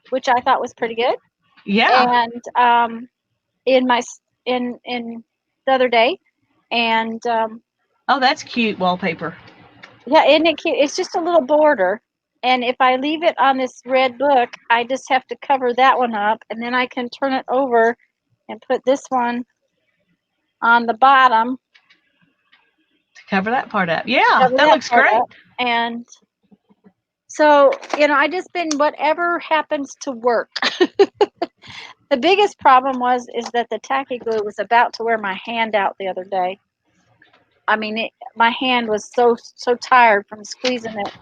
which I thought was pretty good. Yeah. And in the other day, and oh, that's cute wallpaper. yeah, isn't it cute? It's just a little border, and if I leave it on this red book, I just have to cover that one up, and then I can turn it over and put this one on the bottom. Cover that part up. Yeah, Cover that looks part great. up. And so, I just been whatever happens to work. The biggest problem is that the tacky glue was about to wear my hand out the other day. I mean, my hand was so tired from squeezing it.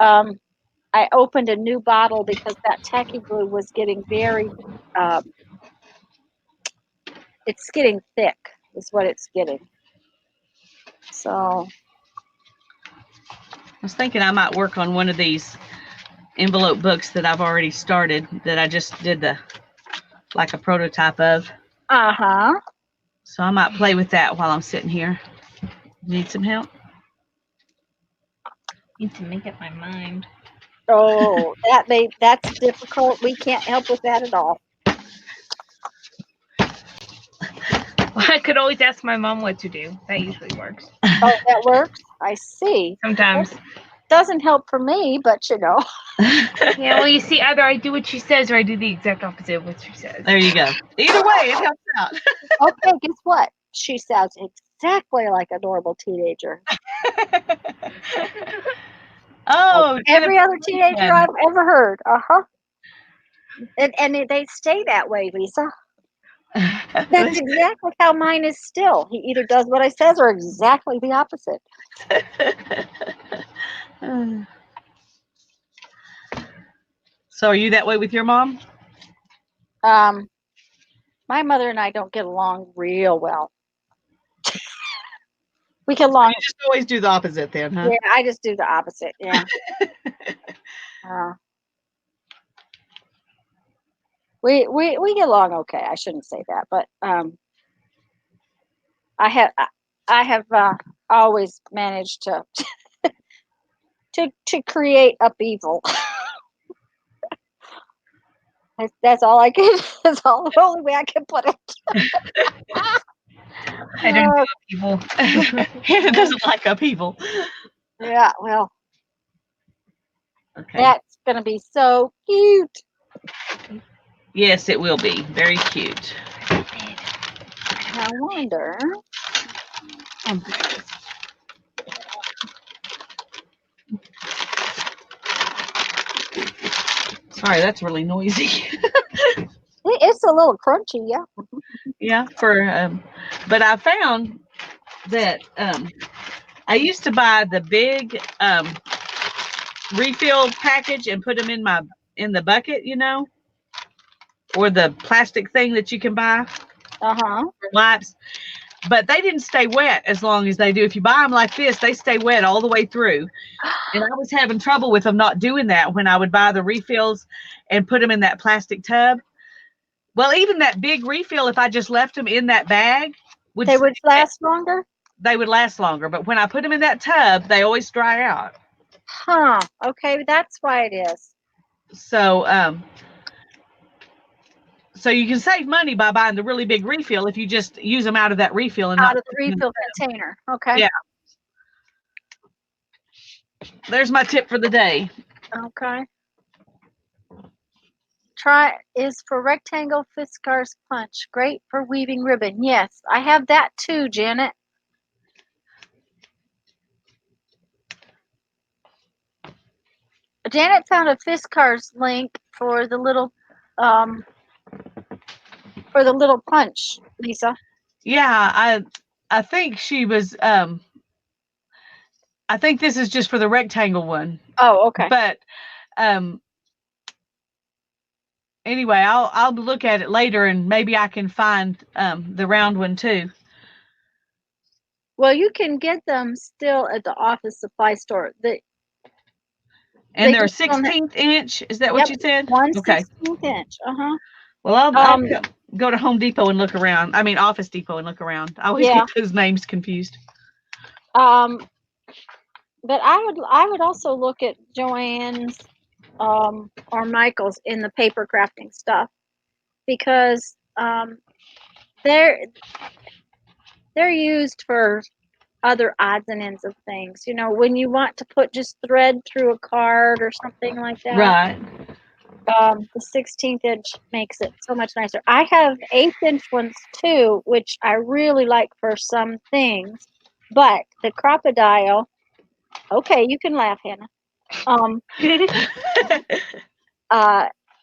I opened a new bottle because that tacky glue was getting very, it's getting thick is what it's getting. So. I was thinking I might work on one of these envelope books that I've already started that I just did like a prototype of. Uh-huh. So I might play with that while I'm sitting here. Need some help? Need to make up my mind. Oh, that's difficult. We can't help with that at all. I could always ask my mom what to do. That usually works. Oh, that works? I see. Sometimes. Doesn't help for me, but Yeah, well, you see, either I do what she says or I do the exact opposite of what she says. There you go. Either way, it helps out. Okay, guess what? She sounds exactly like a normal teenager. Oh, like every other teenager I've ever heard. Uh-huh. And they stay that way, Lisa. That's exactly how mine is still. He either does what I says or exactly the opposite. So are you that way with your mom? My mother and I don't get along real well. We get along. You just always do the opposite then, huh? Yeah, I just do the opposite. Yeah. We get along okay. I shouldn't say that, but I have always managed to to create upheaval. That's all I can. That's all the only way I can put it. I don't do upheaval. Hannah doesn't like upheaval. Yeah, well, okay. That's gonna be so cute. Yes, it will be very cute. I wonder. Sorry, that's really noisy. It's a little crunchy, yeah. Yeah, but I found that I used to buy the big refill package and put them in the bucket, or the plastic thing that you can buy for wipes. But they didn't stay wet as long as they do. If you buy them like this, they stay wet all the way through. And I was having trouble with them not doing that when I would buy the refills and put them in that plastic tub. Well, even that big refill, if I just left them in that bag, they would last longer? They would last longer. But when I put them in that tub, they always dry out. Huh. Okay, that's why it is. So you can save money by buying the really big refill if you just use them out of that refill and out of the refill container. Okay. Yeah. There's my tip for the day. Okay. Try is for rectangle Fiskars punch. Great for weaving ribbon. Yes, I have that too, Janet. Janet found a Fiskars link for the little punch, Lisa. Yeah, I think she was I think this is just for the rectangle one. Oh, okay. But anyway, I'll look at it later and maybe I can find the round one too. Well, you can get them still at the office supply store. And they're 16th inch. Is that what you said? 1/16 inch. Well, I'll go to Home Depot and look around. I mean, Office Depot and look around. I always get those names confused. But I would also look at Joann's or Michael's in the paper crafting stuff because they're used for other odds and ends of things. When you want to put just thread through a card or something like that. Right. The 16th inch makes it so much nicer. I have 8th inch ones too, which I really like for some things. But the crocodile, okay, you can laugh, Hannah.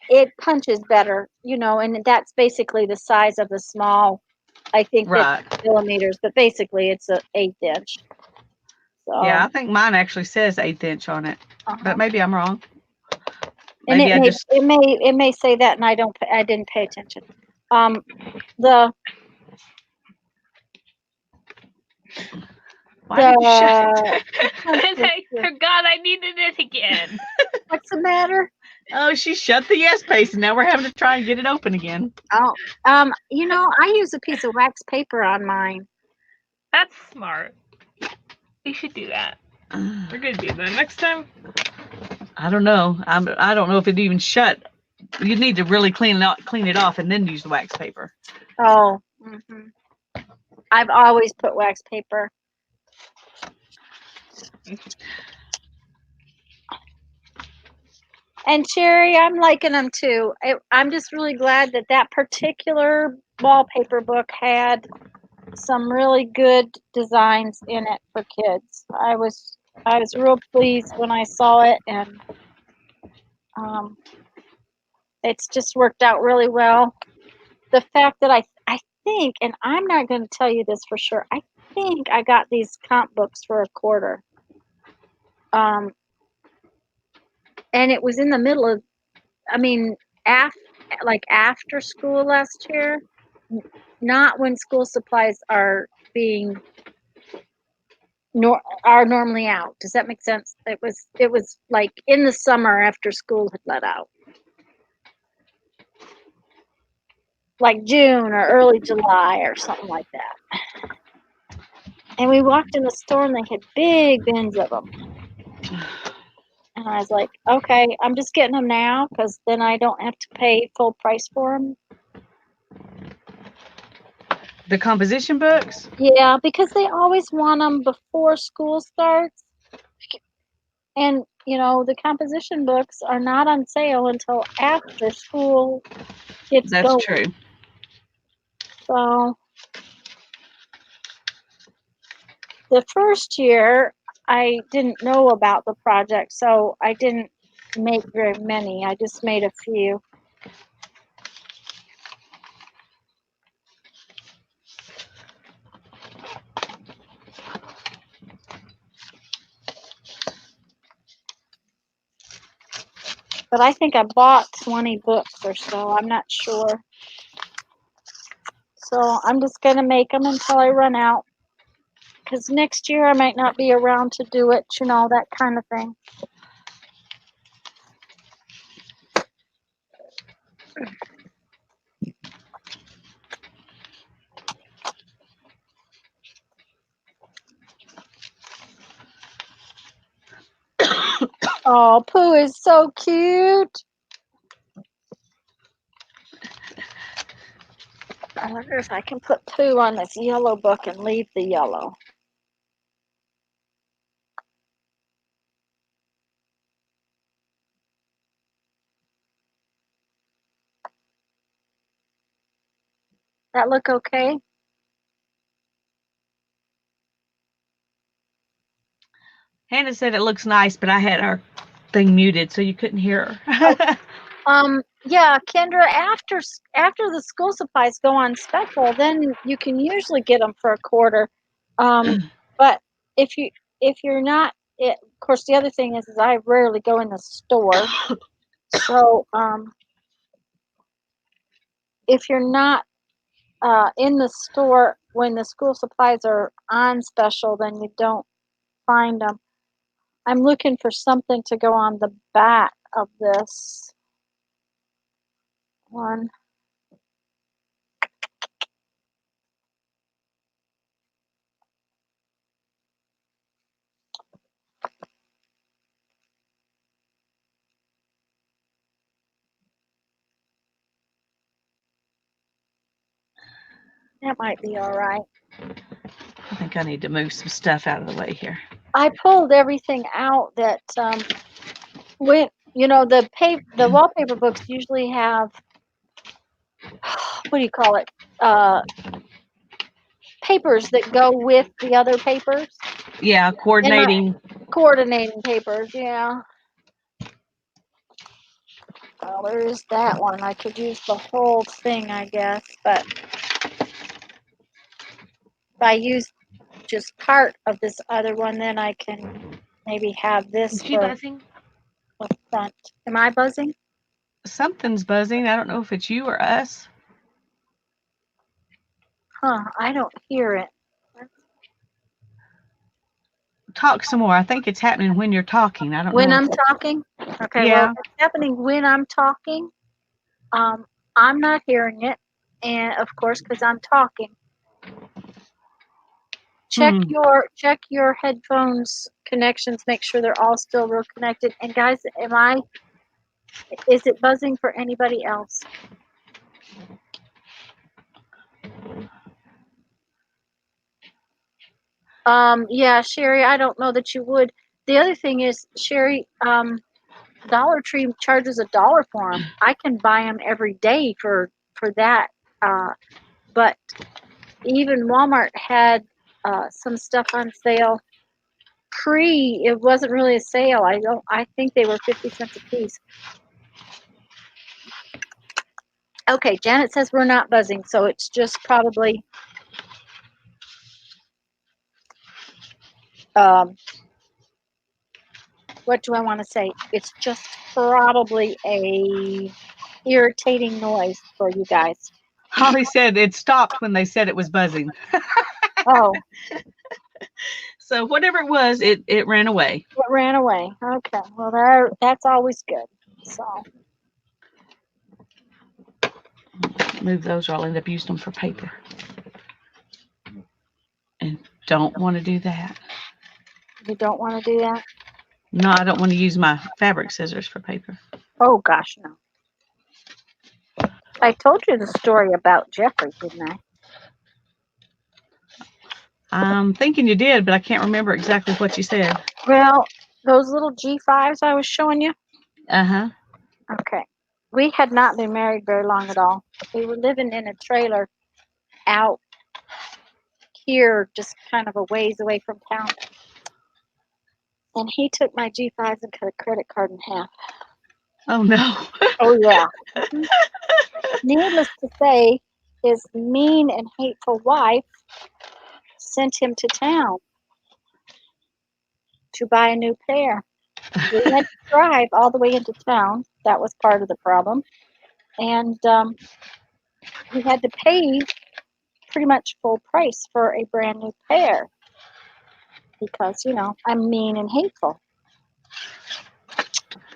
It punches better, and that's basically the size of the small. I think Right. it's millimeters, but basically it's an 1/8 inch. So, Yeah, I think mine actually says 1/8 inch on it, but maybe I'm wrong. and Maybe it may say that, and I didn't pay attention. The Why did you shut? I forgot I needed it again. What's the matter? Oh, she shut the yes pace, and now we're having to try and get it open again. Oh, I use a piece of wax paper on mine. That's smart. We should do that. We're gonna do that next time. I don't know. I don't know if it even shut. You need to really clean it off, and then use the wax paper. Oh, I've always put wax paper. And Sherry, I'm liking them too. I'm just really glad that particular wallpaper book had some really good designs in it for kids. I was real pleased when I saw it, and it's just worked out really well. The fact that I think, and I'm not going to tell you this for sure, I think I got these comp books for $0.25. And it was in the middle of, after school last year, not when school supplies are normally out. Does that make sense? It was like in the summer after school had let out, like June or early July or something like that. And we walked in the store and they had big bins of them. And I was like, okay, I'm just getting them now because then I don't have to pay full price for them. The composition books? Yeah, because they always want them before school starts. And, the composition books are not on sale until after school gets going. That's true. So, the first year, I didn't know about the project, so I didn't make very many. I just made a few. But I think I bought 20 books or so. I'm not sure. So I'm just going to make them until I run out. Because next year I might not be around to do it, that kind of thing. Oh, Pooh is so cute. I wonder if I can put Pooh on this yellow book and leave the yellow. That look okay? Hannah said it looks nice, but I had our thing muted, so you couldn't hear her. Okay. Yeah, Kendra, after the school supplies go on special, then you can usually get them for $0.25. But if you're not, of course, the other thing is I rarely go in the store. So if you're not in the store when the school supplies are on special, then you don't find them. I'm looking for something to go on the back of this one. That might be all right. I think I need to move some stuff out of the way here. I pulled everything out that went. The wallpaper books usually have, what do you call it? papers that go with the other papers. Yeah, coordinating. Coordinating papers, yeah. Well, there is that one. I could use the whole thing, I guess, but if I use just part of this other one, then I can maybe have this Is she for buzzing? the front. Am I buzzing? Something's buzzing. I don't know if it's you or us. Huh, I don't hear it. Talk some more. I think it's happening when you're talking. I don't When know. I'm talking? Okay, Yeah. well, if it's happening when I'm talking. I'm not hearing it, and of course, because I'm talking. Check your headphones connections. Make sure they're all still real connected. And guys, is it buzzing for anybody else? Yeah, Sherry, I don't know that you would. The other thing is, Sherry, Dollar Tree charges $1 for them. I can buy them every day for that. But even Walmart had some stuff on sale. It wasn't really a sale. I think they were 50 cents a piece. Okay, Janet says we're not buzzing, so it's just probably what do I want to say? It's just probably a irritating noise for you guys. Holly said it stopped when they said it was buzzing. Oh. So whatever it was, it ran away. It ran away. Okay. Well, that's always good. So. Move those or I'll end up using them for paper. And don't want to do that. You don't want to do that? No, I don't want to use my fabric scissors for paper. Oh, gosh, no. I told you the story about Jeffrey, didn't I? I'm thinking you did, but I can't remember exactly what you said. Well, those little G5s I was showing you? Uh-huh. Okay. We had not been married very long at all. We were living in a trailer out here, just kind of a ways away from town. And he took my G5s and cut a credit card in half. Oh, no. Oh, yeah. Needless to say, his mean and hateful wife sent him to town to buy a new pair. We had to drive all the way into town. That was part of the problem. And he had to pay pretty much full price for a brand new pair because, I'm mean and hateful.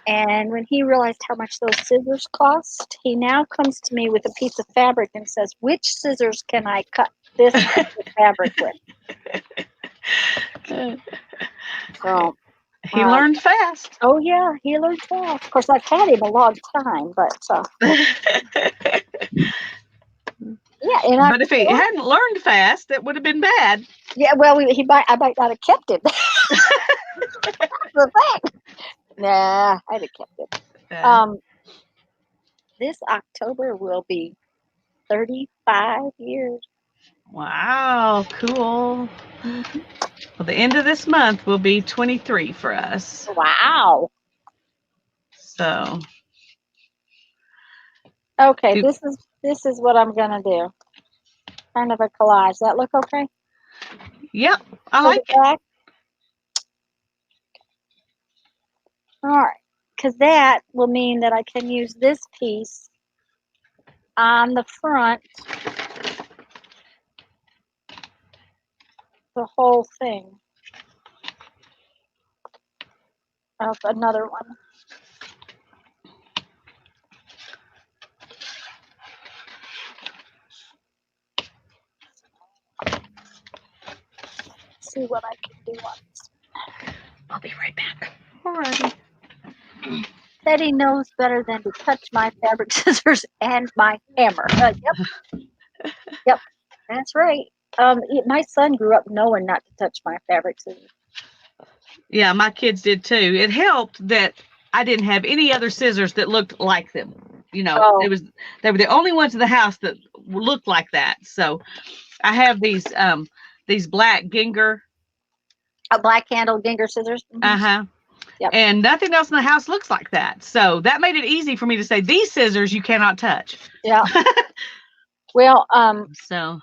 And when he realized how much those scissors cost, he now comes to me with a piece of fabric and says, which scissors can I cut this piece of fabric with? So, he learned fast. Oh, yeah, he learned fast. Of course, I've had him a long time, but yeah. And but if he hadn't learned fast, that would have been bad. Yeah, well, I might not have kept him. That's the thing. Nah, I'd have kept it. This October will be 35 years. Wow, cool. Mm-hmm. Well, the end of this month will be 23 for us. Wow. So. Okay, this is what I'm gonna do. Kind of a collage. That look okay? Yep, I like it. Back. All right, because that will mean that I can use this piece on the front, the whole thing of another one. See what I can do on this. I'll be right back. Alrighty. Teddy knows better than to touch my fabric scissors and my hammer. Yep, that's right. My son grew up knowing not to touch my fabric scissors. Yeah, my kids did too. It helped that I didn't have any other scissors that looked like them. You know, Oh. they were the only ones in the house that looked like that. So I have these black Ginger. Black handle Ginger scissors. Uh-huh. Yep. And nothing else in the house looks like that. So that made it easy for me to say, these scissors you cannot touch. Yeah. Well, so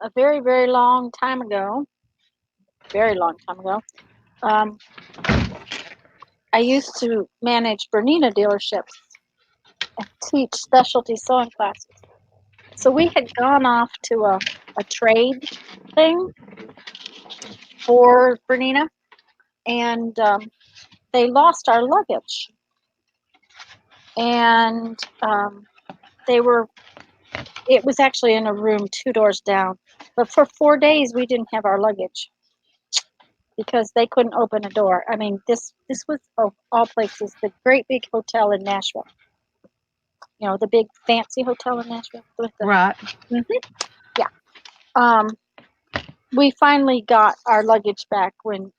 a very, very long time ago, I used to manage Bernina dealerships and teach specialty sewing classes. So we had gone off to a trade thing for Bernina, and they lost our luggage. And it was actually in a room 2 doors down. But for 4 days, we didn't have our luggage because they couldn't open a door. I mean, this was, of all places, the great big hotel in Nashville. You know, the big fancy hotel in Nashville. Right. Yeah. We finally got our luggage back when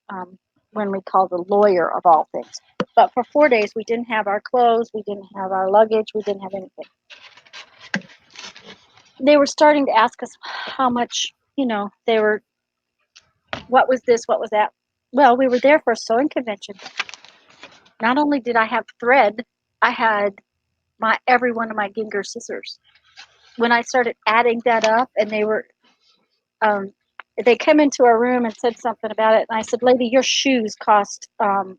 we called the lawyer, of all things. But for 4 days, we didn't have our clothes, we didn't have our luggage, we didn't have anything. They were starting to ask us how much, what was this, what was that? Well, we were there for a sewing convention. Not only did I have thread, I had every one of my Ginger scissors. When I started adding that up, and they came into our room and said something about it, and I said, "Lady, your shoes cost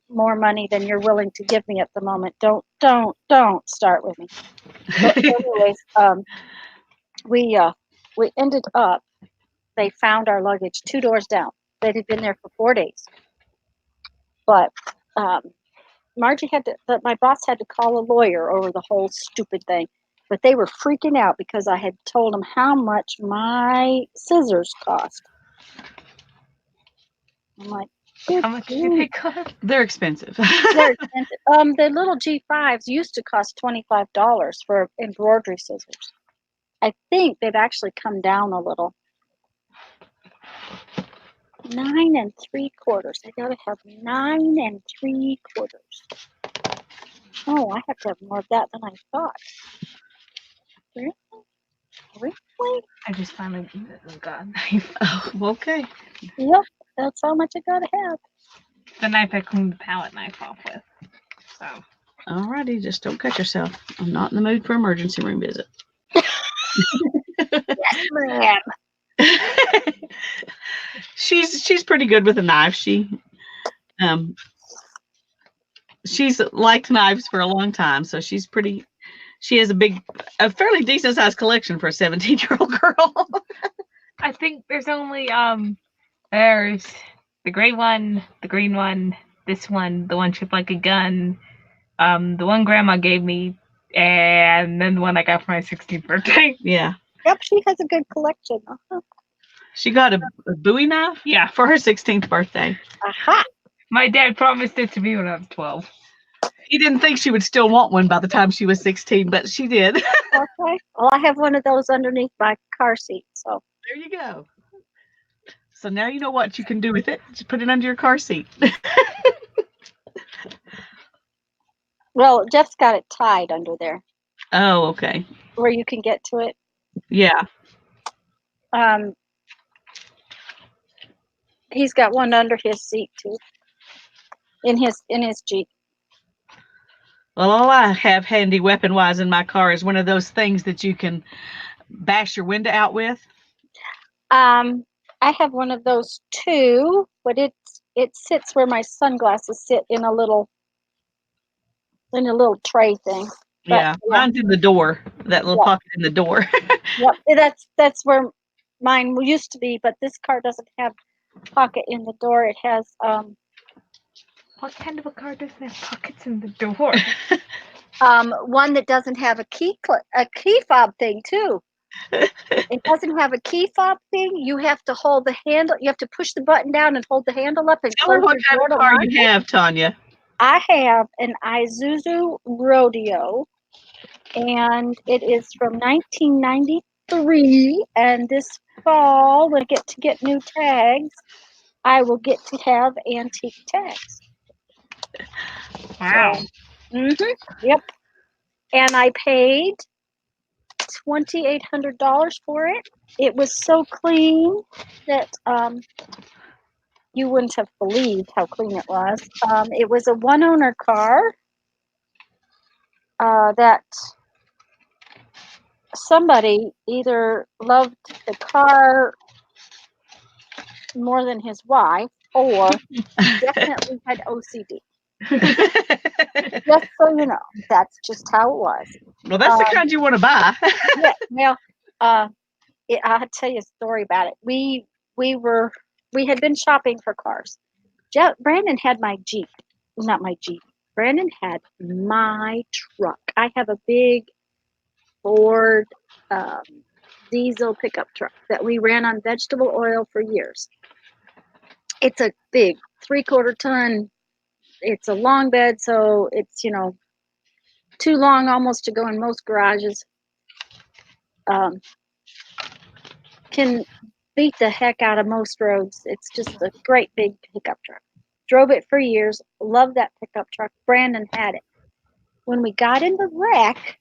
more money than you're willing to give me at the moment. Don't start with me." But anyways, we ended up. They found our luggage 2 doors down. They had been there for 4 days, but my boss had to call a lawyer over the whole stupid thing. But they were freaking out because I had told them how much my scissors cost. I'm like, How much do they cost? They're expensive. They're expensive. The little G5s used to cost $25 for embroidery scissors. I think they've actually come down a little. 9 3/4. I gotta have 9 3/4. Oh, I have to have more of that than I thought. Really? I just finally got a knife. Oh, okay. Yep, that's how much I gotta have. The knife I cleaned the palette knife off with. So. Alrighty, just don't cut yourself. I'm not in the mood for emergency room visit. Yes, ma'am. She's pretty good with a knife. She's liked knives for a long time, so she has a fairly decent sized collection for a 17-year-old girl. I think there's only there's the gray one, the green one, this one, the one shaped like a gun, the one grandma gave me, and then the one I got for my 16th birthday. Yeah. Yep, she has a good collection. She got a Bowie knife? Yeah. For her 16th birthday. Aha! My dad promised it to me when I was 12. He didn't think she would still want one by the time she was 16, but she did. Okay. Well, I have one of those underneath my car seat, so. There you go. So now you know what you can do with it. Just put it under your car seat. Well, Jeff's got it tied under there. Oh, okay. Where you can get to it. Yeah. He's got one under his seat too. In his Jeep. Well, all I have handy weapon-wise in my car is one of those things that you can bash your window out with. I have one of those too, but it sits where my sunglasses sit in a little tray thing. But, yeah, mine's in the door, that little pocket in the door. Yep, that's where mine used to be, but this car doesn't have a pocket in the door. It has What kind of a car doesn't have pockets in the door? one that doesn't have a key fob thing too. It doesn't have a key fob thing. You have to hold the handle. You have to push the button down and hold the handle up and Tell her what kind of car you have, Tanya. I have an Isuzu Rodeo, and it is from 1993. And this fall, when I get new tags, I will get to have antique tags. Wow. So, yep. and I paid $2,800 for it. It was so clean that you wouldn't have believed how clean it was. It was a one-owner car that somebody either loved the car more than his wife, or definitely had OCD. Just so you know, that's just how it was. Well, that's the kind you want to buy. Yeah, well, I'll tell you a story about it. We had been shopping for cars. Brandon had my Jeep, not my Jeep. Brandon had my truck. I have a big Ford diesel pickup truck that we ran on vegetable oil for years. It's a big 3/4 ton. It's a long bed, so it's, too long almost to go in most garages. Can beat the heck out of most roads. It's just a great big pickup truck. Drove it for years. Loved that pickup truck. Brandon had it. When we got in the wreck,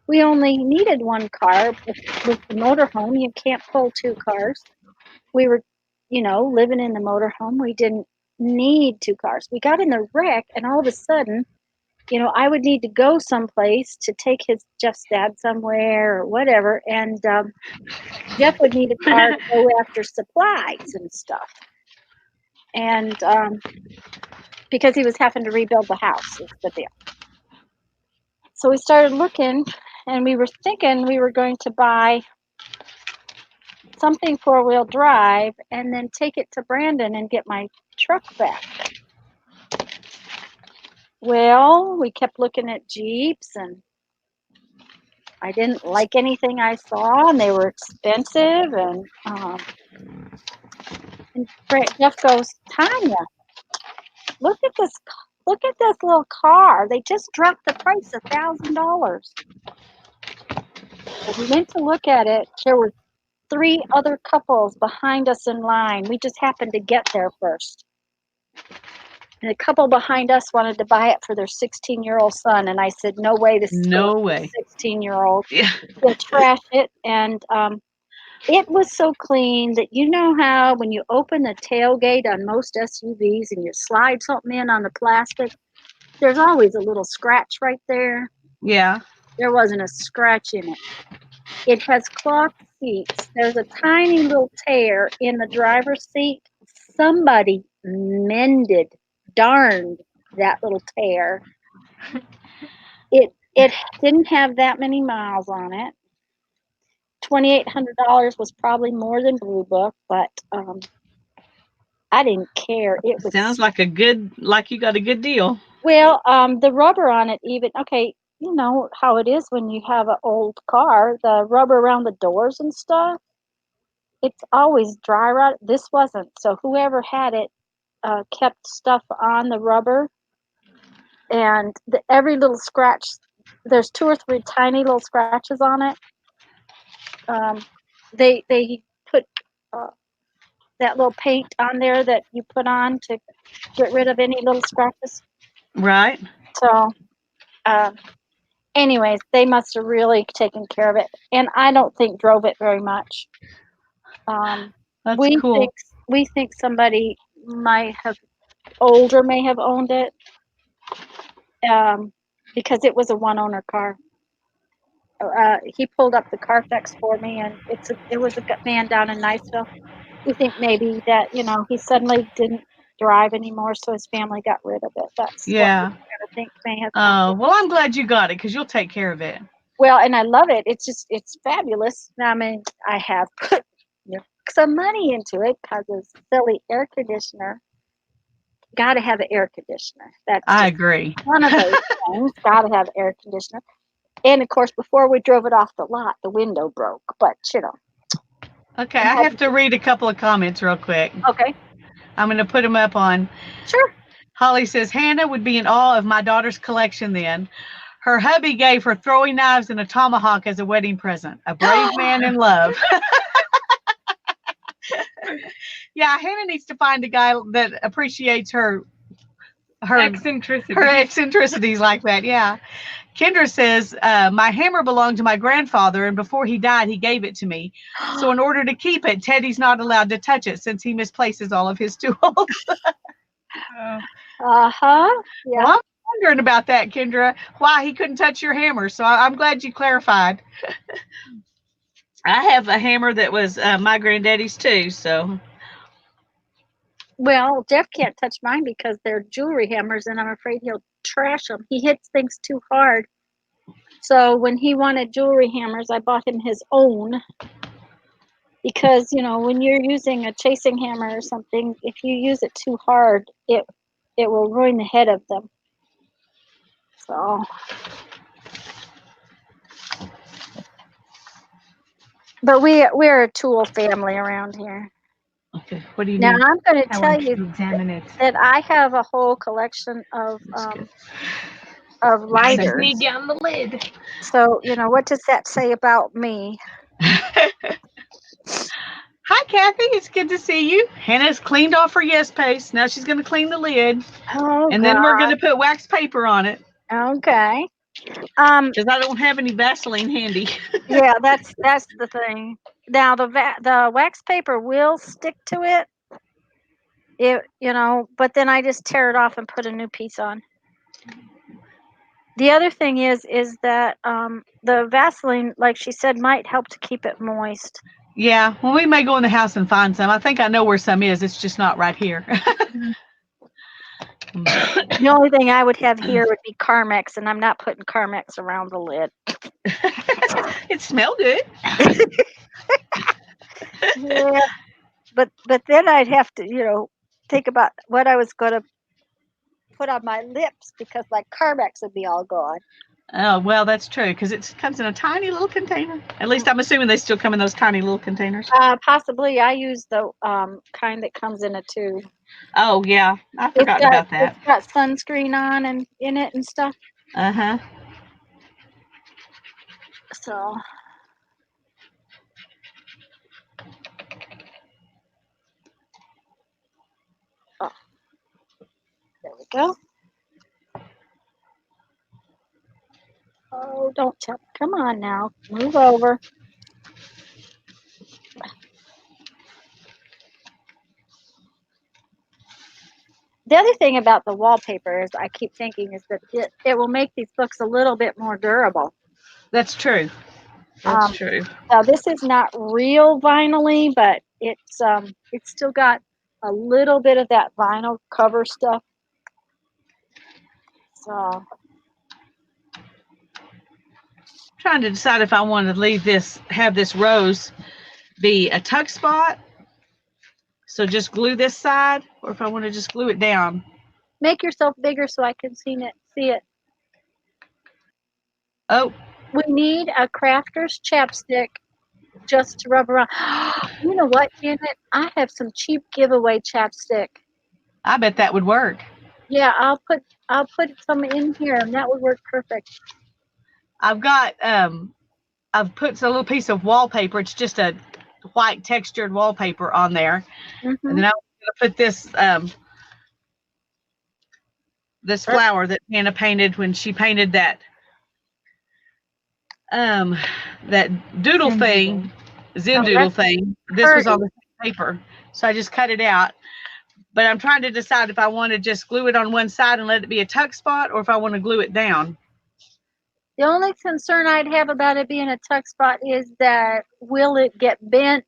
we only needed one car. With the motorhome, you can't pull two cars. We were, living in the motorhome. We didn't need two cars. We got in the wreck, and all of a sudden, I would need to go someplace to take Jeff's dad somewhere or whatever, and Jeff would need a car to go after supplies and stuff. And because he was having to rebuild the house, is the deal. So we started looking, and we were thinking we were going to buy something 4-wheel drive and then take it to Brandon and get my truck back. Well, we kept looking at Jeeps, and I didn't like anything I saw, and they were expensive. And Jeff goes, Tanya, look at this little car. They just dropped the price $1,000. So we went to look at it. There were 3 other couples behind us in line. We just happened to get there first. And a couple behind us wanted to buy it for their 16-year-old son. And I said, no way, this is No way. 16-year-old. Yeah. We'll trash it. And it was so clean that, how when you open the tailgate on most SUVs and you slide something in on the plastic, there's always a little scratch right there. Yeah. There wasn't a scratch in it. It has cloth seats. There's a tiny little tear in the driver's seat. Somebody darned that little tear. It didn't have that many miles on it. $2,800 was probably more than Blue Book, but I didn't care. It was sounds like you got a good deal. Well, the rubber on it even, okay, you know how it is when you have an old car, the rubber around the doors and stuff, it's always dry rot. This wasn't. So whoever had it kept stuff on the rubber, and every little scratch, there's 2 or 3 tiny little scratches on it. They put that little paint on there that you put on to get rid of any little scratches. Right. So, anyways, they must have really taken care of it, and I don't think drove it very much. That's cool. We think somebody older may have owned it, because it was a one-owner car. He pulled up the Carfax for me, and it was a man down in Niceville. We think maybe that he suddenly didn't drive anymore, so his family got rid of it. That's what I think may have happened. Well, I'm glad you got it because you'll take care of it. Well, and I love it. It's fabulous. I mean, I have put some money into it because of silly air conditioner. Got to have an air conditioner. I agree. One of those things. Got to have air conditioner. And of course, before we drove it off the lot, the window broke. But Okay, I have to read a couple of comments real quick. Okay. I'm going to put them up on. Sure. Holly says, Hannah would be in awe of my daughter's collection then. Her hubby gave her throwing knives and a tomahawk as a wedding present. A brave man in love. Yeah, Hannah needs to find a guy that appreciates her her eccentricity. her eccentricities like that. Yeah. Kendra says, my hammer belonged to my grandfather, and before he died, he gave it to me. So in order to keep it, Teddy's not allowed to touch it since he misplaces all of his tools. Uh-huh. Yeah. Well, I'm wondering about that, Kendra, why he couldn't touch your hammer. So I'm glad you clarified. I have a hammer that was my granddaddy's too. So. Well, Jeff can't touch mine because they're jewelry hammers, and I'm afraid he'll trash them. He hits things too hard. So when he wanted jewelry hammers, I bought him his own. Because, you know, when you're using a chasing hammer or something, if you use it too hard, it will ruin the head of them. So. But we're a tool family around here. Okay, what do you Now need? I'm going to I tell want you to examine it. that I have a whole collection of I lighters. just need you on the lid. So, you know, what does that say about me? Hi, Kathy. It's good to see you. Hannah's cleaned off her Yes Paste. Now she's going to clean the lid. Oh, and God. then we're going to put wax paper on it. Okay. Because I don't have any Vaseline handy. Yeah, that's the thing. Now the wax paper will stick to it. You know, but then I just tear it off and put a new piece on. The other thing is that the Vaseline, like she said, might help to keep it moist. Yeah, well, we may go in the house and find some. I think I know where some is. It's just not right here. The only thing I would have here would be Carmex, and I'm not putting Carmex around the lid. It smells good. Yeah, but then I'd have to, you know, think about what I was going to put on my lips because my Carmex would be all gone. Oh, well, that's true because it comes in a tiny little container. At least I'm assuming they still come in those tiny little containers. Possibly. I use the kind that comes in a tube. Oh, yeah. I forgot about that. It's got sunscreen on and in it and stuff. Uh-huh. So. Oh. There we go. Oh, don't tell. Come on now. Move over. The other thing about the wallpaper is I keep thinking is that it will make these books a little bit more durable. That's true. That's true. Now this is not real vinyl-y, but it's still got a little bit of that vinyl cover stuff. So Trying to decide if I want to have this rose be a tuck spot. So just glue this side, or if I want to just glue it down. Make yourself bigger so I can see it. Oh. We need a crafter's chapstick just to rub around. You know what, Janet? I have some cheap giveaway chapstick. I bet that would work. Yeah, I'll put some in here, and that would work perfect. I've put a little piece of wallpaper. It's just a white textured wallpaper on there. Mm-hmm. And then I'm going to put this this flower that Hannah painted when she painted that doodle thing, Zen doodle thing. This was on the paper. So I just cut it out. But I'm trying to decide if I want to just glue it on one side and let it be a tuck spot, or if I want to glue it down. The only concern I'd have about it being a tuck spot is that will it get bent?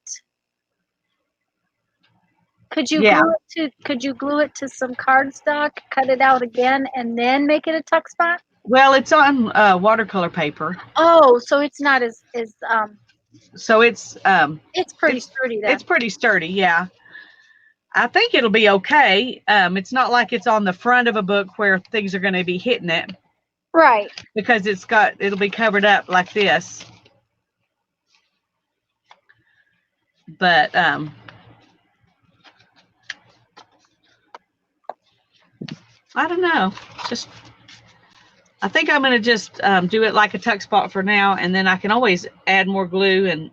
Could you glue it to some cardstock, cut it out again, and then make it a tuck spot? Well, it's on watercolor paper. Oh, so it's not as so it's pretty sturdy then. It's pretty sturdy, yeah. I think it'll be okay. It's not like it's on the front of a book where things are going to be hitting it. Right. Because it'll be covered up like this. But I don't know. I think I'm going to just do it like a tuck spot for now, and then I can always add more glue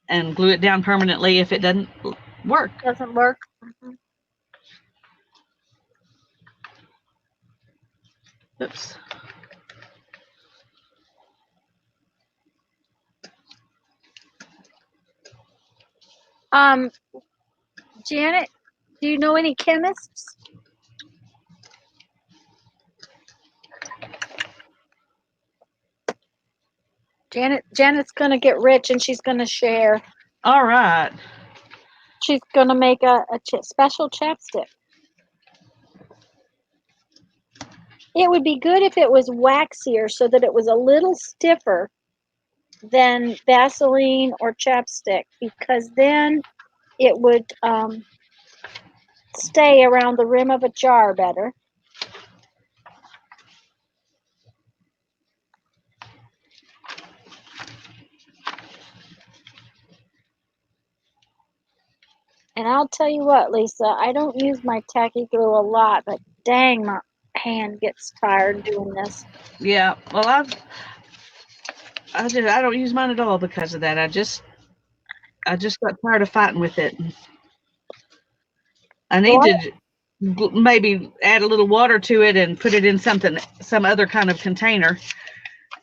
and glue it down permanently if it doesn't work. Doesn't work. Mm-hmm. Oops. Janet, do you know any chemists? Janet's gonna get rich and she's gonna share. All right. She's gonna make a special chapstick. It would be good if it was waxier so that it was a little stiffer than Vaseline or chapstick, because then it would stay around the rim of a jar better. And I'll tell you what, Lisa, I don't use my tacky glue a lot, but dang, my hand gets tired doing this. Yeah. Well, I don't use mine at all because of that. I just got tired of fighting with it. I need to maybe add a little water to it and put it in some other kind of container,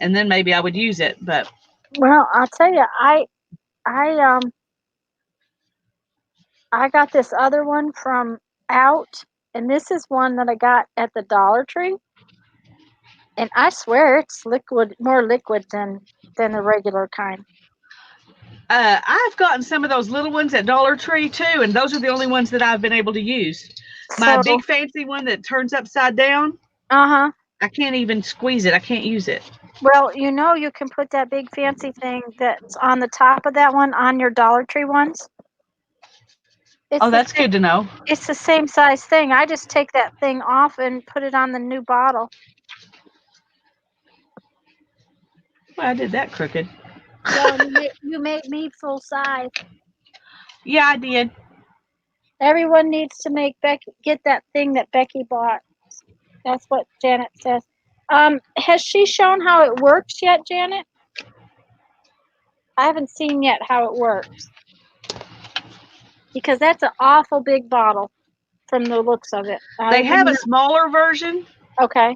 and then maybe I would use it. But well, I'll tell you, I got this other one from Out, and this is one that I got at the Dollar Tree, and I swear it's more liquid than the regular kind. I've gotten some of those little ones at Dollar Tree too, and those are the only ones that I've been able to use. My big fancy one that turns upside down, I can't even squeeze it. I can't use it. Well, you can put that big fancy thing that's on the top of that one on your Dollar Tree ones. That's good to know. It's the same size thing. I just take that thing off and put it on the new bottle. Well, I did that crooked. Well, you made me full size. Yeah, I did. Everyone needs to get that thing that Becky bought. That's what Janet says. Has she shown how it works yet, Janet? I haven't seen yet how it works. Because that's an awful big bottle from the looks of it. They have a smaller version. Okay.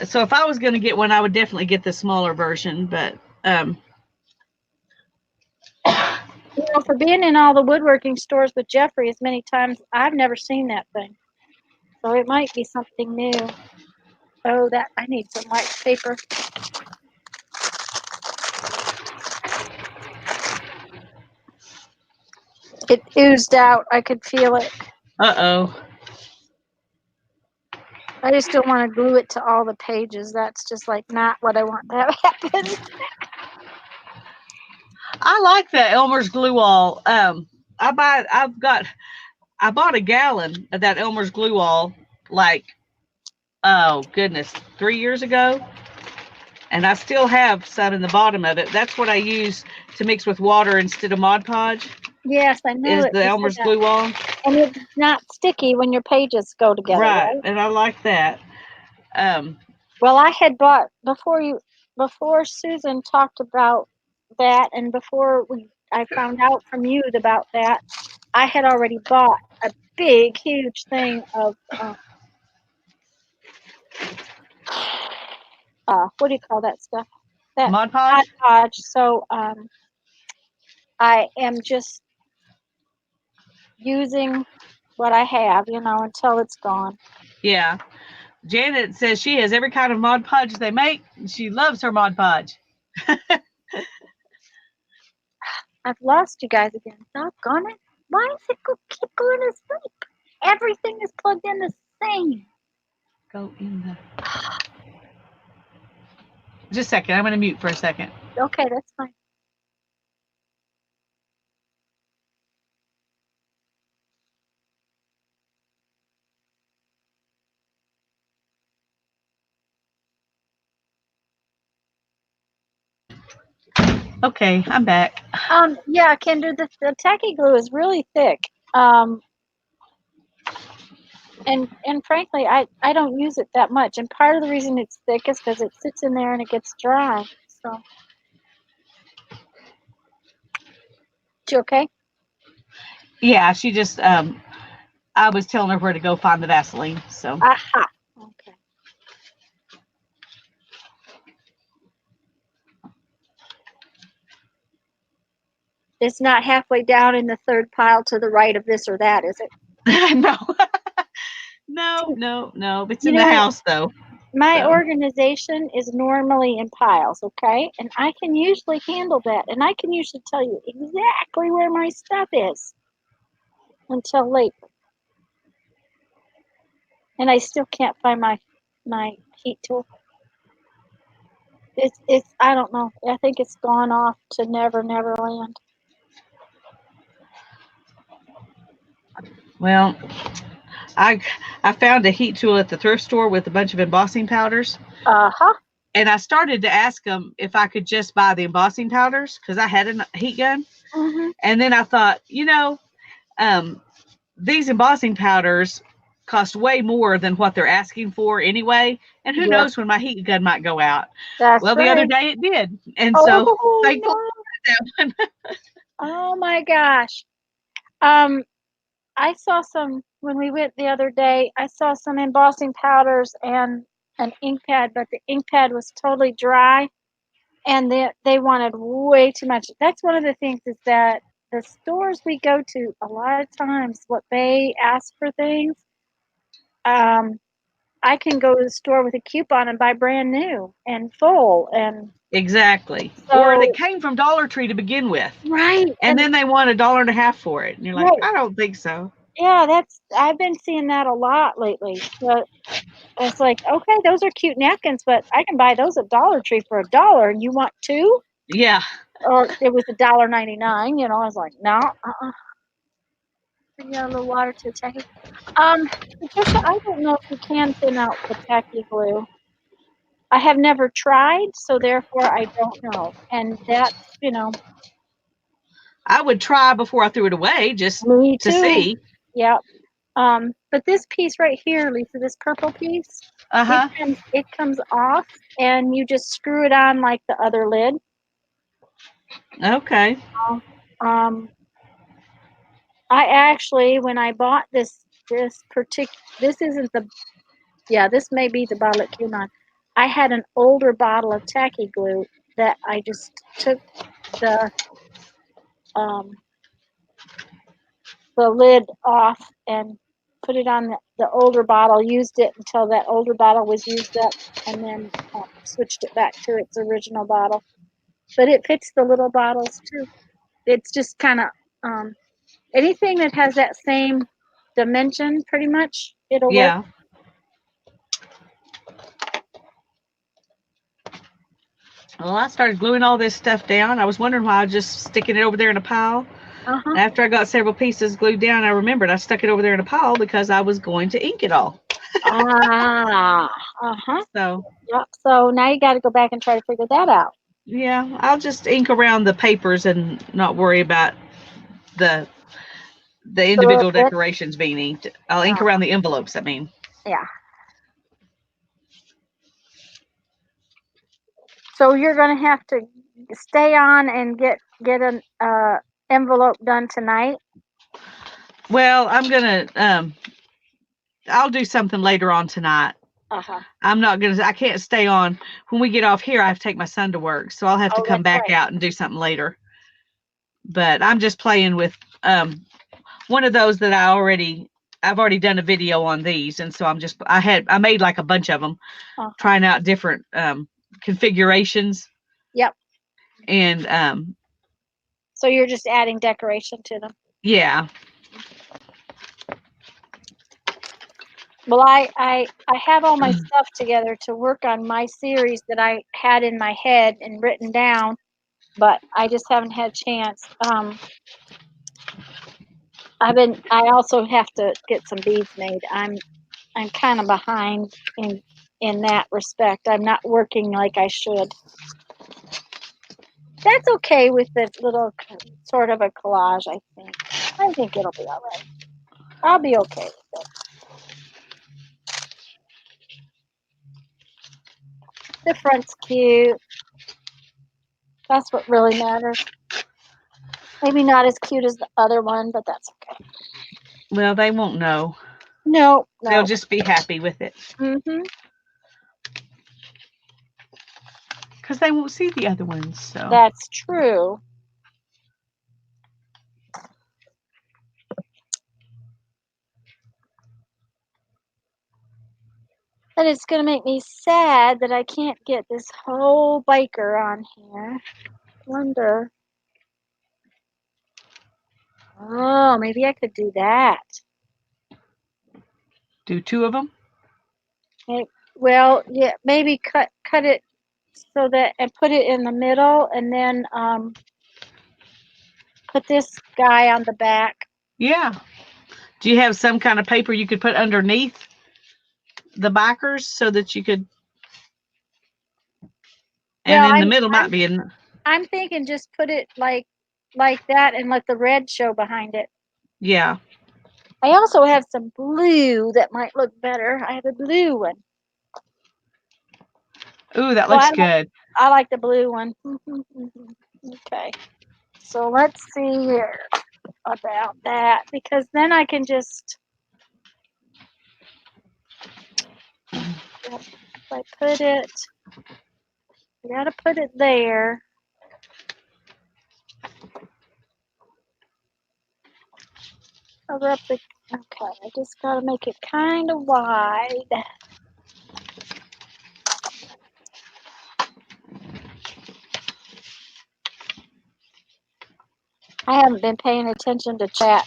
So if I was going to get one, I would definitely get the smaller version. But for being in all the woodworking stores with Jeffrey as many times, I've never seen that thing. So it might be something new. Oh, I need some white paper. It oozed out. I could feel it. Uh-oh. I just don't want to glue it to all the pages. That's just not what I want to have happen. I like the Elmer's glue all. I bought a gallon of that Elmer's glue all, oh goodness, 3 years ago. And I still have some in the bottom of it. That's what I use to mix with water instead of Mod Podge. Yes, I know. Is the Elmer's glue wall. And it's not sticky when your pages go together, right? And I like that. Well, I had bought before Susan talked about that, and before I found out from you about that, I had already bought a big, huge thing of what do you call that stuff? That Mod Podge. Mod Podge. So I am just using what I have, until it's gone. Yeah. Janet says she has every kind of Mod Podge they make. And she loves her Mod Podge. I've lost you guys again. Doggone it. Why does it keep going to sleep? Everything is plugged in the same. Go in the... Just a second. I'm going to mute for a second. Okay, that's fine. Okay, I'm back. Yeah, Kendra, the tacky glue is really thick. And frankly, I don't use it that much. And part of the reason it's thick is because it sits in there and it gets dry. So, you okay? Yeah, she just I was telling her where to go find the Vaseline. So. Aha. Okay. It's not halfway down in the third pile to the right of this or that, is it? No. No. It's You in the know, house though. my So. organization is normally in piles, okay? And I can usually handle that. And I can usually tell you exactly where my stuff is until late. And I still can't find my heat tool. It's I don't know. I think it's gone off to Never Land. Well, I found a heat tool at the thrift store with a bunch of embossing powders. Uh-huh. And I started to ask them if I could just buy the embossing powders because I had a heat gun. Mm-hmm. And then I thought, these embossing powders cost way more than what they're asking for anyway. And who knows when my heat gun might go out. That's Well, right. the other day it did. And Oh, so thankfully no. that one. Oh my gosh. I saw some when we went the other day. I saw some embossing powders and an ink pad, but the ink pad was totally dry, and they wanted way too much. That's one of the things is that the stores we go to, a lot of times, what they ask for things, I can go to the store with a coupon and buy brand new and full, and Exactly. so, Or they came from Dollar Tree to begin with. right, And then they want $1.50 for it. And you're like, right. I don't think so. Yeah, I've been seeing that a lot lately. But it's like, okay, those are cute napkins, but I can buy those at Dollar Tree for $1, and you want two? Yeah. Or it was $1.99. I was like, no, You got a little water to tacky. Patricia, I don't know if you can thin out the tacky glue. I have never tried, so therefore I don't know. And that's, I would try before I threw it away just me to too. see. Yep. But this piece right here, Lisa, this purple piece, Uh-huh. it comes off, and you just screw it on like the other lid. Okay. I actually, when I bought this particular, this may be the bottle it came on. I had an older bottle of tacky glue that I just took the lid off and put it on the older bottle, used it until that older bottle was used up, and then switched it back to its original bottle. But it fits the little bottles too. It's just kind of anything that has that same dimension, pretty much, it'll work. Yeah. Well, I started gluing all this stuff down. I was wondering why I was just sticking it over there in a pile. Uh-huh. After I got several pieces glued down, I remembered I stuck it over there in a pile because I was going to ink it all. Uh-huh. So. Yep. So now you got to go back and try to figure that out. Yeah, I'll just ink around the papers and not worry about the individual decorations being inked. I'll ink around the envelopes, I mean. Yeah. So you're going to have to stay on and get an envelope done tonight. Well, I'm gonna I'll do something later on tonight. Uh-huh. I can't stay on. When we get off here, I have to take my son to work, so I'll have to come back right. out and do something later. But I'm just playing with one of those that I've already done a video on these, and so I made like a bunch of them, trying out different configurations. Yep. And so you're just adding decoration to them. Yeah. Well, I have all my stuff together to work on my series that I had in my head and written down, but I just haven't had a chance. I also have to get some beads made. I'm kind of behind in that respect. I'm not working like I should. That's okay with this little sort of a collage, I think. I think it'll be all right. I'll be okay with it. The front's cute. That's what really matters. Maybe not as cute as the other one, but that's okay. Well, they won't know. No. They'll just be happy with it. Mm-hmm. Because they won't see the other ones. So that's true. And it's going to make me sad that I can't get this whole biker on here. Wonder. Oh, maybe I could do that. Do 2 of them? Well, yeah, maybe cut it so that, and put it in the middle, and then put this guy on the back. Yeah. Do you have some kind of paper you could put underneath the bikers so that you could, and Well, in the middle might be in. I'm thinking just put it like that and let the red show behind it. Yeah. I also have some blue that might look better. I have a blue one. Ooh, that looks good. I like the blue one. Okay. So let's see here about that, because then I can just, if I put it, I gotta put it there. Cover up the, okay, I just gotta make it kind of wide. I haven't been paying attention to chat.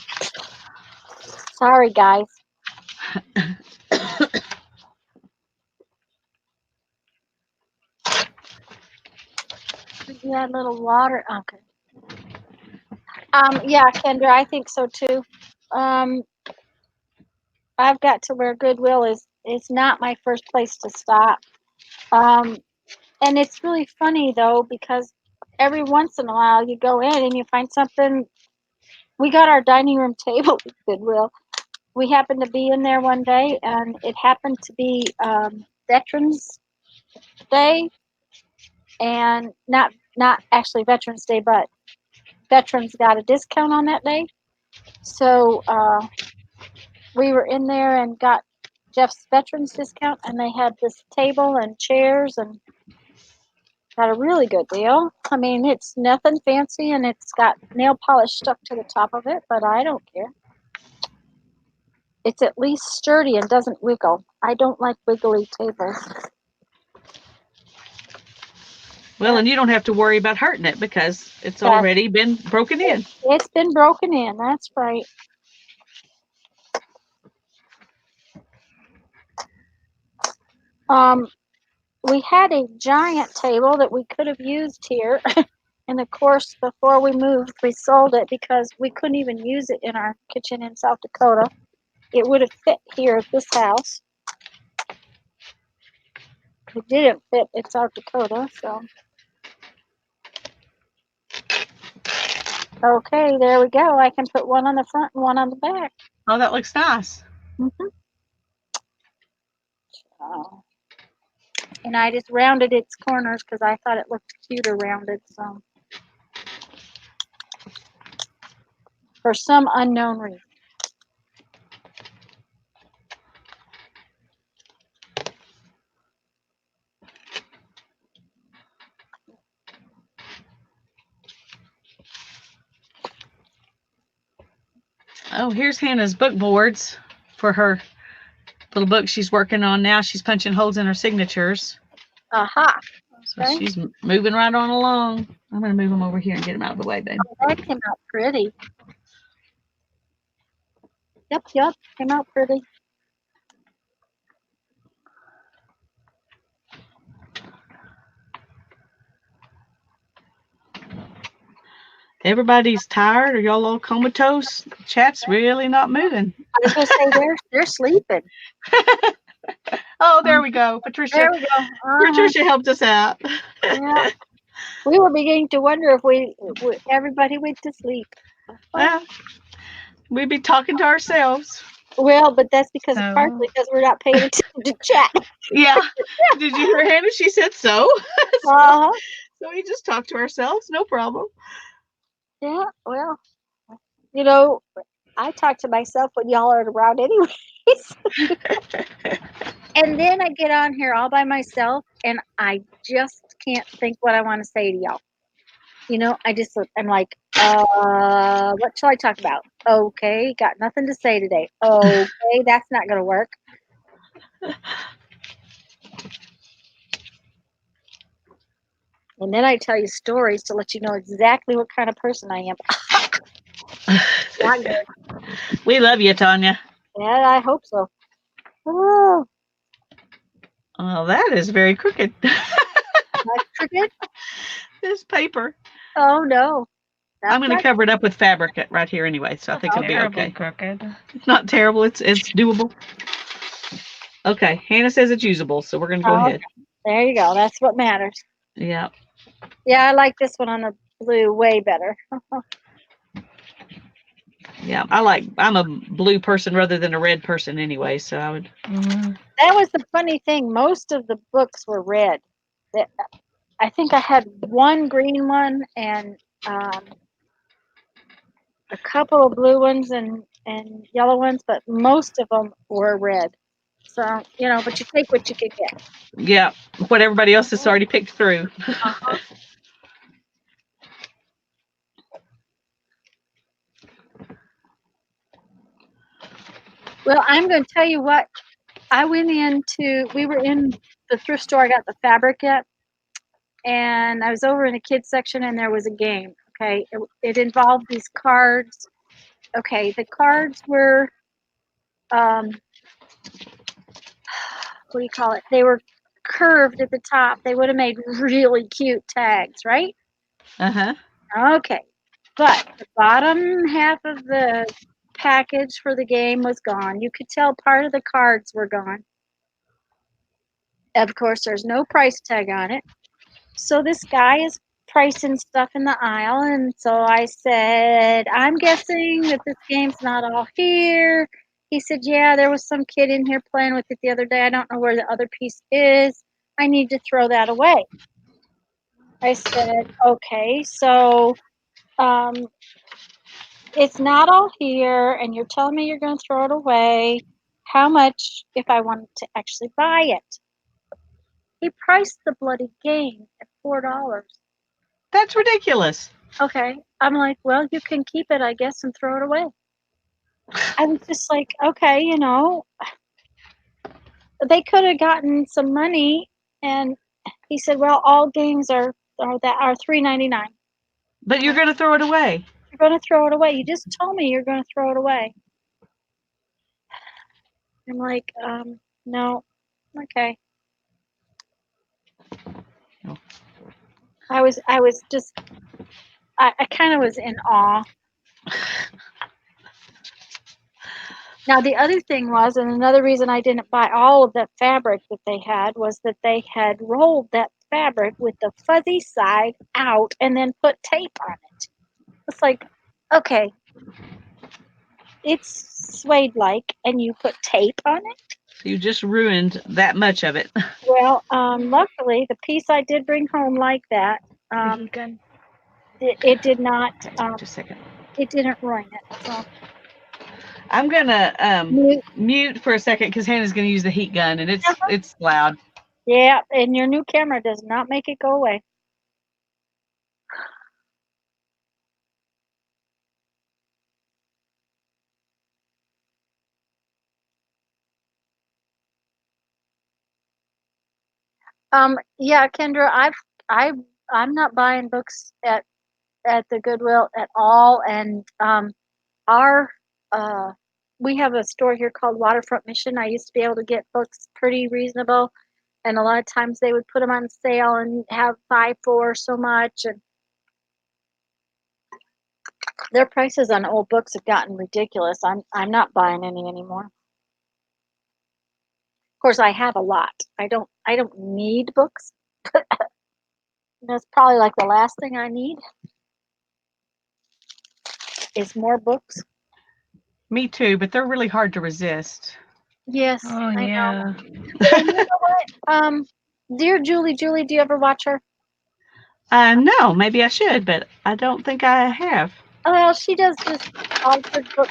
Sorry, guys. Yeah, a little water. Okay. Yeah, Kendra, I think so too. I've got to where Goodwill is not my first place to stop. And it's really funny though, because every once in a while you go in and you find something. We got our dining room table at Goodwill. We happened to be in there one day, and it happened to be Veterans Day, and not actually Veterans Day, but veterans got a discount on that day. So we were in there and got Jeff's veterans discount, and they had this table and chairs and got a really good deal. I mean, it's nothing fancy, and it's got nail polish stuck to the top of it, but I don't care. It's at least sturdy and doesn't wiggle. I don't like wiggly tables. Well, and you don't have to worry about hurting it because it's already been broken in. It's been broken in, that's right. We had a giant table that we could have used here. And of course, before we moved, we sold it because we couldn't even use it in our kitchen in South Dakota. It would have fit here at this house. It didn't fit in South Dakota, so. Okay, there we go. I can put one on the front and one on the back. Oh, that looks nice. Mm-hmm. And I just rounded its corners because I thought it looked cuter rounded. So, for some unknown reason. Oh, here's Hannah's book boards for her little book she's working on now. She's punching holes in her signatures. Aha. Okay. So she's moving right on along. I'm going to move them over here and get them out of the way, babe. Oh, that came out pretty. Yep, came out pretty. Everybody's tired. Are y'all all comatose? Chat's really not moving. I was going to say they're sleeping. Oh, there we go. Patricia. There we go. Patricia helped us out. Yeah. We were beginning to wonder if everybody went to sleep. Well, we'd be talking to ourselves. Well, but that's partly because we're not paying attention to chat. Yeah. Did you hear Hannah? She said so. Uh-huh. So we just talk to ourselves. No problem. Yeah, well, I talk to myself when y'all are around anyways. And then I get on here all by myself, and I just can't think what I want to say to y'all. I'm like, what shall I talk about? Okay, got nothing to say today. Okay, that's not going to work. And then I tell you stories to let you know exactly what kind of person I am. Not good. We love you, Tanya. Yeah, I hope so. Oh, Well, that is very crooked. not crooked? This paper. Oh, no. I'm going to That's cover it up with fabric right here anyway, so I think it'll be Terribly okay. crooked. It's not terrible. It's doable. Okay, Hannah says it's usable, so we're going to go ahead. There you go. That's what matters. Yeah. Yeah, I like this one on the blue way better. Yeah, I'm a blue person rather than a red person anyway, so I would. That was the funny thing. Most of the books were red. I think I had one green one and a couple of blue ones and yellow ones, but most of them were red. So, but you take what you could get. Yeah, what everybody else has already picked through. Uh-huh. Well, I'm going to tell you what. We were in the thrift store. I got the fabric at, and I was over in the kids section, and there was a game. Okay, it involved these cards. Okay, the cards were, what do you call it? They were curved at the top. They would have made really cute tags, right? Uh-huh. Okay, but the bottom half of the package for the game was gone. You could tell part of the cards were gone. Of course, there's no price tag on it. So this guy is pricing stuff in the aisle, and so I said, I'm guessing that this game's not all here. He said, yeah, there was some kid in here playing with it the other day. I don't know where the other piece is. I need to throw that away. I said, okay, so it's not all here, and you're telling me you're going to throw it away. How much if I wanted to actually buy it? He priced the bloody game at $4. That's ridiculous. Okay. I'm like, well, you can keep it, I guess, and throw it away. I was just like, okay, they could have gotten some money. And he said, well, all games are $3.99. But you're going to throw it away. You're going to throw it away. You just told me you're going to throw it away. I'm like, no, okay. No. I was just, I kind of was in awe. Now, the other thing was, and another reason I didn't buy all of that fabric that they had was that they had rolled that fabric with the fuzzy side out and then put tape on it. It's like, okay, it's suede-like, and you put tape on it? You just ruined that much of it. Well, luckily, the piece I did bring home like that, it did not, Just a second. it didn't ruin it. So. I'm gonna mute for a second because Hannah's gonna use the heat gun and it's loud. Yeah, and your new camera does not make it go away. Yeah, Kendra, I'm not buying books at the Goodwill at all, and our we have a store here called Waterfront Mission. I used to be able to get books pretty reasonable, and a lot of times they would put them on sale and have 5 for so much, and their prices on old books have gotten ridiculous. I'm not buying any anymore. Of course, I have a lot. I don't need books. That's probably like the last thing I need is more books. Me too, but they're really hard to resist. Yes, Oh, I yeah. know. And you know what? Dear Julie, do you ever watch her? No, maybe I should, but I don't think I have. Well, she does this altered book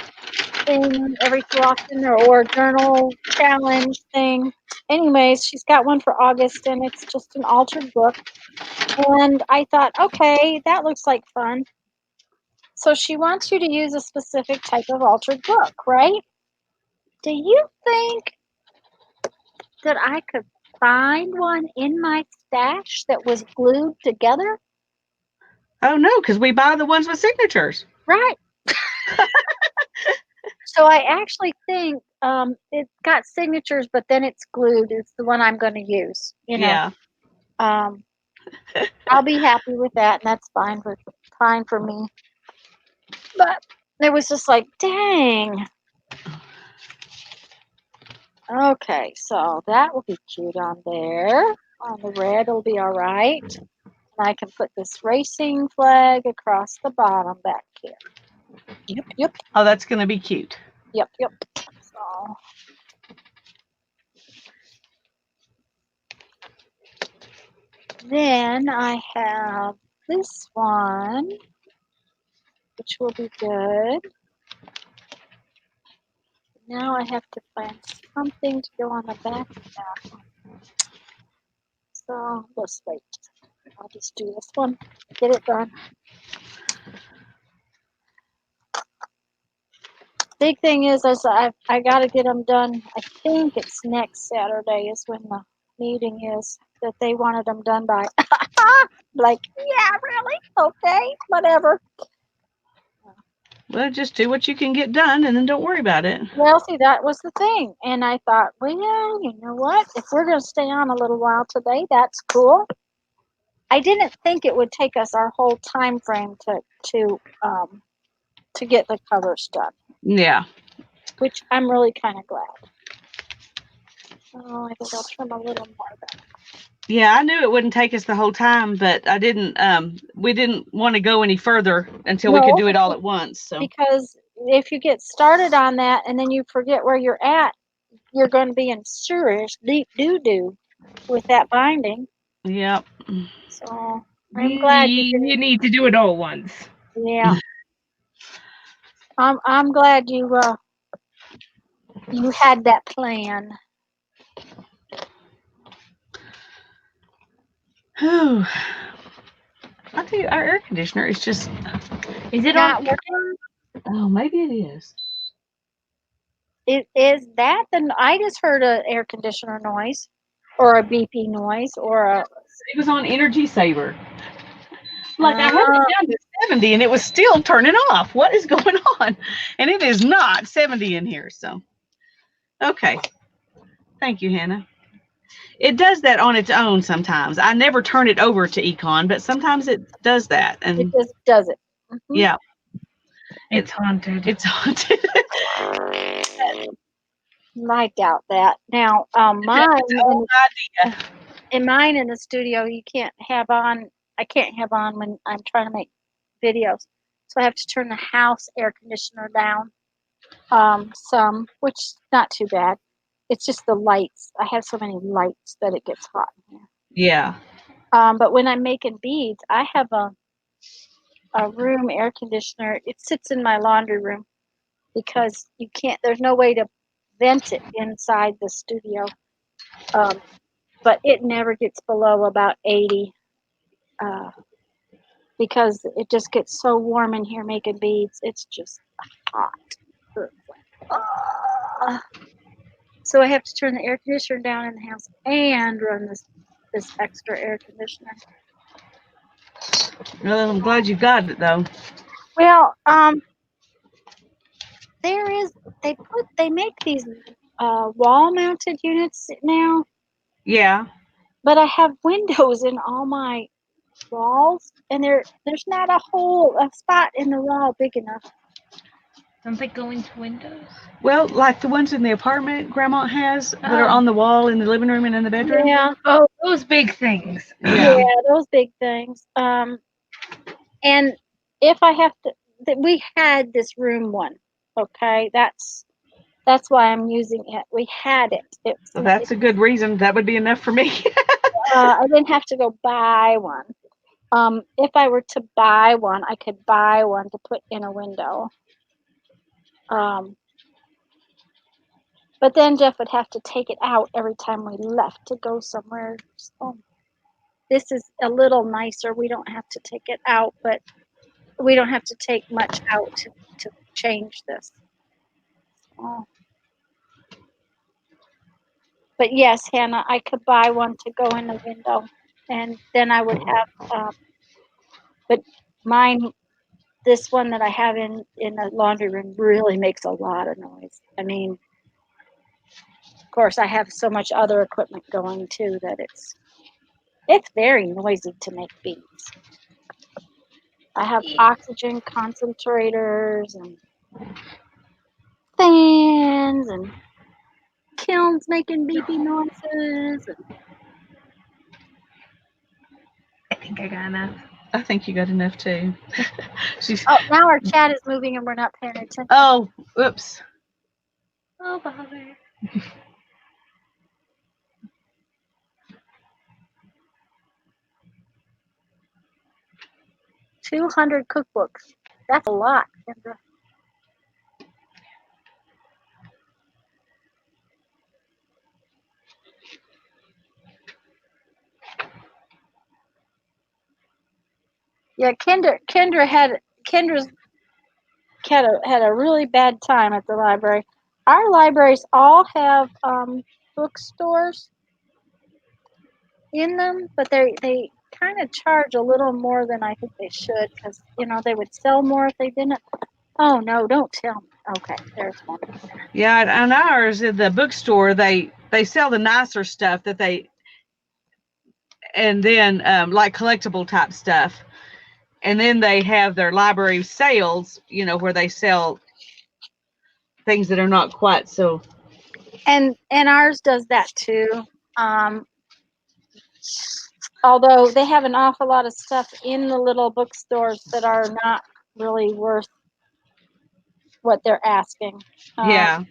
thing every so often, or journal challenge thing. Anyways, she's got one for August, and it's just an altered book. And I thought, okay, that looks like fun. So she wants you to use a specific type of altered book, right? Do you think that I could find one in my stash that was glued together? Oh no, because we buy the ones with signatures. Right. So I actually think it's got signatures, but then it's glued. It's the one I'm going to use. Yeah. I'll be happy with that, and that's fine for me. But it was just like, dang. Okay, so that will be cute on there. On the red, it'll be all right. And I can put this racing flag across the bottom back here. Yep. Oh, that's going to be cute. Yep. So then I have this one, which will be good. Now I have to find something to go on the back of that one. So let's wait. I'll just do this one, get it done. Big thing is I got to get them done. I think it's next Saturday is when the meeting is that they wanted them done by. Like, yeah, really? Okay, whatever. Well, just do what you can get done and then don't worry about it. Well, see, that was the thing. And I thought, well, you know what? If we're going to stay on a little while today, that's cool. I didn't think it would take us our whole time frame to get the covers done. Yeah. Which I'm really kind of glad. Oh, I think I'll trim a little more back. Yeah, I knew it wouldn't take us the whole time, but we didn't want to go any further until we could do it all at once. So because if you get started on that and then you forget where you're at, you're going to be in serious deep doo-doo with that binding. Yep. So I'm glad you need to do it all once. Yeah. I'm glad you had that plan. I tell you, our air conditioner is just. Is it Not on? working? Oh, maybe it is. Is that I just heard an air conditioner noise, or a beepy noise, or a. It was on Energy Saver. Like I had it down to 70 and it was still turning off. What is going on? And it is not 70 in here. So, okay. Thank you, Hannah. It does that on its own sometimes. I never turn it over to Econ, but sometimes it does that. And it just does it. Mm-hmm. Yeah. It's haunted. It's haunted. I doubt that. Now, mine in the studio, you can't have on. I can't have on when I'm trying to make videos, so I have to turn the house air conditioner down. Some, which is not too bad. It's just the lights. I have so many lights that it gets hot in here. Yeah. But when I'm making beads, I have a room air conditioner. It sits in my laundry room because you can't. There's no way to vent it inside the studio. But it never gets below about 80 because it just gets so warm in here making beads. It's just hot. So I have to turn the air conditioner down in the house and run this extra air conditioner. Well, I'm glad you got it though. Well, they make these wall mounted units now. Yeah. But I have windows in all my walls, and there's not a spot in the wall big enough. Don't they go into windows? Well, like the ones in the apartment Grandma has that are on the wall in the living room and in the bedroom. Yeah. Oh, those big things. Yeah, those big things. And if I have to, we had this room one. Okay, that's why I'm using it. We had it. So that's a good reason. That would be enough for me. I didn't have to go buy one. If I were to buy one, I could buy one to put in a window. But then Jeff would have to take it out every time we left to go somewhere. So this is a little nicer. We don't have to take it out, but we don't have to take much out to change this. Oh. But yes, Hannah, I could buy one to go in the window, and then I would have. But mine, this one that I have in the laundry room, really makes a lot of noise. I mean, of course, I have so much other equipment going too that it's very noisy to make beads. I have oxygen concentrators and fans and kilns making beepy noises. I think I got enough. I think you got enough too. Oh, now our chat is moving and we're not paying attention. Oh, oops. Oh, bother. 200 cookbooks. That's a lot, Kendra. Yeah, Kendra's had a really bad time at the library. Our libraries all have bookstores in them, but they kind of charge a little more than I think they should, because they would sell more if they didn't. Oh no, don't tell me. Okay, there's one. Yeah, and ours at the bookstore, they sell the nicer stuff and then like collectible type stuff. And then they have their library sales, where they sell things that are not quite so. And ours does that too. Although they have an awful lot of stuff in the little bookstores that are not really worth what they're asking. Yeah.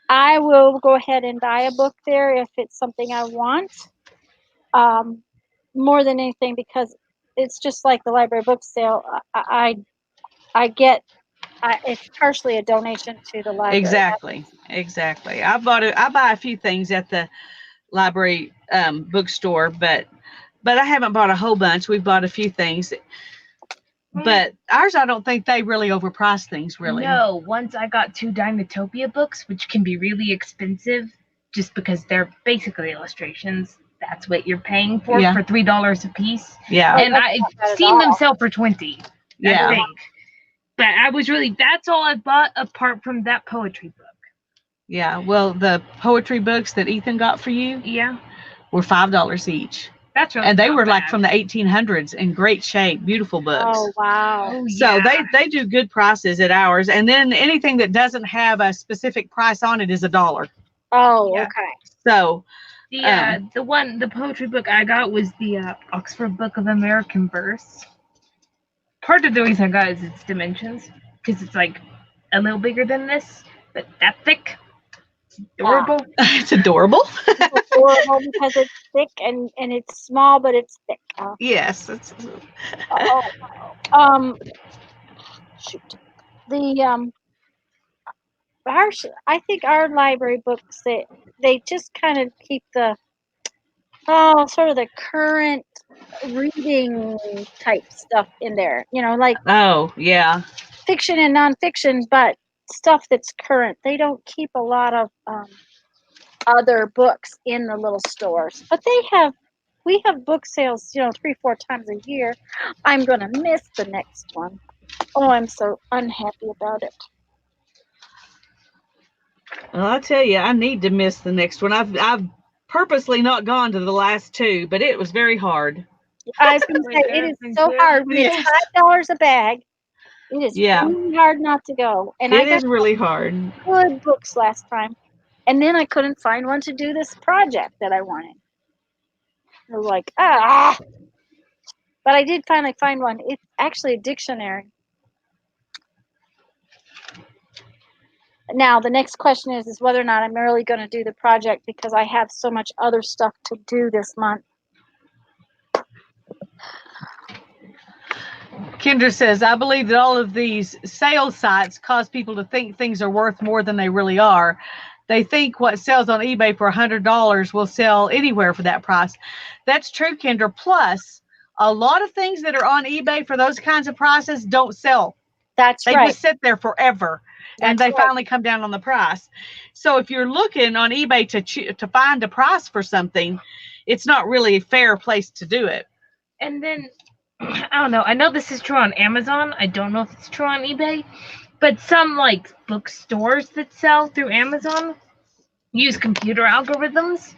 I will go ahead and buy a book there if it's something I want. More than anything, because it's just like the library book sale. I get it's partially a donation to the library. Exactly. I buy a few things at the library bookstore, but I haven't bought a whole bunch. We've bought a few things. But ours, I don't think they really overprice things, really. No, once I got 2 Dinotopia books, which can be really expensive just because they're basically illustrations. That's what you're paying for $3 a piece. Yeah. And I've seen them sell for 20. Yeah. I think. But that's all I bought apart from that poetry book. Yeah. Well, the poetry books that Ethan got for you were $5 each. That's really and they were bad. like from the 1800s in great shape, beautiful books. Oh, wow. So they do good prices at ours. And then anything that doesn't have a specific price on it is $1. Oh, okay. So the poetry book I got was the Oxford Book of American Verse. Part of the reason I got it is its dimensions, because it's like a little bigger than this, but that thick. Adorable. It's adorable. It's adorable because it's thick and it's small, but it's thick. Yes. Shoot. I think our library books, they just kind of keep the sort of the current reading type stuff in there. Like fiction and nonfiction, but stuff that's current. They don't keep a lot of other books in the little stores, but we have book sales 3-4 times a year. I'm gonna miss the next one. Oh, I'm so unhappy about it. Well, I tell you, I need to miss the next one. I've purposely not gone to the last 2, but it was very hard. I was gonna say, it is so hard when it's $5 a bag. It is really hard not to go. And it is really hard. Good books last time. And then I couldn't find one to do this project that I wanted. I was like, But I did finally find one. It's actually a dictionary. Now, the next question is whether or not I'm really going to do the project, because I have so much other stuff to do this month. Kendra says, I believe that all of these sales sites cause people to think things are worth more than they really are. They think what sells on eBay for $100 will sell anywhere for that price. That's true, Kendra. Plus, a lot of things that are on eBay for those kinds of prices don't sell. That's right. They just sit there forever. and That's they right. finally come down on the price. So if you're looking on eBay to find a price for something, it's not really a fair place to do it. And then, I don't know. I know this is true on Amazon. I don't know if it's true on eBay. But some like bookstores that sell through Amazon use computer algorithms.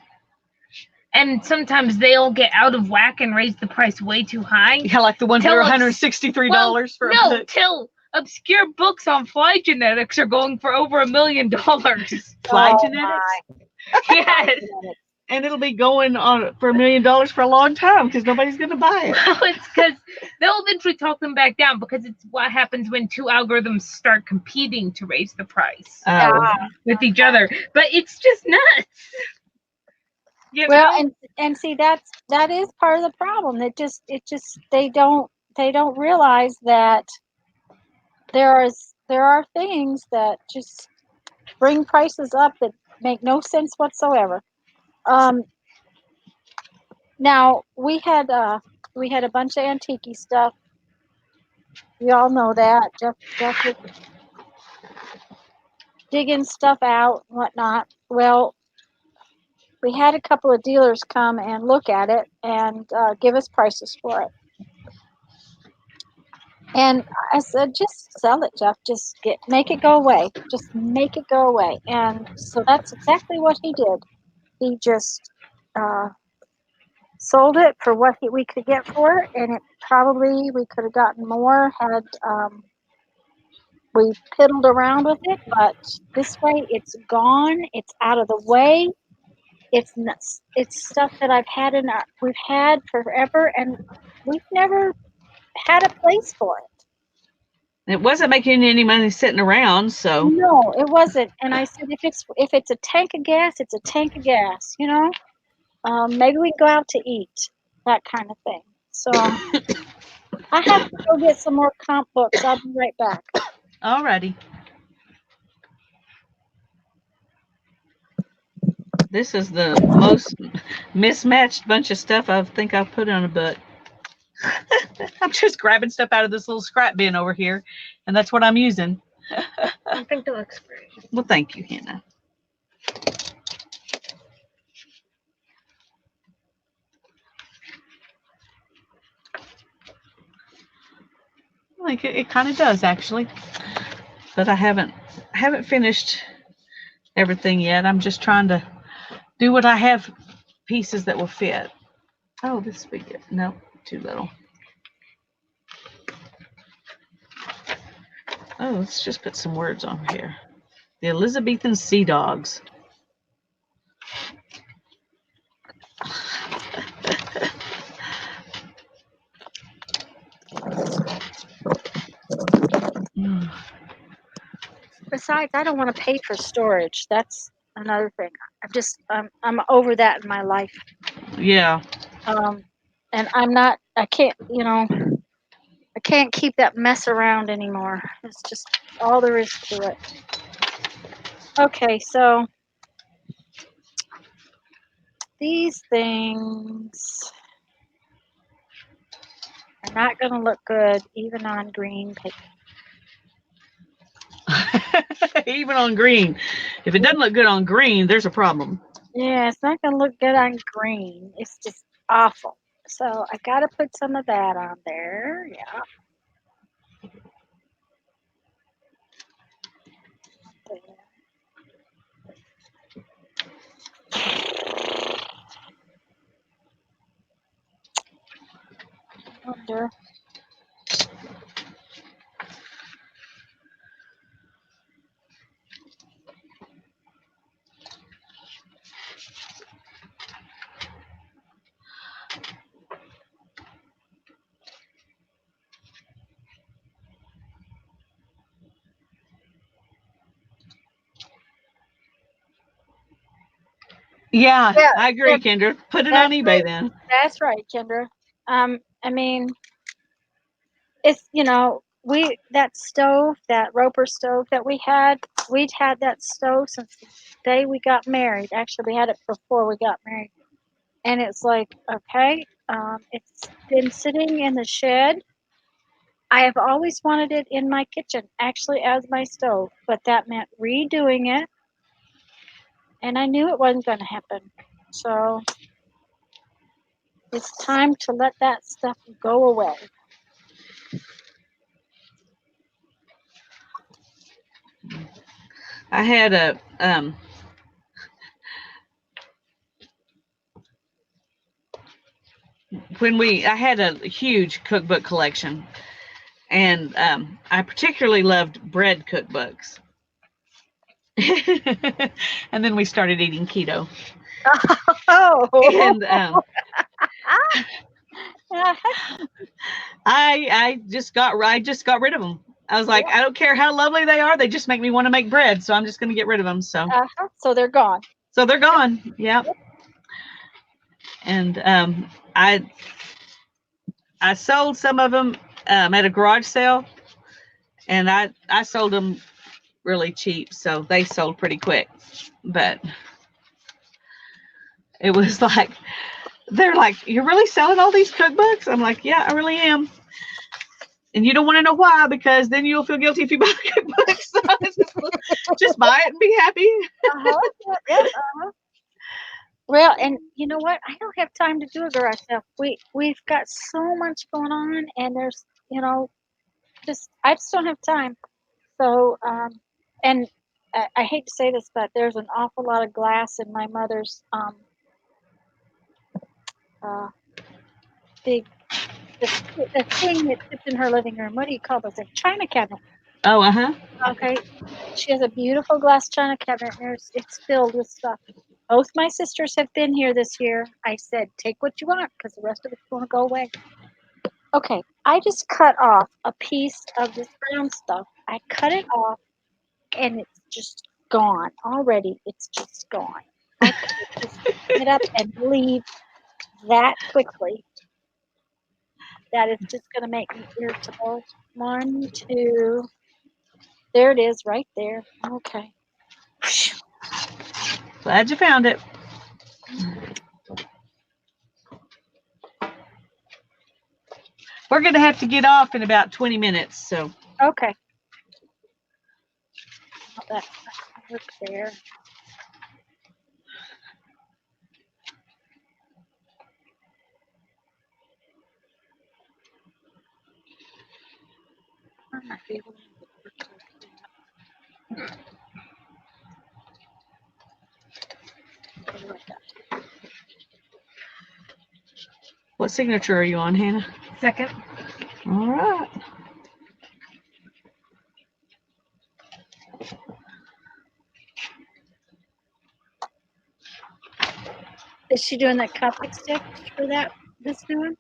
And sometimes they'll get out of whack and raise the price way too high. Yeah, like the ones that are $163 for a book. Till obscure books on fly genetics are going for over $1 million. Fly genetics? Yes. And it'll be going on for $1 million for a long time because nobody's going to buy it. Well, it's because they'll eventually talk them back down because it's what happens when two algorithms start competing to raise the price with each other. But it's just nuts. You Well, know? and see that is part of the problem. They don't realize that there are things that just bring prices up that make no sense whatsoever. Now we had a bunch of antique stuff. You all know that Jeff was digging stuff out and whatnot. Well, we had a couple of dealers come and look at it and give us prices for it. And I said, just sell it, Jeff. Just make it go away. Just make it go away. And so that's exactly what he did. He just sold it for what we could get for it, and we could have gotten more had we piddled around with it. But this way, it's gone. It's out of the way. It's stuff that we've had forever, and we've never had a place for it. It wasn't making any money sitting around, so. No, it wasn't. And I said, if it's a tank of gas, it's a tank of gas. You know, maybe we can go out to eat, that kind of thing. So I have to go get some more comp books. I'll be right back. Alrighty. This is the most mismatched bunch of stuff I think I've put on a book. I'm just grabbing stuff out of this little scrap bin over here, and that's what I'm using. I think it looks great. Well, thank you, Hannah. Like it kind of does actually, but I haven't finished everything yet. I'm just trying to do what I have pieces that will fit. Oh, this would be good. No, too little. Oh, let's just put some words on here. The Elizabethan Sea Dogs. Besides, I don't want to pay for storage. That's another thing. I'm over that in my life. Yeah. And I can't keep that mess around anymore. It's just all there is to it. Okay, so these things are not going to look good even on green paper. Even on green. If it doesn't look good on green, there's a problem. Yeah, it's not going to look good on green. It's just awful. So I got to put some of that on there. Yeah. Wonder. Yeah, I agree, Kendra. Put it on eBay then. That's right, Kendra. I mean, it's, that stove, that Roper stove that we'd had that stove since the day we got married. Actually, we had it before we got married. And it's like, okay, it's been sitting in the shed. I have always wanted it in my kitchen, actually as my stove, but that meant redoing it, and I knew it wasn't going to happen. So it's time to let that stuff go away. I had a I had a huge cookbook collection, and I particularly loved bread cookbooks. And then we started eating keto. Oh, And I just got rid of them. I was like, I don't care how lovely they are, they just make me want to make bread, so I'm just going to get rid of them. So so they're gone. So they're gone. Yep. And I sold some of them at a garage sale, and I sold them really cheap, so they sold pretty quick. But it was like, they're like, you're really selling all these cookbooks? I'm like, yeah, I really am. And you don't want to know why, because then you'll feel guilty if you buy cookbooks. So just buy it and be happy. Well, and you know what? I don't have time to do a garage sale. We've got so much going on, and there's, I just don't have time. So, and I hate to say this, but there's an awful lot of glass in my mother's the thing that sits in her living room. What do you call those? A china cabinet. Oh, Okay. She has a beautiful glass china cabinet, and it's filled with stuff. Both my sisters have been here this year. I said, take what you want, because the rest of it's going to go away. Okay, I just cut off a piece of this brown stuff. I cut it off, and it's just gone already. It's just gone. I could just pick it up and leave that quickly. That is just going to make me irritable. 1, 2. There it is, right there. Okay. Glad you found it. We're going to have to get off in about 20 minutes, so. Okay. That look there. I might be able to What signature are you on, Hannah? Second. All right. Is she doing the Coptic stitch for this new one?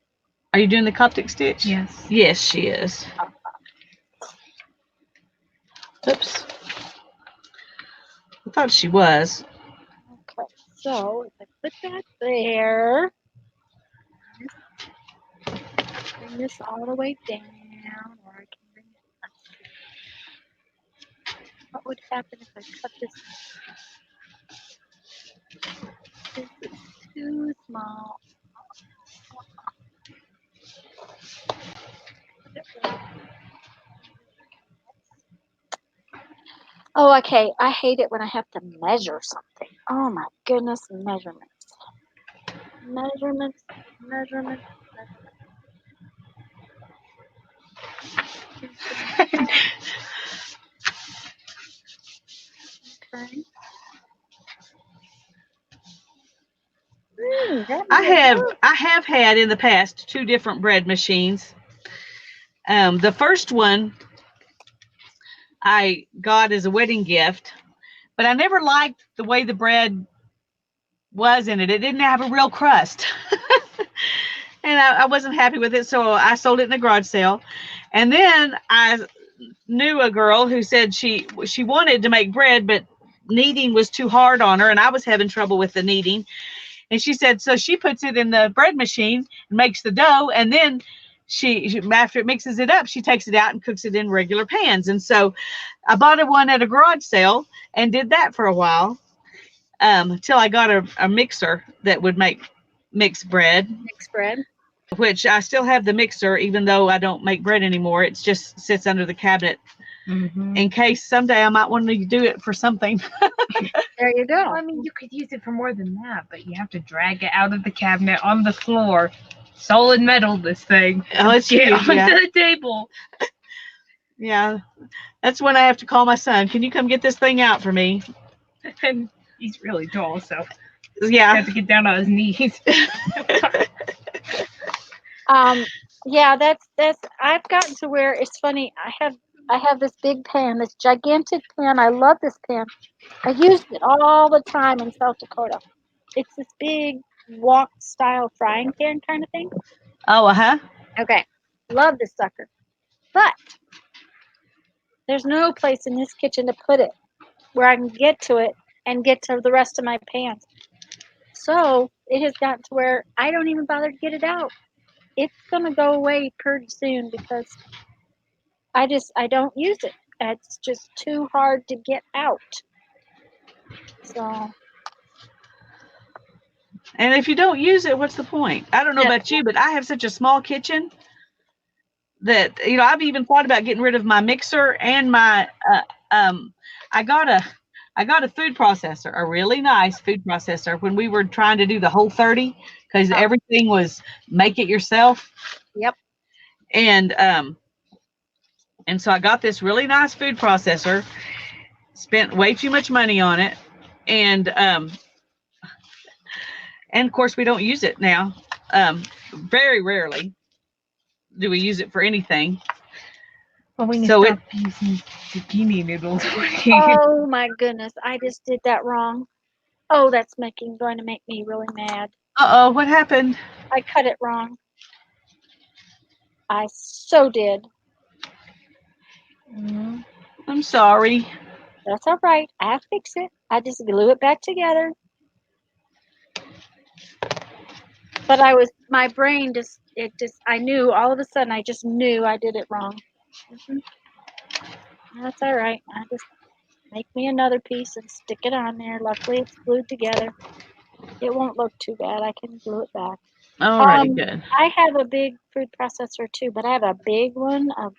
Are you doing the Coptic stitch? Yes. Yes, she is. Oops. I thought she was. Okay, so if I put that there, bring this all the way down, or I can bring it up. What would happen if I cut this? This is too small. Oh, okay. I hate it when I have to measure something. Oh my goodness, measurements. Measurements. Okay. I have had in the past 2 different bread machines. The first one I got as a wedding gift, but I never liked the way the bread was in it. It didn't have a real crust. And I wasn't happy with it, so I sold it in a garage sale. And then I knew a girl who said she wanted to make bread, but kneading was too hard on her, and I was having trouble with the kneading. And she said, so she puts it in the bread machine and makes the dough, and then she after it mixes it up, she takes it out and cooks it in regular pans. And so I bought one at a garage sale and did that for a while, till I got a mixer that would mix bread. Mixed bread. which I still have the mixer, even though I don't make bread anymore. It just sits under the cabinet in case someday I might want to do it for something. There you go. Well, I mean, you could use it for more than that, but you have to drag it out of the cabinet on the floor. Solid metal, this thing. Oh, it's Get huge, onto yeah. the table. Yeah, that's when I have to call my son. Can you come get this thing out for me? And he's really tall, so he Yeah. has to get down on his knees. Yeah, that's I've gotten to where it's funny. I have this big pan, this gigantic pan. I love this pan. I used it all the time in South Dakota. It's this big wok style frying pan kind of thing. Oh, uh-huh. Okay. Love this sucker. But there's no place in this kitchen to put it where I can get to it and get to the rest of my pans. So it has gotten to where I don't even bother to get it out. It's gonna go away pretty soon because I don't use it. It's just too hard to get out. So And if you don't use it, what's the point? I don't know Yeah. about you, but I have such a small kitchen that, you know, I've even thought about getting rid of my mixer and my I got a food processor, a really nice food processor when we were trying to do the Whole30 because everything was make it yourself. Yep. And so I got this really nice food processor, spent way too much money on it, and of course we don't use it now. Very rarely do we use it for anything. Well, we need So to stop using zucchini noodles. Oh my goodness, I just did that wrong. Oh, that's going to make me really mad. Uh-oh, what happened? I cut it wrong. I so did. I'm sorry. That's all right. I'll fix it. I just glue it back together. But my brain I knew all of a sudden, I just knew I did it wrong. That's all right. I just make me another piece and stick it on there. Luckily, it's glued together. It won't look too bad. I can glue it back. All righty, good. I have a big food processor too, but I have a big one of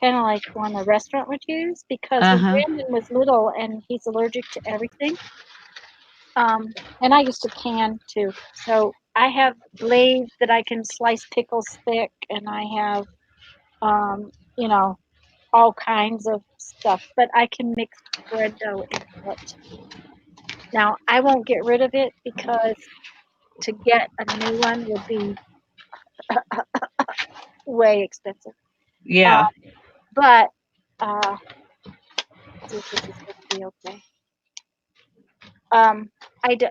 kind of like one a restaurant would use because when Brandon was little and he's allergic to everything. And I used to can too. So I have blades that I can slice pickles thick, and I have, you know, all kinds of stuff. But I can mix bread dough into it. Now I won't get rid of it because to get a new one would be way expensive. Yeah. But let's see if this is going to be okay.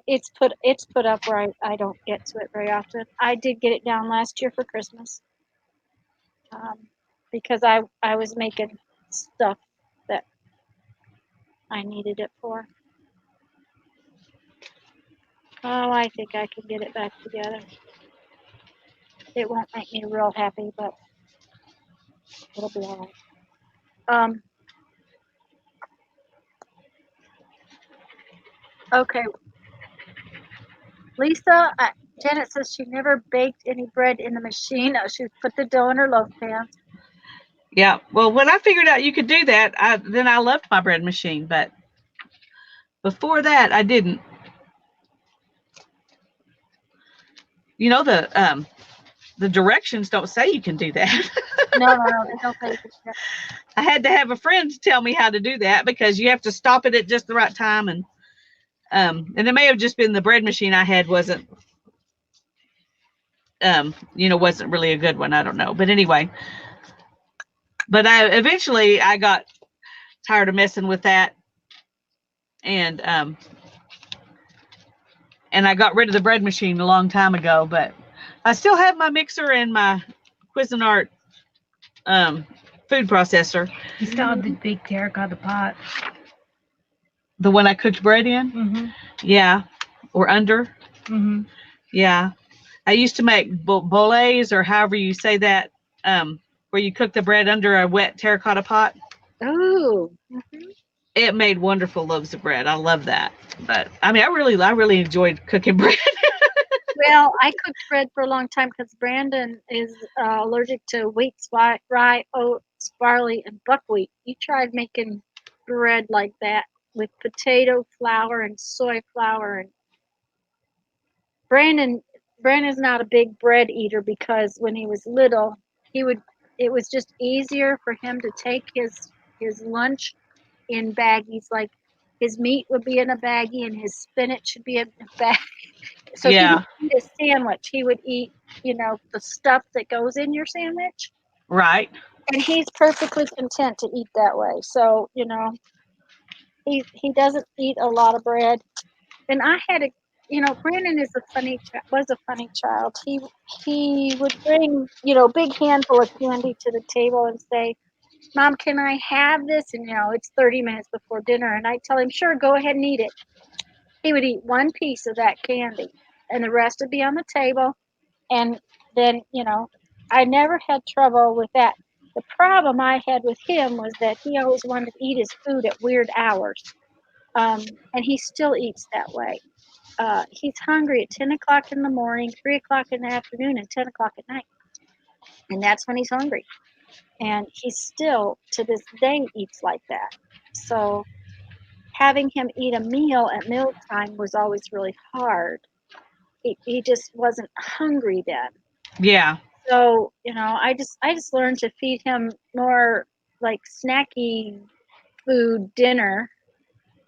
It's put up where I don't get to it very often. I did get it down last year for Christmas. Because I was making stuff that I needed it for. Oh, I think I can get it back together. It won't make me real happy, but it'll be all right. Okay. Lisa, Janet says she never baked any bread in the machine. She put the dough in her loaf pan. Yeah. Well, when I figured out you could do that, then I loved my bread machine, but before that I didn't. You know, the directions don't say you can do that. No, they don't say you can do that. I had to have a friend to tell me how to do that because you have to stop it at just the right time, and it may have just been the bread machine I had wasn't really a good one. I don't know, but anyway. But eventually I got tired of messing with that, and I got rid of the bread machine a long time ago. But I still have my mixer and my Cuisinart food processor. You still have the big terracotta pot. The one I cooked bread in? Yeah. Or under? Yeah. I used to make bolognese, or however you say that, where you cook the bread under a wet terracotta pot. Oh. It made wonderful loaves of bread. I love that. But I mean, I really enjoyed cooking bread. Well, I cooked bread for a long time because Brandon is allergic to wheat, rye, oats, barley, and buckwheat. You tried making bread like that with potato flour and soy flour, and Brandon Brandon's not a big bread eater because when he was little, he would it was just easier for him to take his lunch in baggies. Like his meat would be in a baggie and his spinach should be in a bag. So he Yeah. would eat a sandwich. He would eat, the stuff that goes in your sandwich. Right. And he's perfectly content to eat that way. So, he doesn't eat a lot of bread. And I had Brandon was a funny child. He would bring, big handful of candy to the table and say, "Mom, can I have this?" And it's 30 minutes before dinner, and I tell him, "Sure, go ahead and eat it." He would eat one piece of that candy, and the rest would be on the table. And then, I never had trouble with that. The problem I had with him was that he always wanted to eat his food at weird hours. And he still eats that way. He's hungry at 10 o'clock in the morning, 3 o'clock in the afternoon, and 10 o'clock at night. And that's when he's hungry. And he still, to this day, eats like that. So having him eat a meal at mealtime was always really hard. He just wasn't hungry then. Yeah. So, I just learned to feed him more like snacky food dinner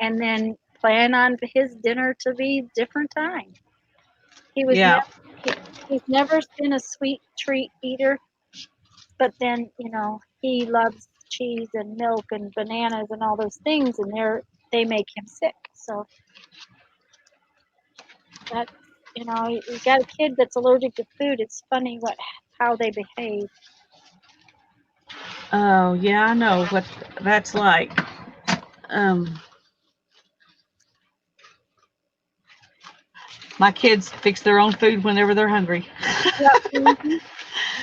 and then plan on his dinner to be different time. He was Yeah. he's never been a sweet treat eater, but then, he loves cheese and milk and bananas and all those things, and they make him sick. So that's, you got a kid that's allergic to food. It's funny how they behave. Oh, yeah, I know what that's like. My kids fix their own food whenever they're hungry. Yep. Mm-hmm.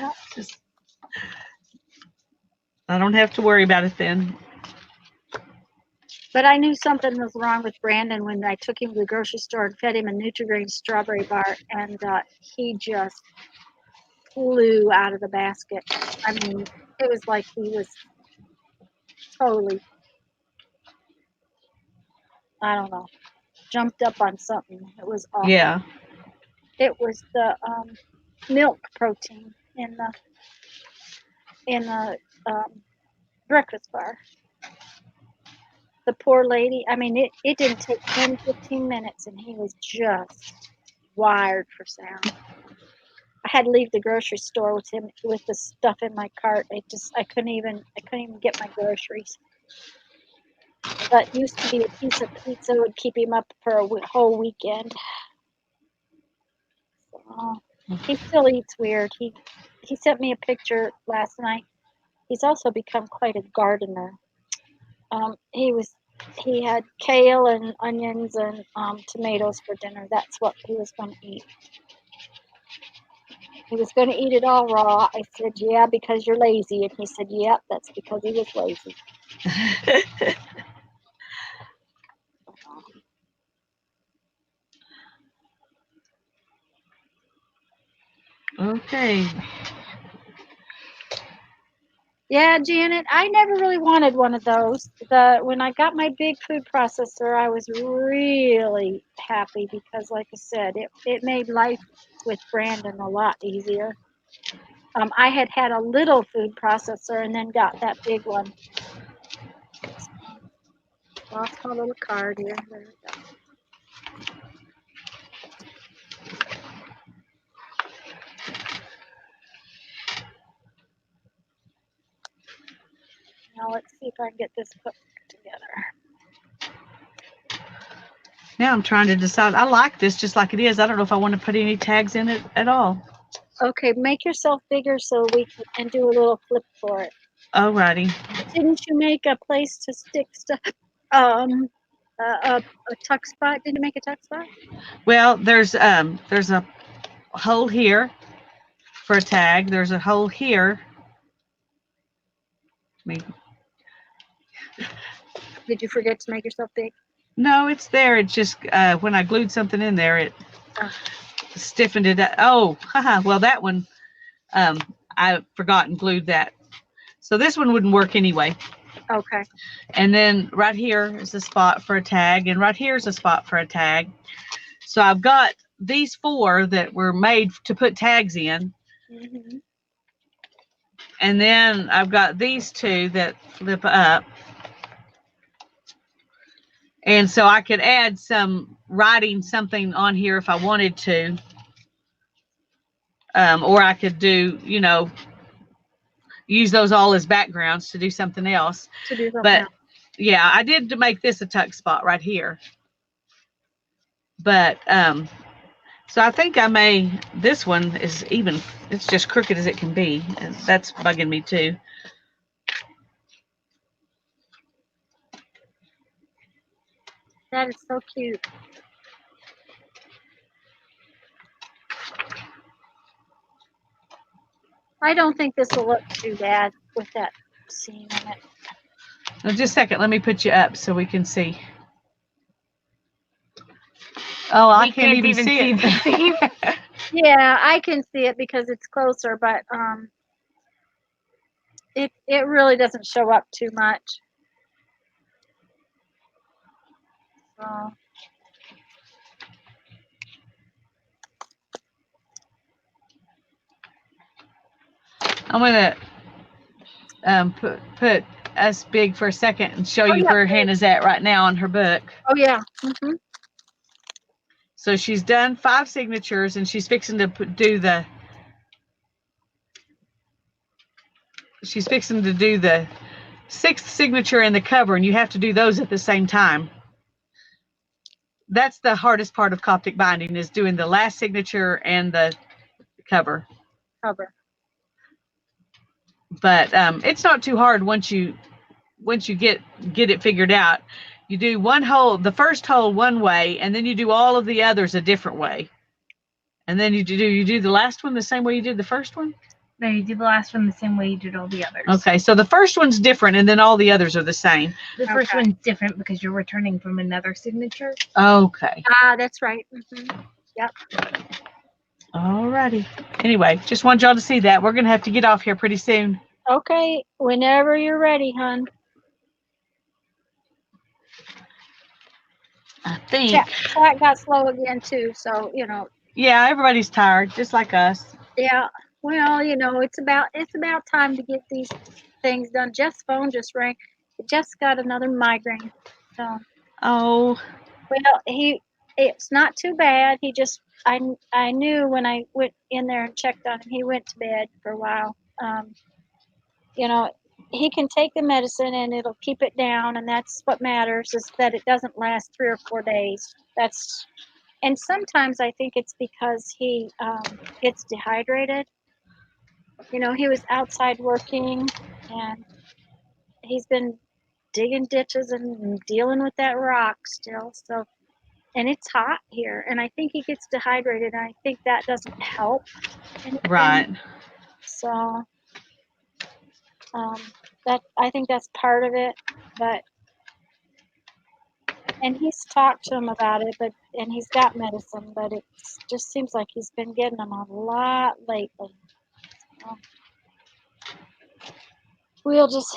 Yep. Just, I don't have to worry about it then. But I knew something was wrong with Brandon when I took him to the grocery store and fed him a Nutri-Grain strawberry bar, and he just flew out of the basket. I mean, it was like he was totally, I don't know, jumped up on something. It was awful. Yeah. It was the milk protein in the breakfast bar. The poor lady, I mean, it didn't take 10, 15 minutes, and he was just wired for sound. I had to leave the grocery store with him with the stuff in my cart. I couldn't even get my groceries. But used to be a piece of pizza would keep him up for a whole weekend. So, he still eats weird. He sent me a picture last night. He's also become quite a gardener. He had kale and onions and tomatoes for dinner. That's what he was going to eat. He was going to eat it all raw. I said, "Yeah, because you're lazy." And he said, "Yep, that's because he was lazy." Okay. Yeah, Janet, I never really wanted one of those. When I got my big food processor, I was really happy because, like I said, it made life with Brandon a lot easier. I had a little food processor and then got that big one. Lost my little card here. There we go. Now let's see if I can get this put together. Now I'm trying to decide. I like this just like it is. I don't know if I want to put any tags in it at all. Okay, make yourself bigger so we can do a little flip for it. Alrighty. Didn't you make a place to stick stuff? A tuck spot. Did you make a tuck spot? Well, there's a hole here for a tag. There's a hole here. Maybe. Did you forget to make yourself big? No, it's there. It's just when I glued something in there, it. stiffened it up. Oh, well, that one, I forgot and glued that. So this one wouldn't work anyway. Okay. And then right here is a spot for a tag, and right here is a spot for a tag. So I've got these 4 that were made to put tags in. Mm-hmm. And then I've got these 2 that flip up. And so I could add some writing, something on here if I wanted to. Or I could do, use those all as backgrounds to do something else. But yeah, I did to make this a tuck spot right here. But so I think I may, this one is even, it's just crooked as it can be. And that's bugging me too. That is so cute. I don't think this will look too bad with that seam in it. Now, just a second, let me put you up so we can see. Oh, I can't even see it. Yeah, I can see it because it's closer, but it really doesn't show up too much. So I'm gonna put us big for a second and show you where Hannah's at right now on her book. Oh yeah. Mm-hmm. So she's done 5 signatures, and she's fixing to do the. She's fixing to do the 6th signature in the cover, and you have to do those at the same time. That's the hardest part of Coptic binding, is doing the last signature and the cover. But it's not too hard once you get it figured out. You do the first hole one way, and then you do all of the others a different way. And then you do the last one the same way you did the first one? No, you do the last one the same way you did all the others. Okay, so the first one's different, and then all the others are the same. The first one's different because you're returning from another signature. Okay. That's right. Mm-hmm. Yep. Alrighty. Anyway, just wanted y'all to see that. We're going to have to get off here pretty soon. Okay, whenever you're ready, hon. I think. Chat got slow again, too, so, Yeah, everybody's tired, just like us. Yeah, well, it's about time to get these things done. Jeff's phone just rang. Jeff's got another migraine, so. Oh. Well, it's not too bad. He just, I knew when I went in there and checked on him, he went to bed for a while. He can take the medicine and it'll keep it down, and that's what matters, is that it doesn't last 3 or 4 days. And sometimes I think it's because he gets dehydrated. He was outside working, and he's been digging ditches and dealing with that rock still. So, and it's hot here, and I think he gets dehydrated, and I think that doesn't help anything. Right. So, I think that's part of it, and he's talked to him about it, and he's got medicine, but it just seems like he's been getting them a lot lately. So we'll just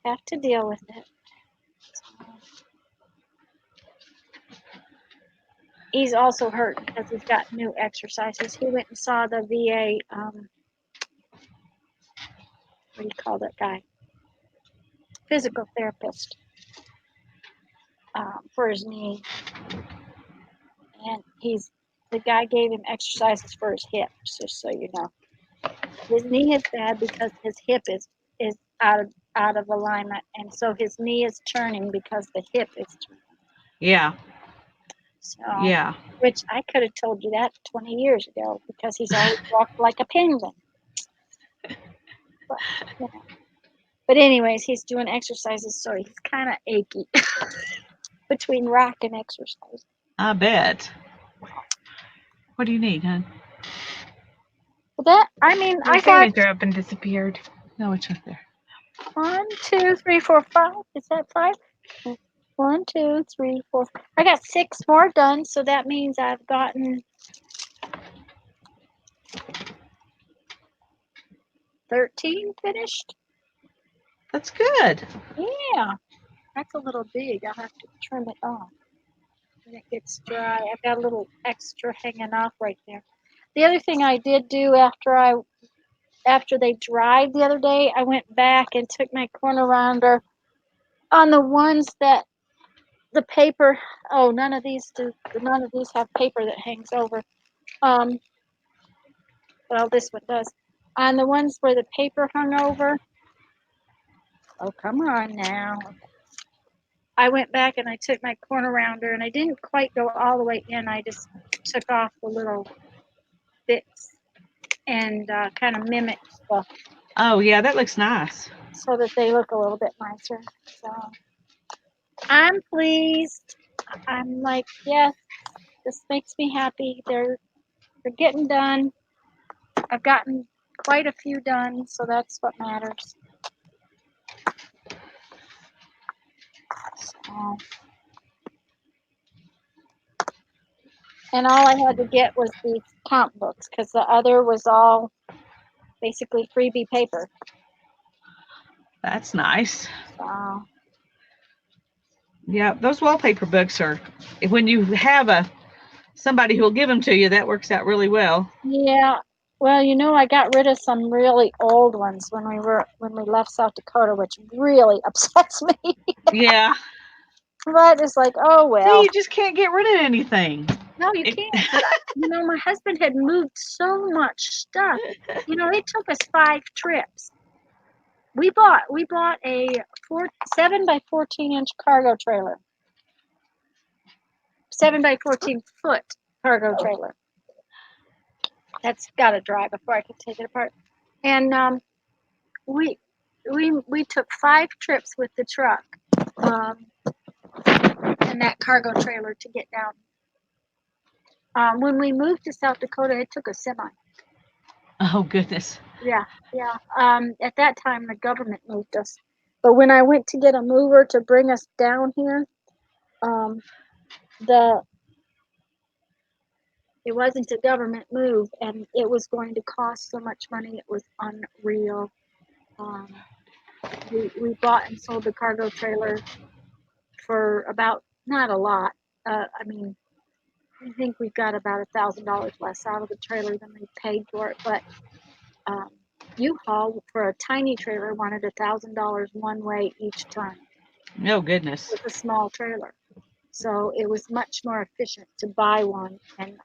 have to deal with it. So he's also hurt because he's got new exercises. He went and saw the VA, what do you call that guy? Physical therapist for his knee. And the guy gave him exercises for his hip, just so you know. His knee is bad because his hip is out of alignment, and so his knee is turning because the hip is turning. Yeah. So, yeah. Which I could have told you that 20 years ago, because he's always walked like a penguin. But anyways, he's doing exercises, so he's kind of achy between rock and exercise. I bet. What do you need, hon? Well, I got signature up and disappeared. No, it's right there. 1, 2, 3, 4, 5. Is that 5? 1, 2, 3, 4. I got 6 more done, so that means I've gotten 13 finished. That's good. Yeah, that's a little big. I'll have to trim it off when it gets dry. I've got a little extra hanging off right there. The other thing I did do after they dried the other day, I went back and took my corner rounder on the ones that the paper. Oh, none of these have paper that hangs over. Well, this one does. On the ones where the paper hung over. Oh, come on now. I went back and I took my corner rounder and I didn't quite go all the way in. I just took off the little bits and kind of mimicked the. Oh, yeah, that looks nice. So that they look a little bit nicer. So I'm pleased. I'm like, yes, this makes me happy. They're getting done. I've gotten quite a few done, so that's what matters. So, and all I had to get was these count books because the other was all basically freebie paper. That's nice. So, yeah, those wallpaper books are, when you have somebody who will give them to you, that works out really well. Yeah. Well, I got rid of some really old ones when we left South Dakota, which really upsets me. Yeah. But it's like, oh well. See, you just can't get rid of anything. No, you can't. But, my husband had moved so much stuff. It took us 5 trips. We bought a 7 by 14-inch cargo trailer. 7 by 14 foot cargo trailer. That's got to dry before I can take it apart. And we took 5 trips with the truck and that cargo trailer to get down. When we moved to South Dakota, it took a semi. Oh, goodness. Yeah. At that time, the government moved us. But when I went to get a mover to bring us down here, it wasn't a government move, and it was going to cost so much money. It was unreal. We bought and sold the cargo trailer for about, not a lot. I think we got about $1,000 less out of the trailer than we paid for it. But U-Haul for a tiny trailer wanted $1,000 one way each time. Oh, goodness. With a small trailer. So it was much more efficient to buy one and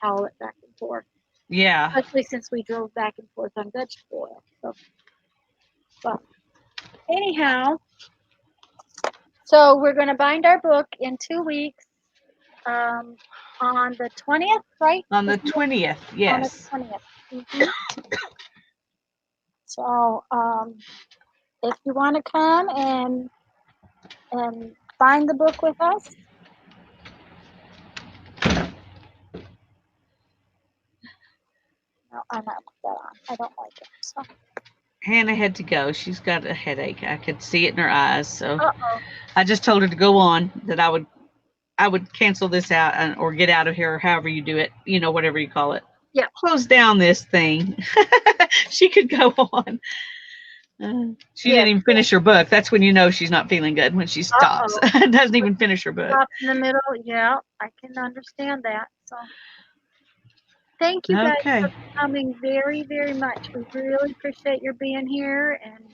haul it back and forth. Yeah. Especially since we drove back and forth on vegetable oil. So, but anyhow, so we're going to bind our book in 2 weeks on the 20th, right? On the 20th, yes. On the 20th. Mm-hmm. So if you want to come and bind the book with us, no, I'm not put that on. I don't like it. So. Hannah had to go. She's got a headache. I could see it in her eyes. So Uh-oh. I just told her to go on, that I would cancel this out or get out of here, or however you do it, whatever you call it. Yeah. Close down this thing. She could go on. She didn't even finish her book. That's when you know she's not feeling good, when she stops. Doesn't even finish her book. Stop in the middle. Yeah, I can understand that. So thank you guys for coming very, very much. We really appreciate your being here. And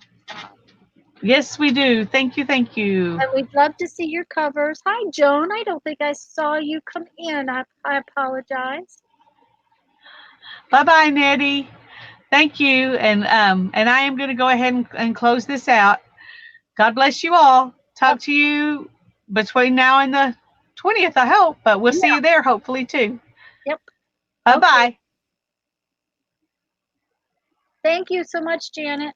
yes, we do. Thank you. Thank you. And we'd love to see your covers. Hi, Joan. I don't think I saw you come in. I apologize. Bye-bye, Nettie. Thank you. And I am going to go ahead and close this out. God bless you all. Talk to you between now and the 20th, I hope. But we'll see you there, hopefully, too. Yep. Bye-bye. Okay. Thank you so much, Janet.